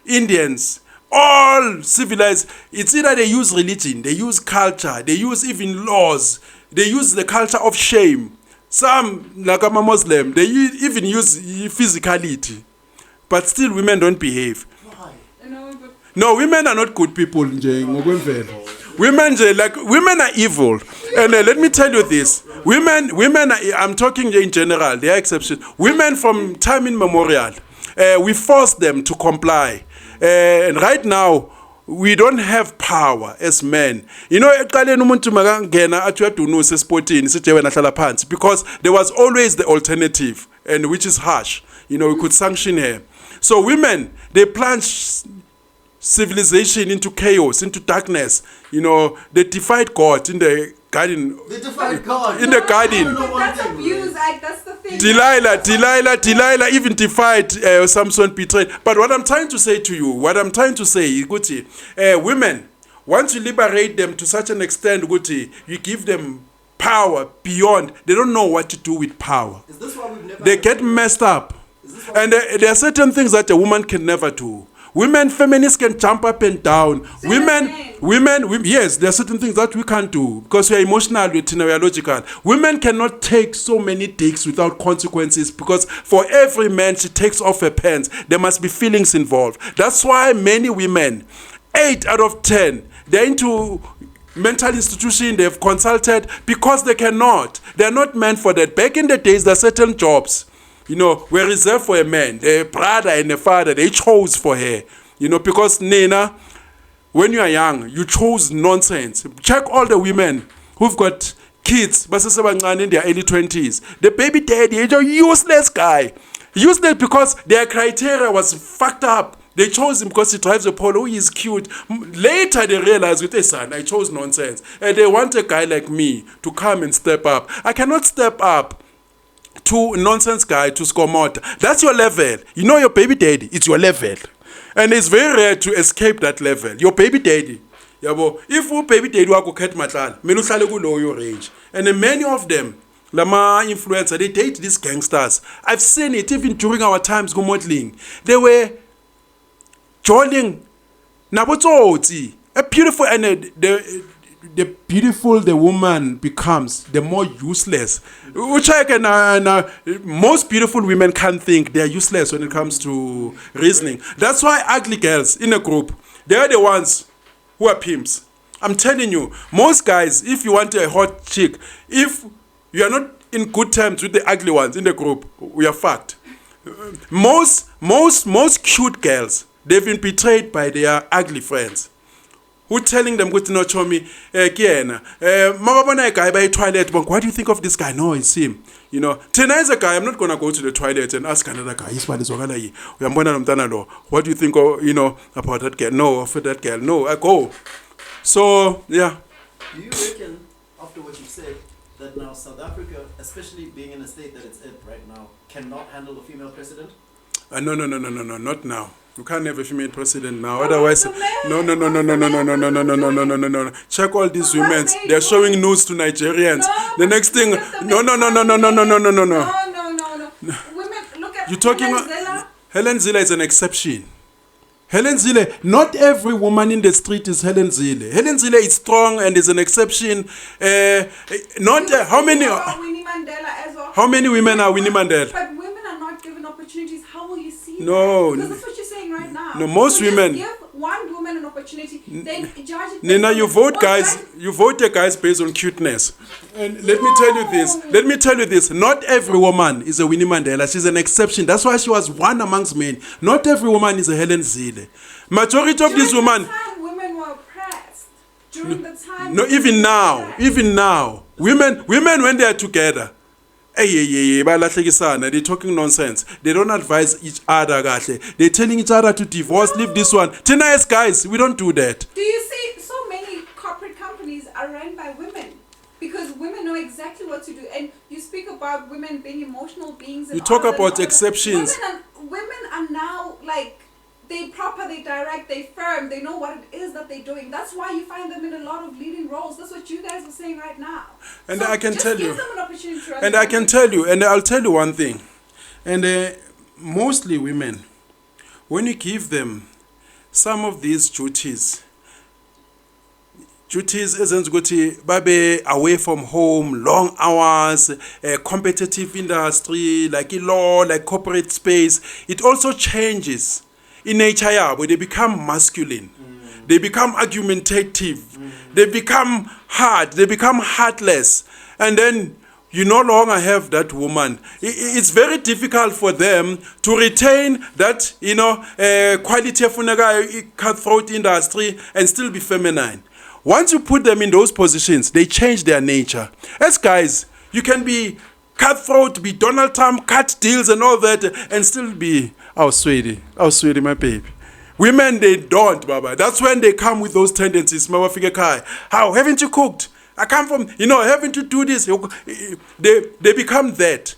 Indians, all civilized. It's either they use religion, they use culture, they use even laws, they use the culture of shame. Some, like I'm a Muslim, they even use physicality. But still, women don't behave. Why? No, women are not good people. Women are evil. And let me tell you this. Women are, I'm talking in general, there are exceptions. Women from time immemorial, we force them to comply. And right now, we don't have power as men. Eqaleni umuntu makangena athi uyadunusa esportini sithi wena hlala phansi, because there was always the alternative, and which is harsh. We could sanction her. So women, they plunge civilization into chaos, into darkness. They defied God in the garden. They defied God. In the garden. That's abuse. That's the thing. Delilah even defied Samson, betrayed. But what I'm trying to say to you, Guti, women, once you liberate them to such an extent, Guti, you give them power beyond. They don't know what to do with power. Is this why we've never? They get messed up. And there are certain things that a woman can never do. Women, feminists can jump up and down. Women, yes, there are certain things that we can't do because we are emotional, we are logical. Women cannot take so many dicks without consequences, because for every man she takes off her pants, there must be feelings involved. That's why many women, 8 out of 10, they're into mental institution, they've consulted because they cannot. They're not meant for that. Back in the days, there are certain jobs, were reserved for a man. The brother and the father, they chose for her. Because Nena, when you are young, you chose nonsense. Check all the women who've got kids, in their early 20s. The baby daddy is a useless guy. Useless because their criteria was fucked up. They chose him because he drives a polo. He's cute. Later they realized, with son, I chose nonsense. And they want a guy like me to come and step up. I cannot step up to a nonsense guy to score more. That's your level. Your baby daddy, it's your level. And it's very rare to escape that level. Your baby daddy. If your baby daddy wako ket matlala, menu hlale kulo your range. And then many of them, lama influencer, they date these gangsters. I've seen it even during our times go modeling. They were joining nabotsotsi. A beautiful, and the beautiful the woman becomes, the more useless. Which I can, most beautiful women can't think. They're useless when it comes to reasoning. That's why ugly girls in a group, they're the ones who are pimps. I'm telling you, most guys, if you want a hot chick, if you are not in good terms with the ugly ones in the group, we are fucked. Most cute girls, they've been betrayed by their ugly friends. Who telling them, good to not show me, Kiena, Mababona guy by toilet, but what do you think of this guy? No, it's him. Tena is a guy, I'm not going to go to the toilet and ask another guy, what do you think about that girl? No, for that girl. No, I go. So, yeah. Do you reckon, after what you said, that now South Africa, especially being in a state that it's in right now, cannot handle a female president? No, not now. You can't have a female president now. Otherwise, no. Check all these women. They're showing news to Nigerians. The next thing, no. No. Women, look at You're talking Helen Zille. Helen Zille is an exception. Helen Zille, not every woman in the street is Helen Zille. Helen Zille is strong and is an exception. How many? Winnie Mandela as well. How many women are Winnie Mandela? But women are not given opportunities. How will you see No. that? Because that's what you're saying right now. No, most women. Give one woman an opportunity, then judge it. Nina, you vote the guys based on cuteness. And let me tell you this. Not every woman is a Winnie Mandela. She's an exception. That's why she was one amongst men. Not every woman is a Helen Zille. Majority of these women. During the time women were oppressed. During the time. No, even now. Women when they are together. They're talking nonsense. They don't advise each other. They're telling each other to divorce, leave this one. Tonight, guys, we don't do that. Do you see so many corporate companies are run by women? Because women know exactly what to do. And you speak about women being emotional beings. And You talk about exceptions. Women are now like, they proper, they direct, they firm, they know what it is that they're doing. That's why you find them in a lot of leading roles. That's what you guys are saying right now. And so I can tell you. Give them an opportunity to run And I can tell you, and I'll tell you one thing. And mostly women, when you give them some of these duties isn't good babe away from home, long hours, competitive industry, like law, like corporate space, it also changes. In nature, where they become masculine, they become argumentative, they become hard, they become heartless, and then you no longer have that woman. It's very difficult for them to retain that, quality of cutthroat industry and still be feminine. Once you put them in those positions, they change their nature. As guys, you can be cutthroat, be Donald Trump, cut deals and all that, and still be, oh sweetie, my baby. Women, they don't, Baba. That's when they come with those tendencies. How, haven't you cooked? I come from, haven't you do this? They become that.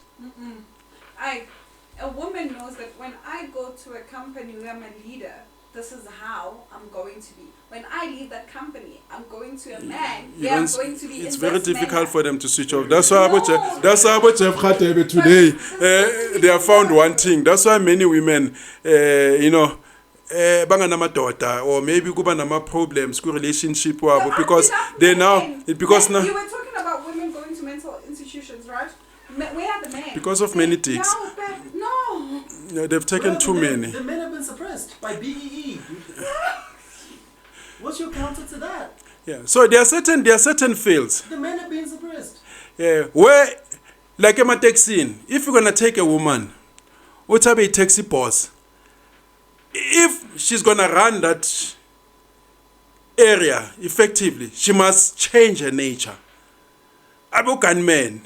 A woman knows that when I go to a company where I'm a leader, this is how I'm going to be. When I leave that company, I'm going to a man. I'm going to be. It's very difficult for them to switch off. That's why Jeff Khatebe today, they have found one thing. That's why many women, banganamadoda or maybe kuba nama problems ku relationship wabo because they now because now you were talking about women going to mental institutions, right? Where are the men? Because of many things. No, they've taken too many. The men have been suppressed by BEE. What's your counter to that? Yeah. So there are certain fields. The men are being suppressed. Where, like a taxi, if you're gonna take a woman, what type a taxi boss? If she's gonna run that area effectively, she must change her nature. Abo gunmen,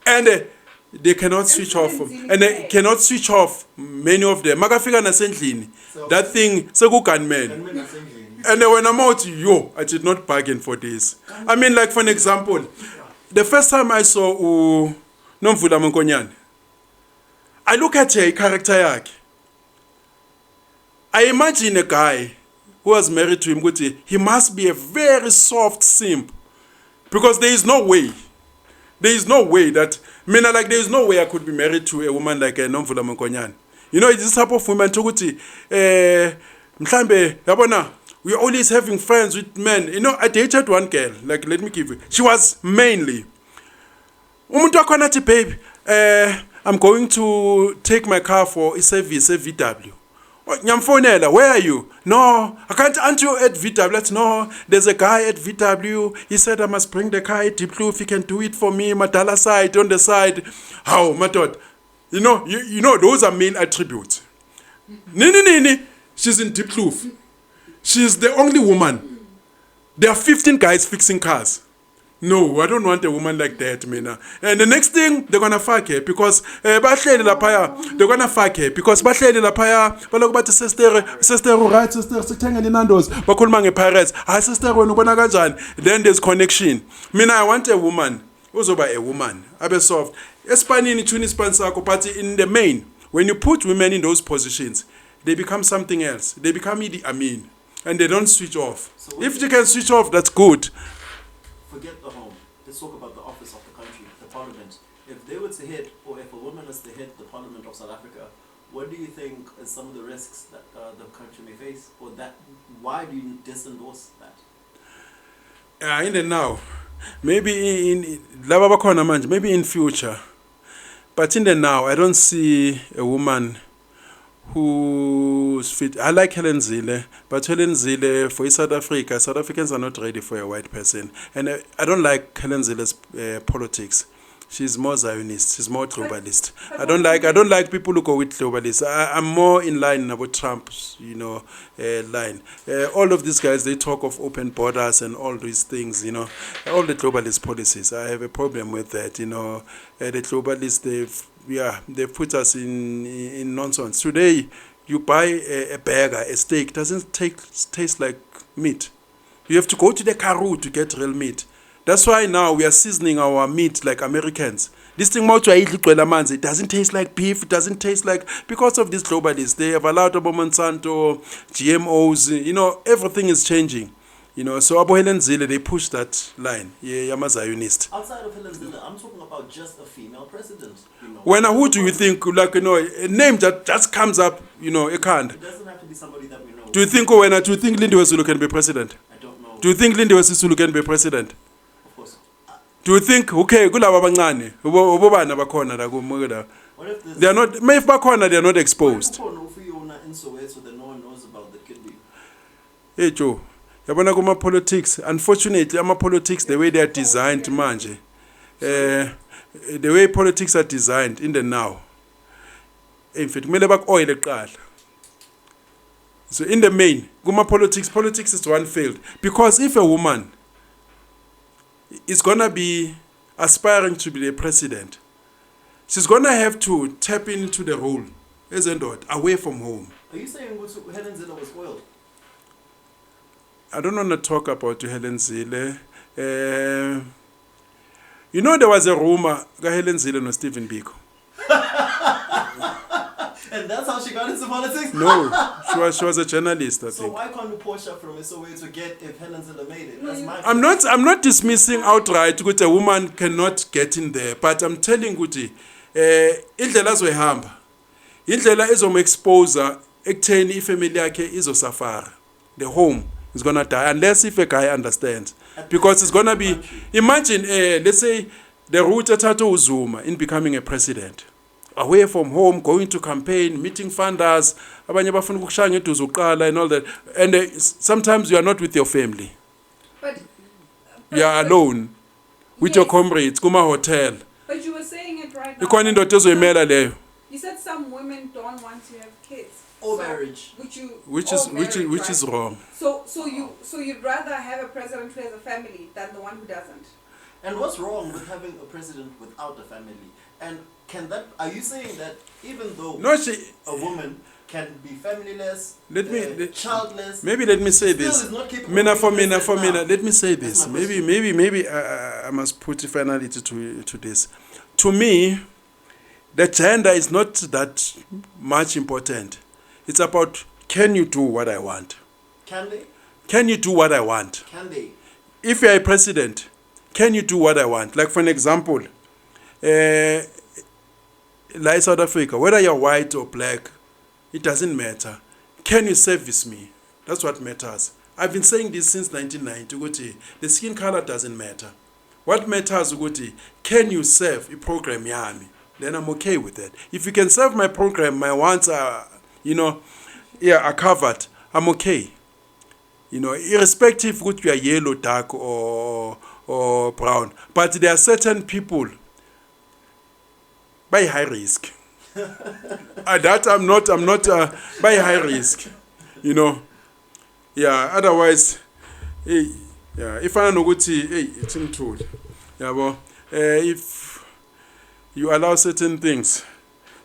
and they cannot switch off, and they cannot switch off. Many of them. Magafika na sendlini. That thing, segu gunmen. Gunmen are saying, And when I'm out, I did not bargain for this. I mean, like for an example, the first time I saw Nomvula Mkonyan, I look at her character yakhe. I imagine a guy who was married to him, he must be a very soft simp. Because there is no way that, there is no way I could be married to a woman like a Nomvula Mkonyan. You know, it's this type of woman, mhlambe, yabona, we're always having friends with men. You know, I dated one girl, like, let me give you. She was mainly, umuntu wakhona athi, babe, I'm going to take my car for a service, a VW. Nyamfonela, where are you? No, aren't you at VW? No, there's a guy at VW. He said I must bring the car at Deep Blue if he can do it for me. Madala side, on the side. How, my daughter? You know, those are male attributes. Nini, she's in Deep Blue. She's the only woman. There are 15 guys fixing cars. No, I don't want a woman like that, mina. And the next thing, they're gonna fuck her because they're gonna fuck her because sister, right, pirates. Sister, then there's connection. Mina, I want a woman. Also by a woman. Abe soft. But in the main, when you put women in those positions, they become something else. They become Idi Amin. And they don't switch off. So if you can switch off, that's good. Forget the home. Let's talk about the office of the country, the parliament. If they were to head, or if a woman was to head the parliament of South Africa, what do you think are some of the risks that the country may face? Or that, why do you disendorse that? In the now, maybe maybe in future. But in the now, I don't see a woman who's fit. I like Helen Zille, but Helen Zille for South Africa, South Africans are not ready for a white person. And I don't like Helen Zille's politics. She's more Zionist. She's more globalist. I don't like people who go with globalists. I'm more in line with Trump's, line. All of these guys, they talk of open borders and all these things, all the globalist policies. I have a problem with that, The globalists, they've put us in nonsense. Today, you buy a burger, a steak, doesn't taste like meat. You have to go to the Karoo to get real meat. That's why now we are seasoning our meat like Americans. This thing, it doesn't taste like beef. It doesn't taste like, because of these globalists. They have allowed Monsanto, GMOs. Everything is changing. So Abu Helen Zille, they push that line. Yeah, I'm a Zionist. Outside of Helen Zille, I'm talking about just a female president. Who do you think, a name that just comes up, it can't. It doesn't have to be somebody that we know. Do you think Lindiwe Sisulu can be president? I don't know. Do you think Lindiwe Sisulu can be president? Of course. Do you think, okay, kulaba abancane, ubobana bakhona la kumukela. What if there's... They are not, if bakhona, they are not exposed. What if in Soweto that no one knows about that could be? Hey Joe, yabona kuma politics, unfortunately, politics, the way they are designed manje, the way politics are designed in the now, in fact, kumele baku-oil eqala. So in the main, kuma politics is one field. Because if a woman is going to be aspiring to be the president, she's going to have to tap into the role, isn't it, away from home. Are you saying Helen Zille was spoiled? I don't want to talk about Helen Zille. There was a rumor that Helen Zille was Stephen Biko. And that's how she got into politics? No, she was a journalist, I think. So why can't we Porsche from SOA to get if Helen Zille made it? That's my I'm not dismissing outright that a woman cannot get in there, but I'm telling you, indlela azoyihamba, indlela ezomexpose ekutheni ifamily yakhe izosafara. The home is gonna die unless if a guy understands, because it's gonna be. Imagine, let's say, the route ethatha uZuma in becoming a president. Away from home, going to campaign, meeting funders, abanye bafuna ukushaya ngeduze uqala and all that. And sometimes you are not with your family. But You are alone with your yes, comrades, kuma hotel. but you were saying it right now. Ikhona indoda ezoyimela leyo. You said some women don't want to have kids. Or marriage. Which Which is right? wrong. So you'd rather have a president who has a family than the one who doesn't. And what's wrong with having a president without a family? And are you saying that even though a woman can be familyless, childless, maybe let me say still this. is not capable Mina of for being mina, president now? let me say That's this. my Maybe I must put finality to this. To me, the gender is not that much important. It's about, can you do what I want? Can they? Can you do what I want? Can they? If you're a president, can you do what I want? Like, for an example, like South Africa, whether you're white or black, it doesn't matter. Can you service me? That's what matters. I've been saying this since 1990. Ukuthi, the skin color doesn't matter. What matters, ukuthi, can you serve a program yami? Then I'm okay with that. If you can serve my program, my wants are, are covered, I'm okay. Irrespective what you are yellow, dark, or brown. But there are certain people by high risk. That I'm not by high risk. Otherwise, if I know what it's in told. If you allow certain things,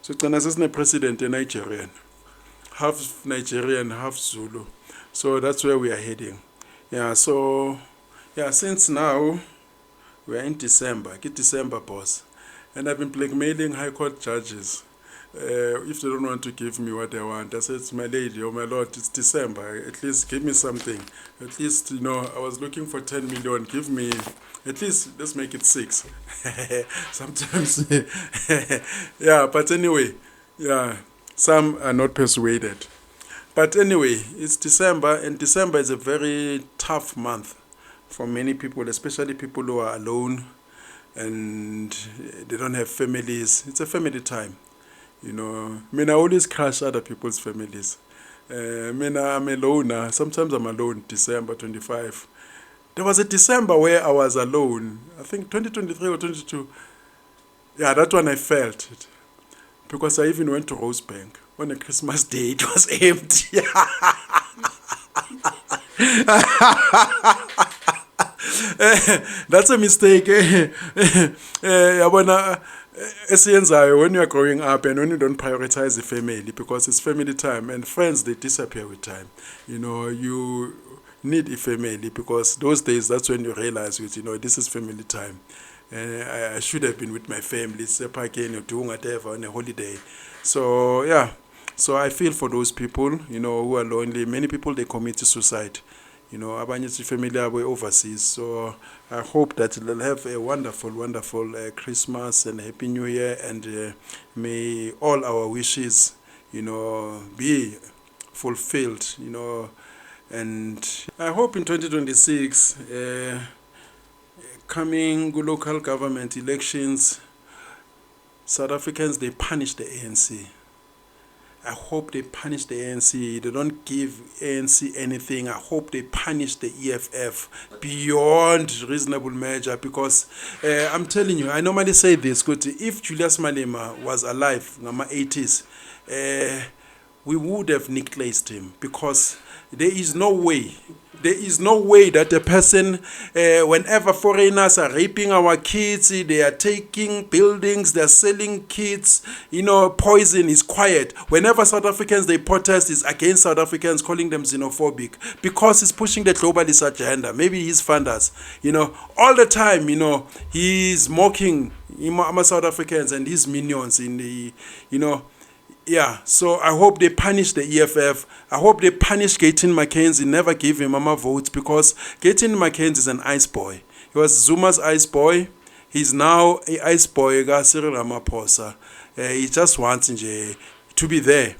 so it's a president in Nigerian, half Nigerian, half Zulu. So that's where we are heading. Since now we are in December, get December, boss. And I've been blackmailing high court judges. If they don't want to give me what I want, I said, my lady or my lord, it's December. At least give me something. At least, I was looking for 10 million. Give me, at least, let's make it 6. Sometimes, but anyway, some are not persuaded. But anyway, it's December, and December is a very tough month for many people, especially people who are alone and they don't have families. It's a family time. I always crush other people's families. I'm a loner. Sometimes I'm alone, December 25. There was a December where I was alone. I think 2023 or 22. Yeah, that one I felt it. Because I even went to Rosebank. On a Christmas day, it was empty. That's a mistake. When you are growing up and when you don't prioritize the family, because it's family time and friends, they disappear with time. You need a family because those days, that's when you realize, this is family time. I should have been with my family, doing whatever on a holiday. So, so I feel for those people, who are lonely. Many people, they commit suicide. Abanye family are overseas. So I hope that they'll have a wonderful, wonderful Christmas and Happy New Year. And may all our wishes, be fulfilled, And I hope in 2026, coming local government elections, South Africans, they punish the ANC. I hope they punish the ANC. They don't give ANC anything. I hope they punish the EFF beyond reasonable measure because I'm telling you, I normally say this, if Julius Malema was alive in the 80s, we would have necklaced him because there is no way that a person, whenever foreigners are raping our kids, they are taking buildings, they are selling kids, poison is quiet. Whenever South Africans, they protest, is against South Africans, calling them xenophobic because he's pushing the globalist agenda. Maybe he's funders, all the time, he's mocking South Africans and his minions in the, so I hope they punish the EFF. I hope they punish Gayton Mackenzie, never give him Mama votes because Gayton Mackenzie is an ice boy. He was Zuma's ice boy. He's now an ice boy, Cyril Ramaphosa. He just wants to be there,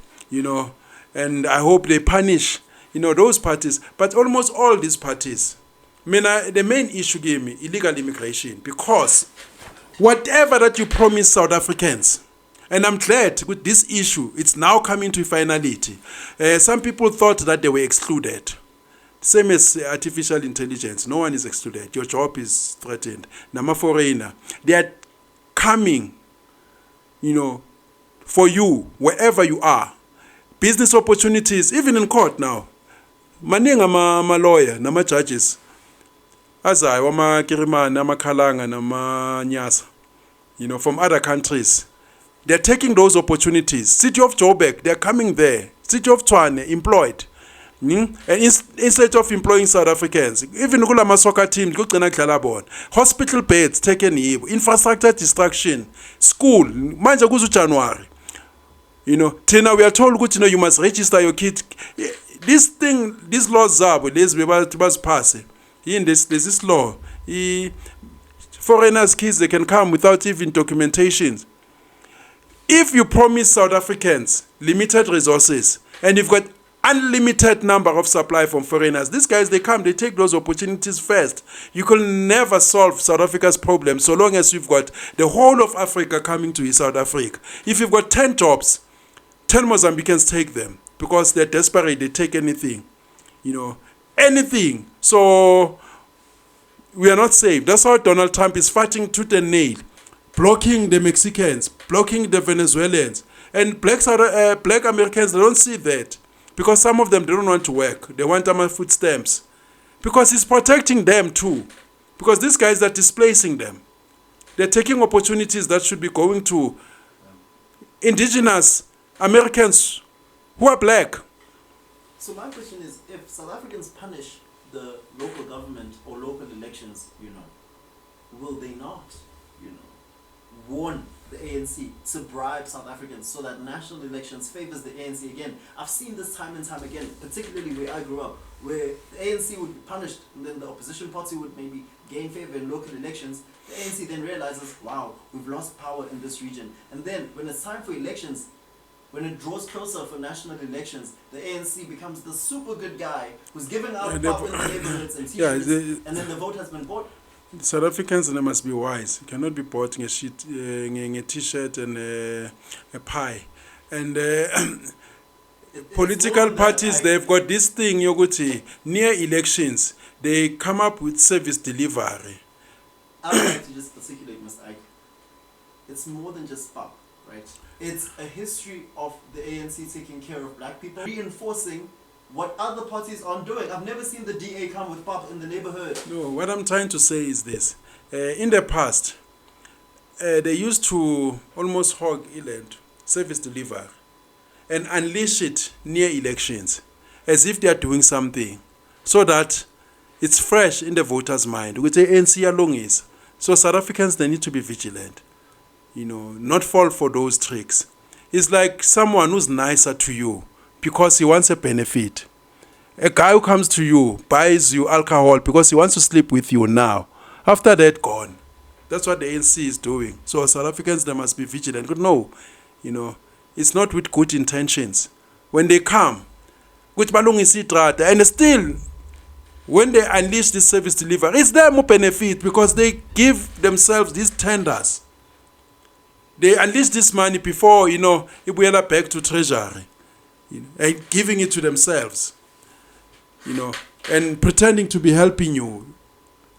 And I hope they punish, those parties. But almost all these parties, the main issue gave me illegal immigration because whatever that you promise South Africans, and I'm glad with this issue, it's now coming to finality. Some people thought that they were excluded. Same as artificial intelligence. No one is excluded. Your job is threatened. Nama foreigner. They are coming, for you, wherever you are. Business opportunities, even in court now. Maningi ama-lawyer, nama-judges. Azayi, wama-Kirimani, nama-Khalanga, nama-Nyasa. From other countries. They're taking those opportunities. City of Joburg, they're coming there. City of Tshwane, employed. And instead of employing South Africans, even kula soccer team, hospital beds taken, infrastructure destruction, school, manje kuzu January. Tina, we are told, you must register your kid. This laws zabo, these pass. There's this law. Foreigners' kids, they can come without even documentation. If you promise South Africans limited resources and you've got unlimited number of supply from foreigners, these guys, they come, they take those opportunities first. You can never solve South Africa's problem so long as you've got the whole of Africa coming to South Africa. If you've got 10 jobs, 10 Mozambicans take them because they're desperate, they take anything. Anything. So we are not safe. That's how Donald Trump is fighting tooth and nail, blocking the Mexicans, blocking the Venezuelans. And black Americans, they don't see that. Because some of them, they don't want to work. They want food stamps. Because he's protecting them too. Because these guys are displacing them. They're taking opportunities that should be going to indigenous Americans who are black. So my question is, if South Africans punish the local government or local elections, will they not, warn the ANC to bribe South Africans so that national elections favors the ANC again? I've seen this time and time again, particularly where I grew up, where the ANC would be punished and then the opposition party would maybe gain favor in local elections. The ANC then realizes, wow, we've lost power in this region. And then when it's time for elections, when it draws closer for national elections, the ANC becomes the super good guy who's giving out power in the neighborhoods and t-shirts, and then the vote has been bought. South Africans, they must be wise. You cannot be bought a t-shirt and a pie. And political parties, they've got this thing, near elections, they come up with service delivery. I would like to just articulate, Mr. Ike. It's more than just pop, right? It's a history of the ANC taking care of black people, reinforcing what other parties aren't doing. I've never seen the DA come with pop in the neighborhood. No, what I'm trying to say is this. In the past, they used to almost hog land, service delivery, and unleash it near elections, as if they are doing something, so that it's fresh in the voters' mind. We say ANC along is. So South Africans, they need to be vigilant. Not fall for those tricks. It's like someone who's nicer to you because he wants a benefit. A guy who comes to you, buys you alcohol because he wants to sleep with you now. After that, gone. That's what the ANC is doing. So South Africans, they must be vigilant. But no, it's not with good intentions. When they come, and still, when they unleash this service delivery, it's them who benefit because they give themselves these tenders. They unleash this money before, it will back to treasury, and giving it to themselves, and pretending to be helping you.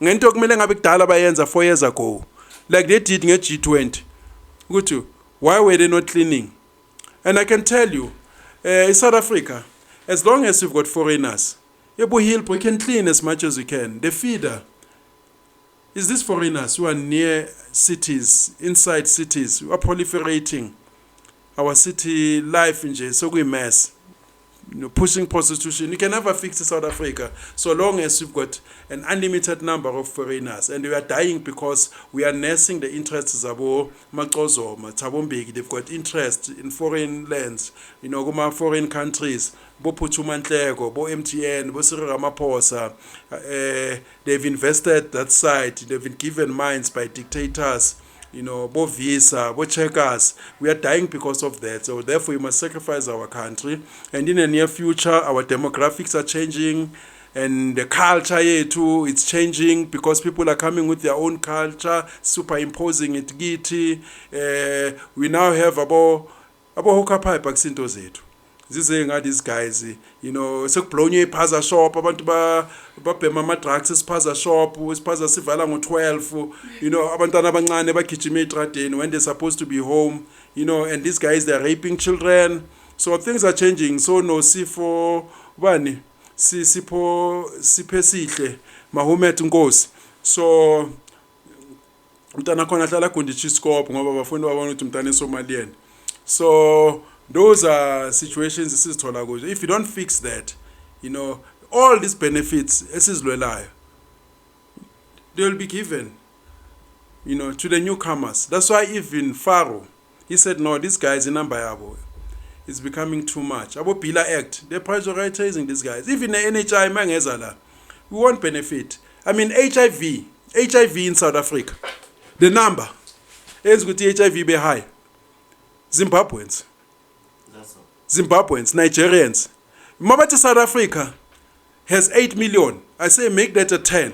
Ngento kumele ngabe kudala bayenza 4 years ago, like they did in G20. Why were they not cleaning? And I can tell you, in South Africa, as long as you've got foreigners, we can clean as much as we can. The feeder is these foreigners who are near cities, inside cities, who are proliferating our city life in jail. So we mess, pushing prostitution. You can never fix South Africa so long as you've got an unlimited number of foreigners. And we are dying because we are nursing the interests of Makozo, Tabombeki. They've got interest in foreign lands, foreign countries. Bo Puchumantlego, Bo MTN, Bo Cyril Ramaphosa. They've invested that side. They've been given mines by dictators. Bo Visa, Bo Checkers. We are dying because of that. So therefore, we must sacrifice our country. And in the near future, our demographics are changing. And the culture here too, it's changing because people are coming with their own culture, superimposing it. We now have about hokapai paksinto zetu. Zizenga these guys, you know, sekublonye iphaza shop, abantu babhema ama-drugs esiphaza shop, isiphaza sivala ngo-12, you know, abantwana abancane bagijima etradeni when they're supposed to be home, you know, and these guys, they're raping children. So things are changing. So no sifo bani sipho siphe sihle Mahomet Nkosi. So umntana khona hlala gondisha isikopho ngoba bafundi babona ukuthi umntana eSomalian. So those are situations esizithola kuzo. If you don't fix that, you know, all these benefits esizilwelayo, they will be given, you know, to the newcomers. That's why even Faro, he said, no, these guys in Nambayabo, it's becoming too much. Abo Bila Act, they're prioritizing these guys. Even the NHI Mangezala, we won't benefit. I mean, HIV in South Africa, the number is good. HIV be high. Zimbabweans, Nigerians. Mabati South Africa has 8 million. I say make that a 10.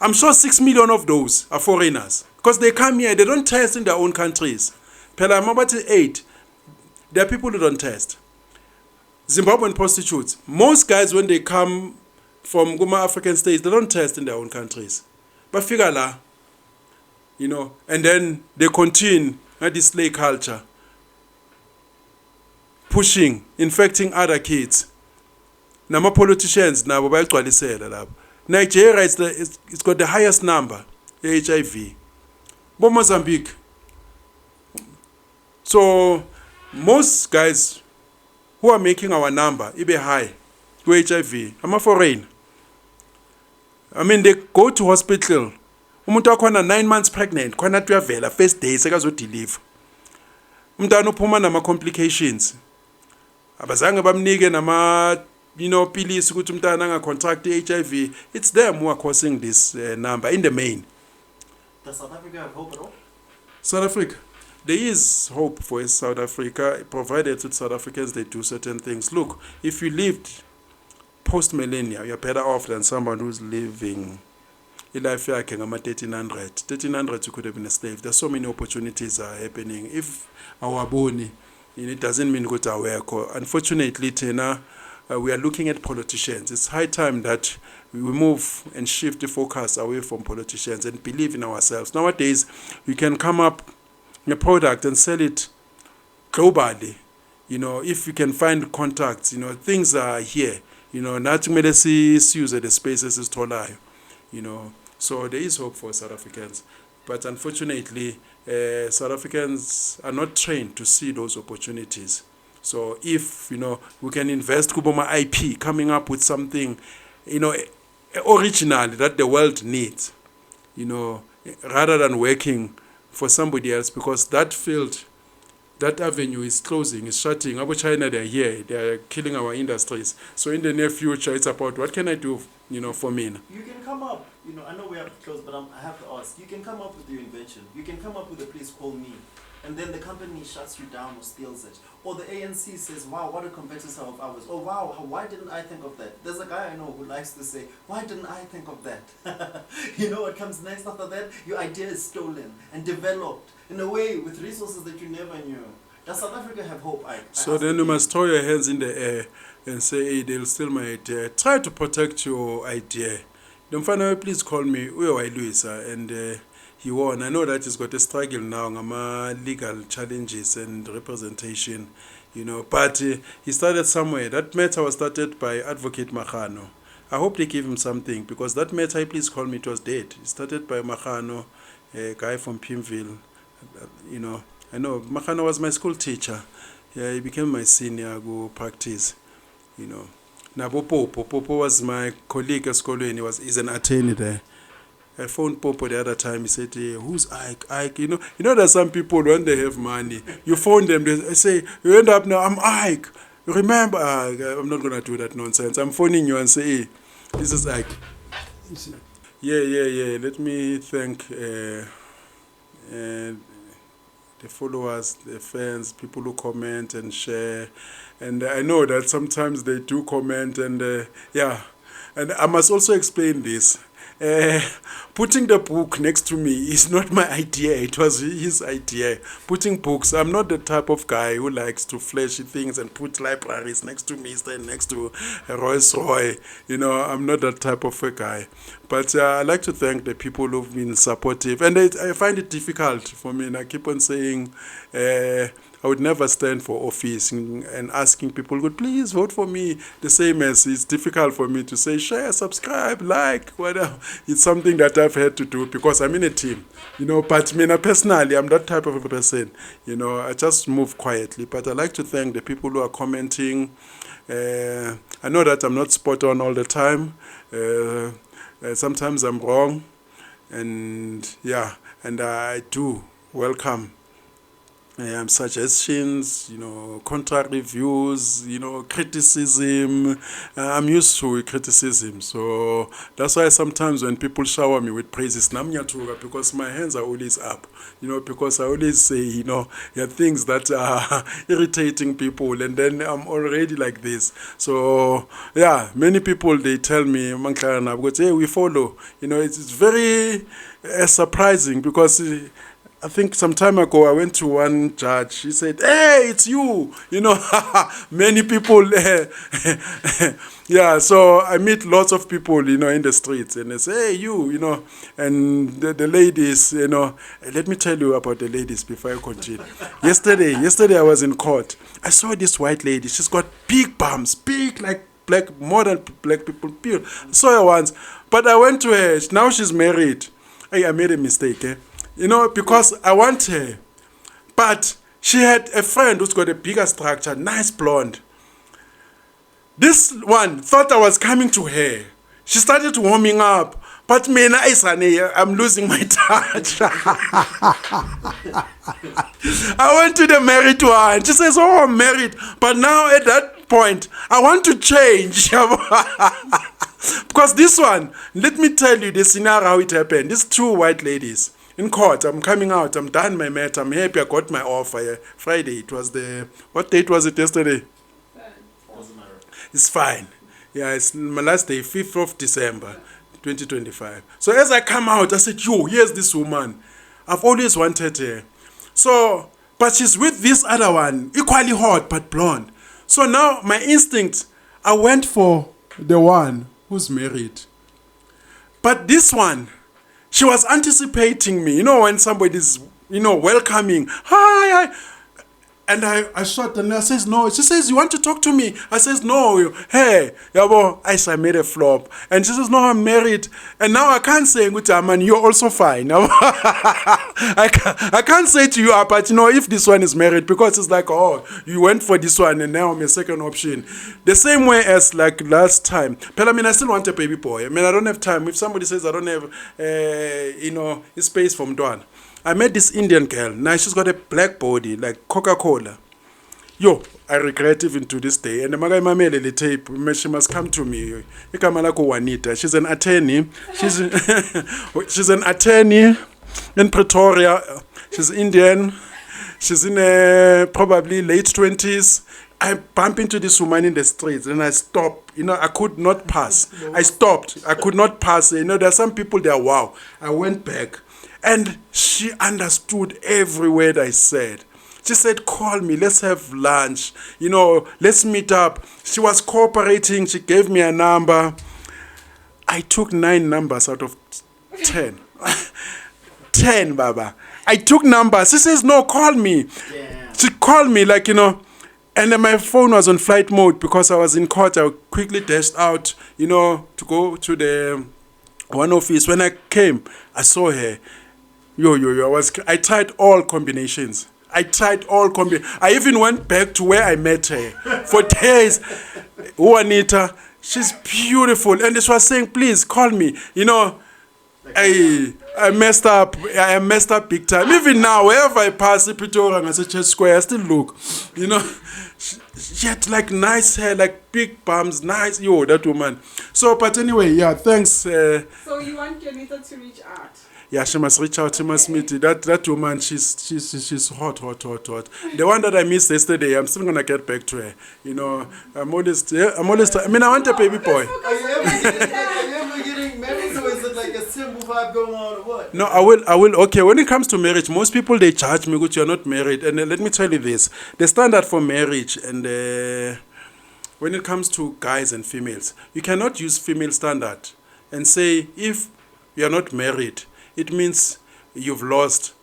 I'm sure 6 million of those are foreigners. Because they come here, they don't test in their own countries. Pela Mabati 8, there are people who don't test. Zimbabwean prostitutes. Most guys, when they come from Guma African states, they don't test in their own countries. But figure la, you know, and then they continue at this slave culture, pushing, infecting other kids. Nama politicians na bayagcwalisela lapho. Nigeria it's got the highest number HIV. But Mozambique. So most guys who are making our number ibe high to HIV, I'm a foreign. I mean, they go to hospital. Umuntu akhona 9 months pregnant, khona tuyavela first day sekazodeliver. Umntana uphuma nama complications. Abazange bamnike nama, you know, pilisi ukuthi umntana angacontract HIV. It's them who are causing this number in the main. Does South Africa have hope at all? South Africa. There is hope for South Africa, provided that South Africans, they do certain things. Look, if you lived post-millennia, you're better off than someone who's living in life yakhe ngama 1300. 1300 you could have been a slave. There's so many opportunities are happening. If our boni, it doesn't mean good our work. Unfortunately, Tena, we are looking at politicians. It's high time that we move and shift the focus away from politicians and believe in ourselves. Nowadays, we can come up with a product and sell it globally. You know, if we can find contacts, you know, things are here. You know, nothing medicine use the spaces is taller. You know, so there is hope for South Africans. But unfortunately, South Africans are not trained to see those opportunities. So if, you know, we can invest Kuboma IP, coming up with something, you know, original that the world needs, you know, rather than working for somebody else, because that field, that avenue is closing, is shutting. About China, they're here, they're killing our industries. So in the near future, it's about what can I do, you know, for me. You can come up, you know, I know we have to close, but I have to ask. You can come up with your invention. You can come up with a place called me. And then the company shuts you down or steals it. Or the ANC says, wow, what a competitor of ours. Oh, wow, why didn't I think of that? There's a guy I know who likes to say, why didn't I think of that? You know what comes next after that? Your idea is stolen and developed in a way with resources that you never knew. Does South Africa have hope? So then you must throw your hands in the air and say, hey, they'll steal my idea. Try to protect your idea. Don't find out, please call me, Luisa, and he won. I know that he's got a struggle now, legal challenges and representation, you know, but he started somewhere. That matter was started by Advocate Machano. I hope they give him something, because that matter, please call me, it was dead. It started by Machano, a guy from Pimville, you know. I know, Machano was my school teacher. Yeah, he became my senior, go practice, you know. Now, Popo was my colleague at school, and he's an attorney there. I phoned Popo the other time. He said, who's Ike? Ike, you know, there's some people when they have money, you phone them, they say, you end up now, I'm Ike. You remember? I'm not going to do that nonsense. I'm phoning you and say, hey, this is Ike. Yeah. Let me thank the followers, the fans, people who comment and share. And I know that sometimes they do comment, and yeah. And I must also explain this. putting the book next to me is not my idea. It was his idea. Putting books. I'm not the type of guy who likes to flashy things and put libraries next to me, stand next to Rolls Royce. You know, I'm not that type of a guy. But I like to thank the people who've been supportive. And I find it difficult for me. And I keep on saying, I would never stand for office and asking people, "Good, please vote for me." The same as it's difficult for me to say, share, subscribe, like, whatever. It's something that I've had to do because I'm in a team, you know. But me personally, I'm that type of a person, you know. I just move quietly. But I like to thank the people who are commenting. I know that I'm not spot on all the time. Sometimes I'm wrong, and yeah, and I do welcome suggestions, you know, contrary views, you know, criticism. I'm used to criticism, so that's why sometimes when people shower me with praises, namnyatura, because my hands are always up, you know, because I always say, you know, there are things that are irritating people, and then I'm already like this. So yeah, many people, they tell me, because hey, we follow, you know. It's very surprising because I think some time ago I went to one judge. He said, "Hey, it's you." You know, many people. Yeah, so I meet lots of people, you know, in the streets, and they say, "Hey, you know," and the ladies, you know. Let me tell you about the ladies before I continue. Yesterday I was in court. I saw this white lady. She's got big bums, big like black, more than black people. I saw her once, but I went to her. Now she's married. Hey, I made a mistake, eh? You know, because I want her. But she had a friend who's got a bigger structure, nice blonde. This one thought I was coming to her. She started warming up. But me, I'm losing my touch. I went to the married one. She says, "Oh, I'm married." But now at that point, I want to change. Because this one, let me tell you the scenario how it happened. These two white ladies. In court, I'm coming out, I'm done my matter, I'm happy I got my offer. Friday, it was what date was it yesterday? Doesn't matter. It's fine. Yeah, it's my last day, 5th of December, 2025. So as I come out, I said, "Yo, here's this woman. I've always wanted her." So, but she's with this other one, equally hot, but blonde. So now my instinct, I went for the one who's married. But this one, she was anticipating me, you know, when somebody's, you know, welcoming. Hi. And I shot and I says, "No." She says, "You want to talk to me?" I says, "No." Hey, yabo, I made a flop. And she says, "No, I'm married." And now I can't say, "Man, you're also fine." I can't say to you, but you know, if this one is married, because it's like, oh, you went for this one and now I'm a second option. The same way as like last time. But I mean, I still want a baby boy. I mean, I don't have time. If somebody says I don't have, you know, space from Dwan. I met this Indian girl. Now she's got a black body, like Coca-Cola. Yo, I regret even to this day. And the maga mamele the tape, she must come to me. Juanita. She's an attorney. She's an attorney in Pretoria. She's Indian. She's in probably late 20s. I bump into this woman in the streets and I stop. You know, I could not pass. I stopped. I could not pass. You know, there are some people there, wow. I went back. And she understood every word I said. She said, "Call me, let's have lunch. You know, let's meet up." She was cooperating. She gave me a number. I took 9 numbers out of 10. 10, Baba. I took numbers. She says, "No, call me." Yeah. She called me, like, you know, and then my phone was on flight mode because I was in court. I quickly dashed out, you know, to go to the one office. When I came, I saw her. I tried all combinations. I even went back to where I met her for days. Juanita, she's beautiful. And she was saying, "Please call me." You know, I messed up. I messed up big time. Even now, wherever I pass the Pretoria and I say Church Square, I still look. You know, she had like nice hair, like big bums, nice. That woman. So, but anyway, yeah, thanks. So you want Jonita to reach out? Yeah, she must reach out. She must meet that woman. She's hot. The one that I missed yesterday, I'm still gonna get back to her. You know, I'm always. I mean, I want a baby boy. Are you ever getting married, or is it like a symbol vibe going on or what? No, I will. Okay, when it comes to marriage, most people they judge me because you're not married. And let me tell you this: the standard for marriage, and when it comes to guys and females, you cannot use female standard and say if you are not married, it means you've lost.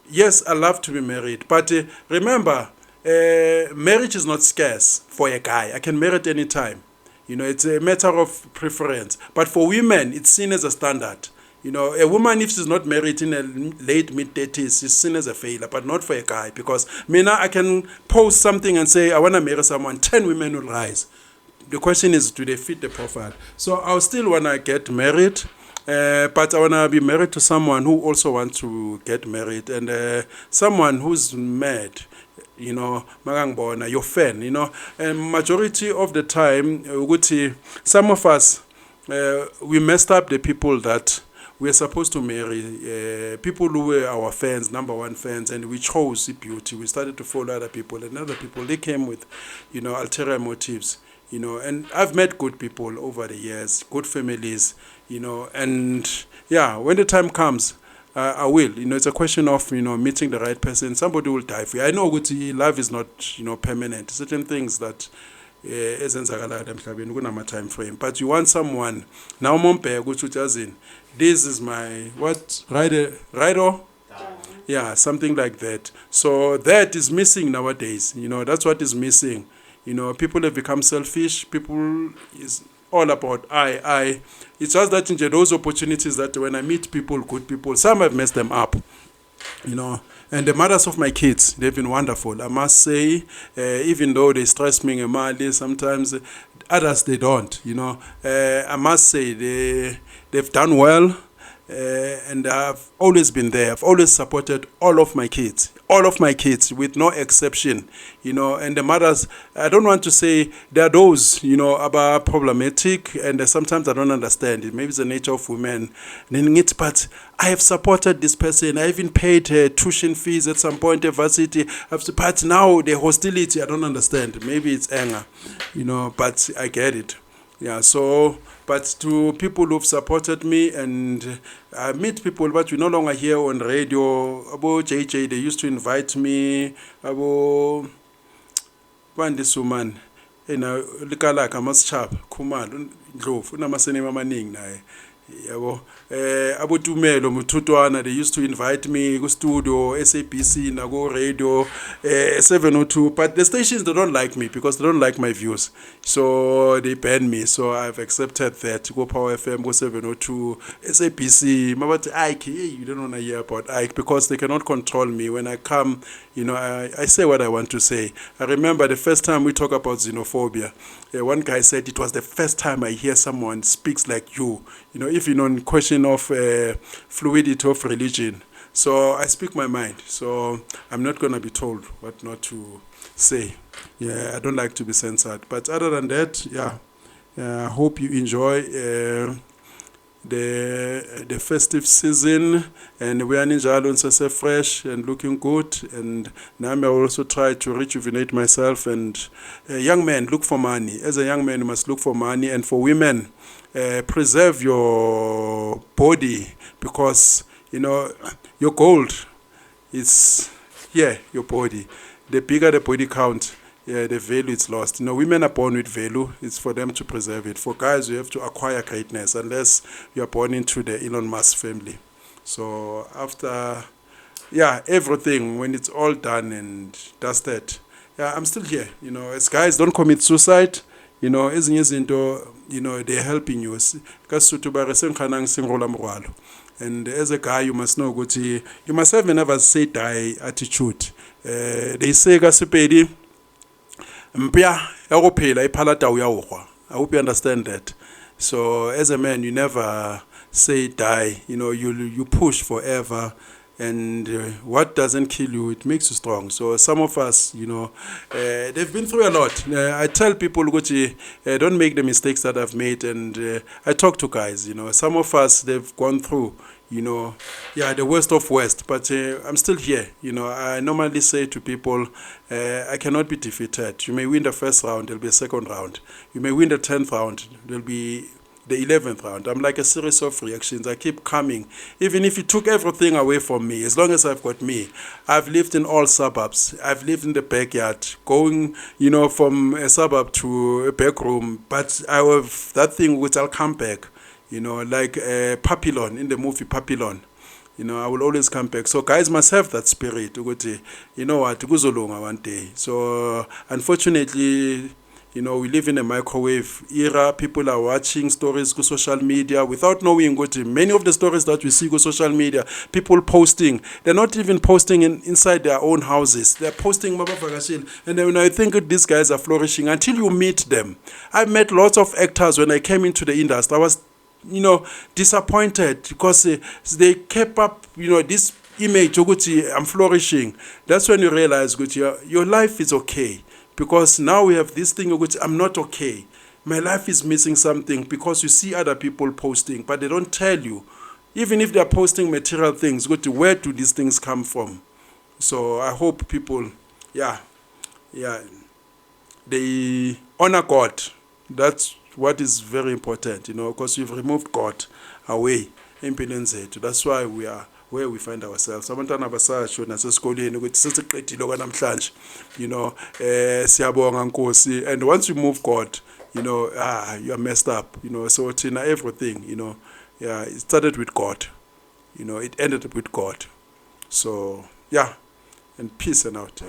Yes, I love to be married, but remember, marriage is not scarce for a guy. I can marry at any time. You know, it's a matter of preference. But for women, it's seen as a standard. You know, a woman, if she's not married in a late mid-30s, is seen as a failure, but not for a guy. Because me now, I can post something and say, I want to marry someone, 10 women will rise. The question is, do they fit the profile? So I'll still want to get married, but I want to be married to someone who also wants to get married, and someone who's mad. You know, magangibona, your fan, you know, and majority of the time, some of us, we messed up the people that we're supposed to marry, people who were our fans, number one fans, and we chose beauty. We started to follow other people, and other people, they came with, you know, ulterior motives, you know, and I've met good people over the years, good families, you know, and yeah, when the time comes, I will. You know, it's a question of, you know, meeting the right person. Somebody will die for you. I know love is not, you know, permanent. Certain things that ezenzakala emhlabeni kunama time frame. But you want someone now mompe ukuthi this is my what rider. Yeah, something like that. So that is missing nowadays. You know, that's what is missing. You know, people have become selfish. People is all about I. It's just that in those opportunities that when I meet people, good people, some have messed them up, you know. And the mothers of my kids, they've been wonderful. I must say, even though they stress me in sometimes others they don't, you know. I must say they've done well. And I've always been there. I've always supported all of my kids with no exception, you know. And the mothers, I don't want to say there are those, you know, about problematic, and sometimes I don't understand it. Maybe it's the nature of women. But I have supported this person. I even paid tuition fees at some point at varsity. But now the hostility, I don't understand. Maybe it's anger, you know, but I get it. Yeah, so, but to people who've supported me, and I meet people, but we're no longer here on radio. About JJ, they used to invite me. About one this woman, Likalaka Maschap, Khumalo, Ndlovu, Namasene Mamaning, yabo abotumelo mthutwana, they used to invite me go studio SABC na go radio 702, but the stations, they don't like me because they don't like my views, so they ban me. So I've accepted that. Go Power FM, go 702, SABC, but IKE, you don't want to hear about IKE because they cannot control me. When I come, you know, I say what I want to say. I remember the first time we talk about xenophobia, one guy said it was the first time I hear someone speaks like you. You know, if you know, in question of fluidity of religion. So I speak my mind. So I'm not going to be told what not to say. Yeah, I don't like to be censored. But other than that, yeah, I hope you enjoy the festive season, and we are in so fresh and looking good. And now I also try to rejuvenate myself. And young men, look for money. As a young man, you must look for money. And for women, preserve your body, because, you know, your gold is here, your body. The bigger the body count, yeah, the value is lost. You know, women are born with value. It's for them to preserve it. For guys, you have to acquire greatness, unless you are born into the Elon Musk family. So after, yeah, everything, when it's all done and dusted, yeah, I'm still here. You know, as guys, don't commit suicide. You know, you know, they're helping you. And as a guy, you must know, you must have never say die attitude. They say, I hope you understand that. So as a man, you never say die. You know, you push forever. And what doesn't kill you, it makes you strong. So some of us, you know, they've been through a lot. I tell people, don't make the mistakes that I've made. And I talk to guys, you know, some of us, they've gone through, you know, yeah, the worst of worst. But I'm still here. You know, I normally say to people, I cannot be defeated. You may win the first round, there'll be a second round. You may win the 10th round, there'll be the 11th round. I'm like a series of reactions. I keep coming. Even if you took everything away from me, as long as I've got me. I've lived in all suburbs. I've lived in the backyard, going, from a suburb to a back room. But I have that thing which I'll come back, like Papillon, in the movie Papillon. I will always come back. So guys must have that spirit. You know what? Kuzolunga one day. So unfortunately, we live in a microwave era. People are watching stories on social media without knowing what many of the stories that we see on social media, people posting, they're not even posting inside their own houses. They're posting Mama Vakashil. And then I think these guys are flourishing until you meet them. I met lots of actors when I came into the industry. I was disappointed because they kept up, this image, I'm flourishing. That's when you realize, your life is okay. Because now we have this thing, which I'm not okay. My life is missing something because you see other people posting, but they don't tell you. Even if they're posting material things, where do these things come from? So I hope people, they honor God. That's what is very important, because we've removed God away empilweni zethu. That's why we are where we find ourselves. Abantwana abasasho nasesikoleni ukuthi sesiqedile kwanamhlanje, siyabonga Nkosi. And once you move God, you are messed up, so thina everything, it started with God, it ended up with God. So and peace and out.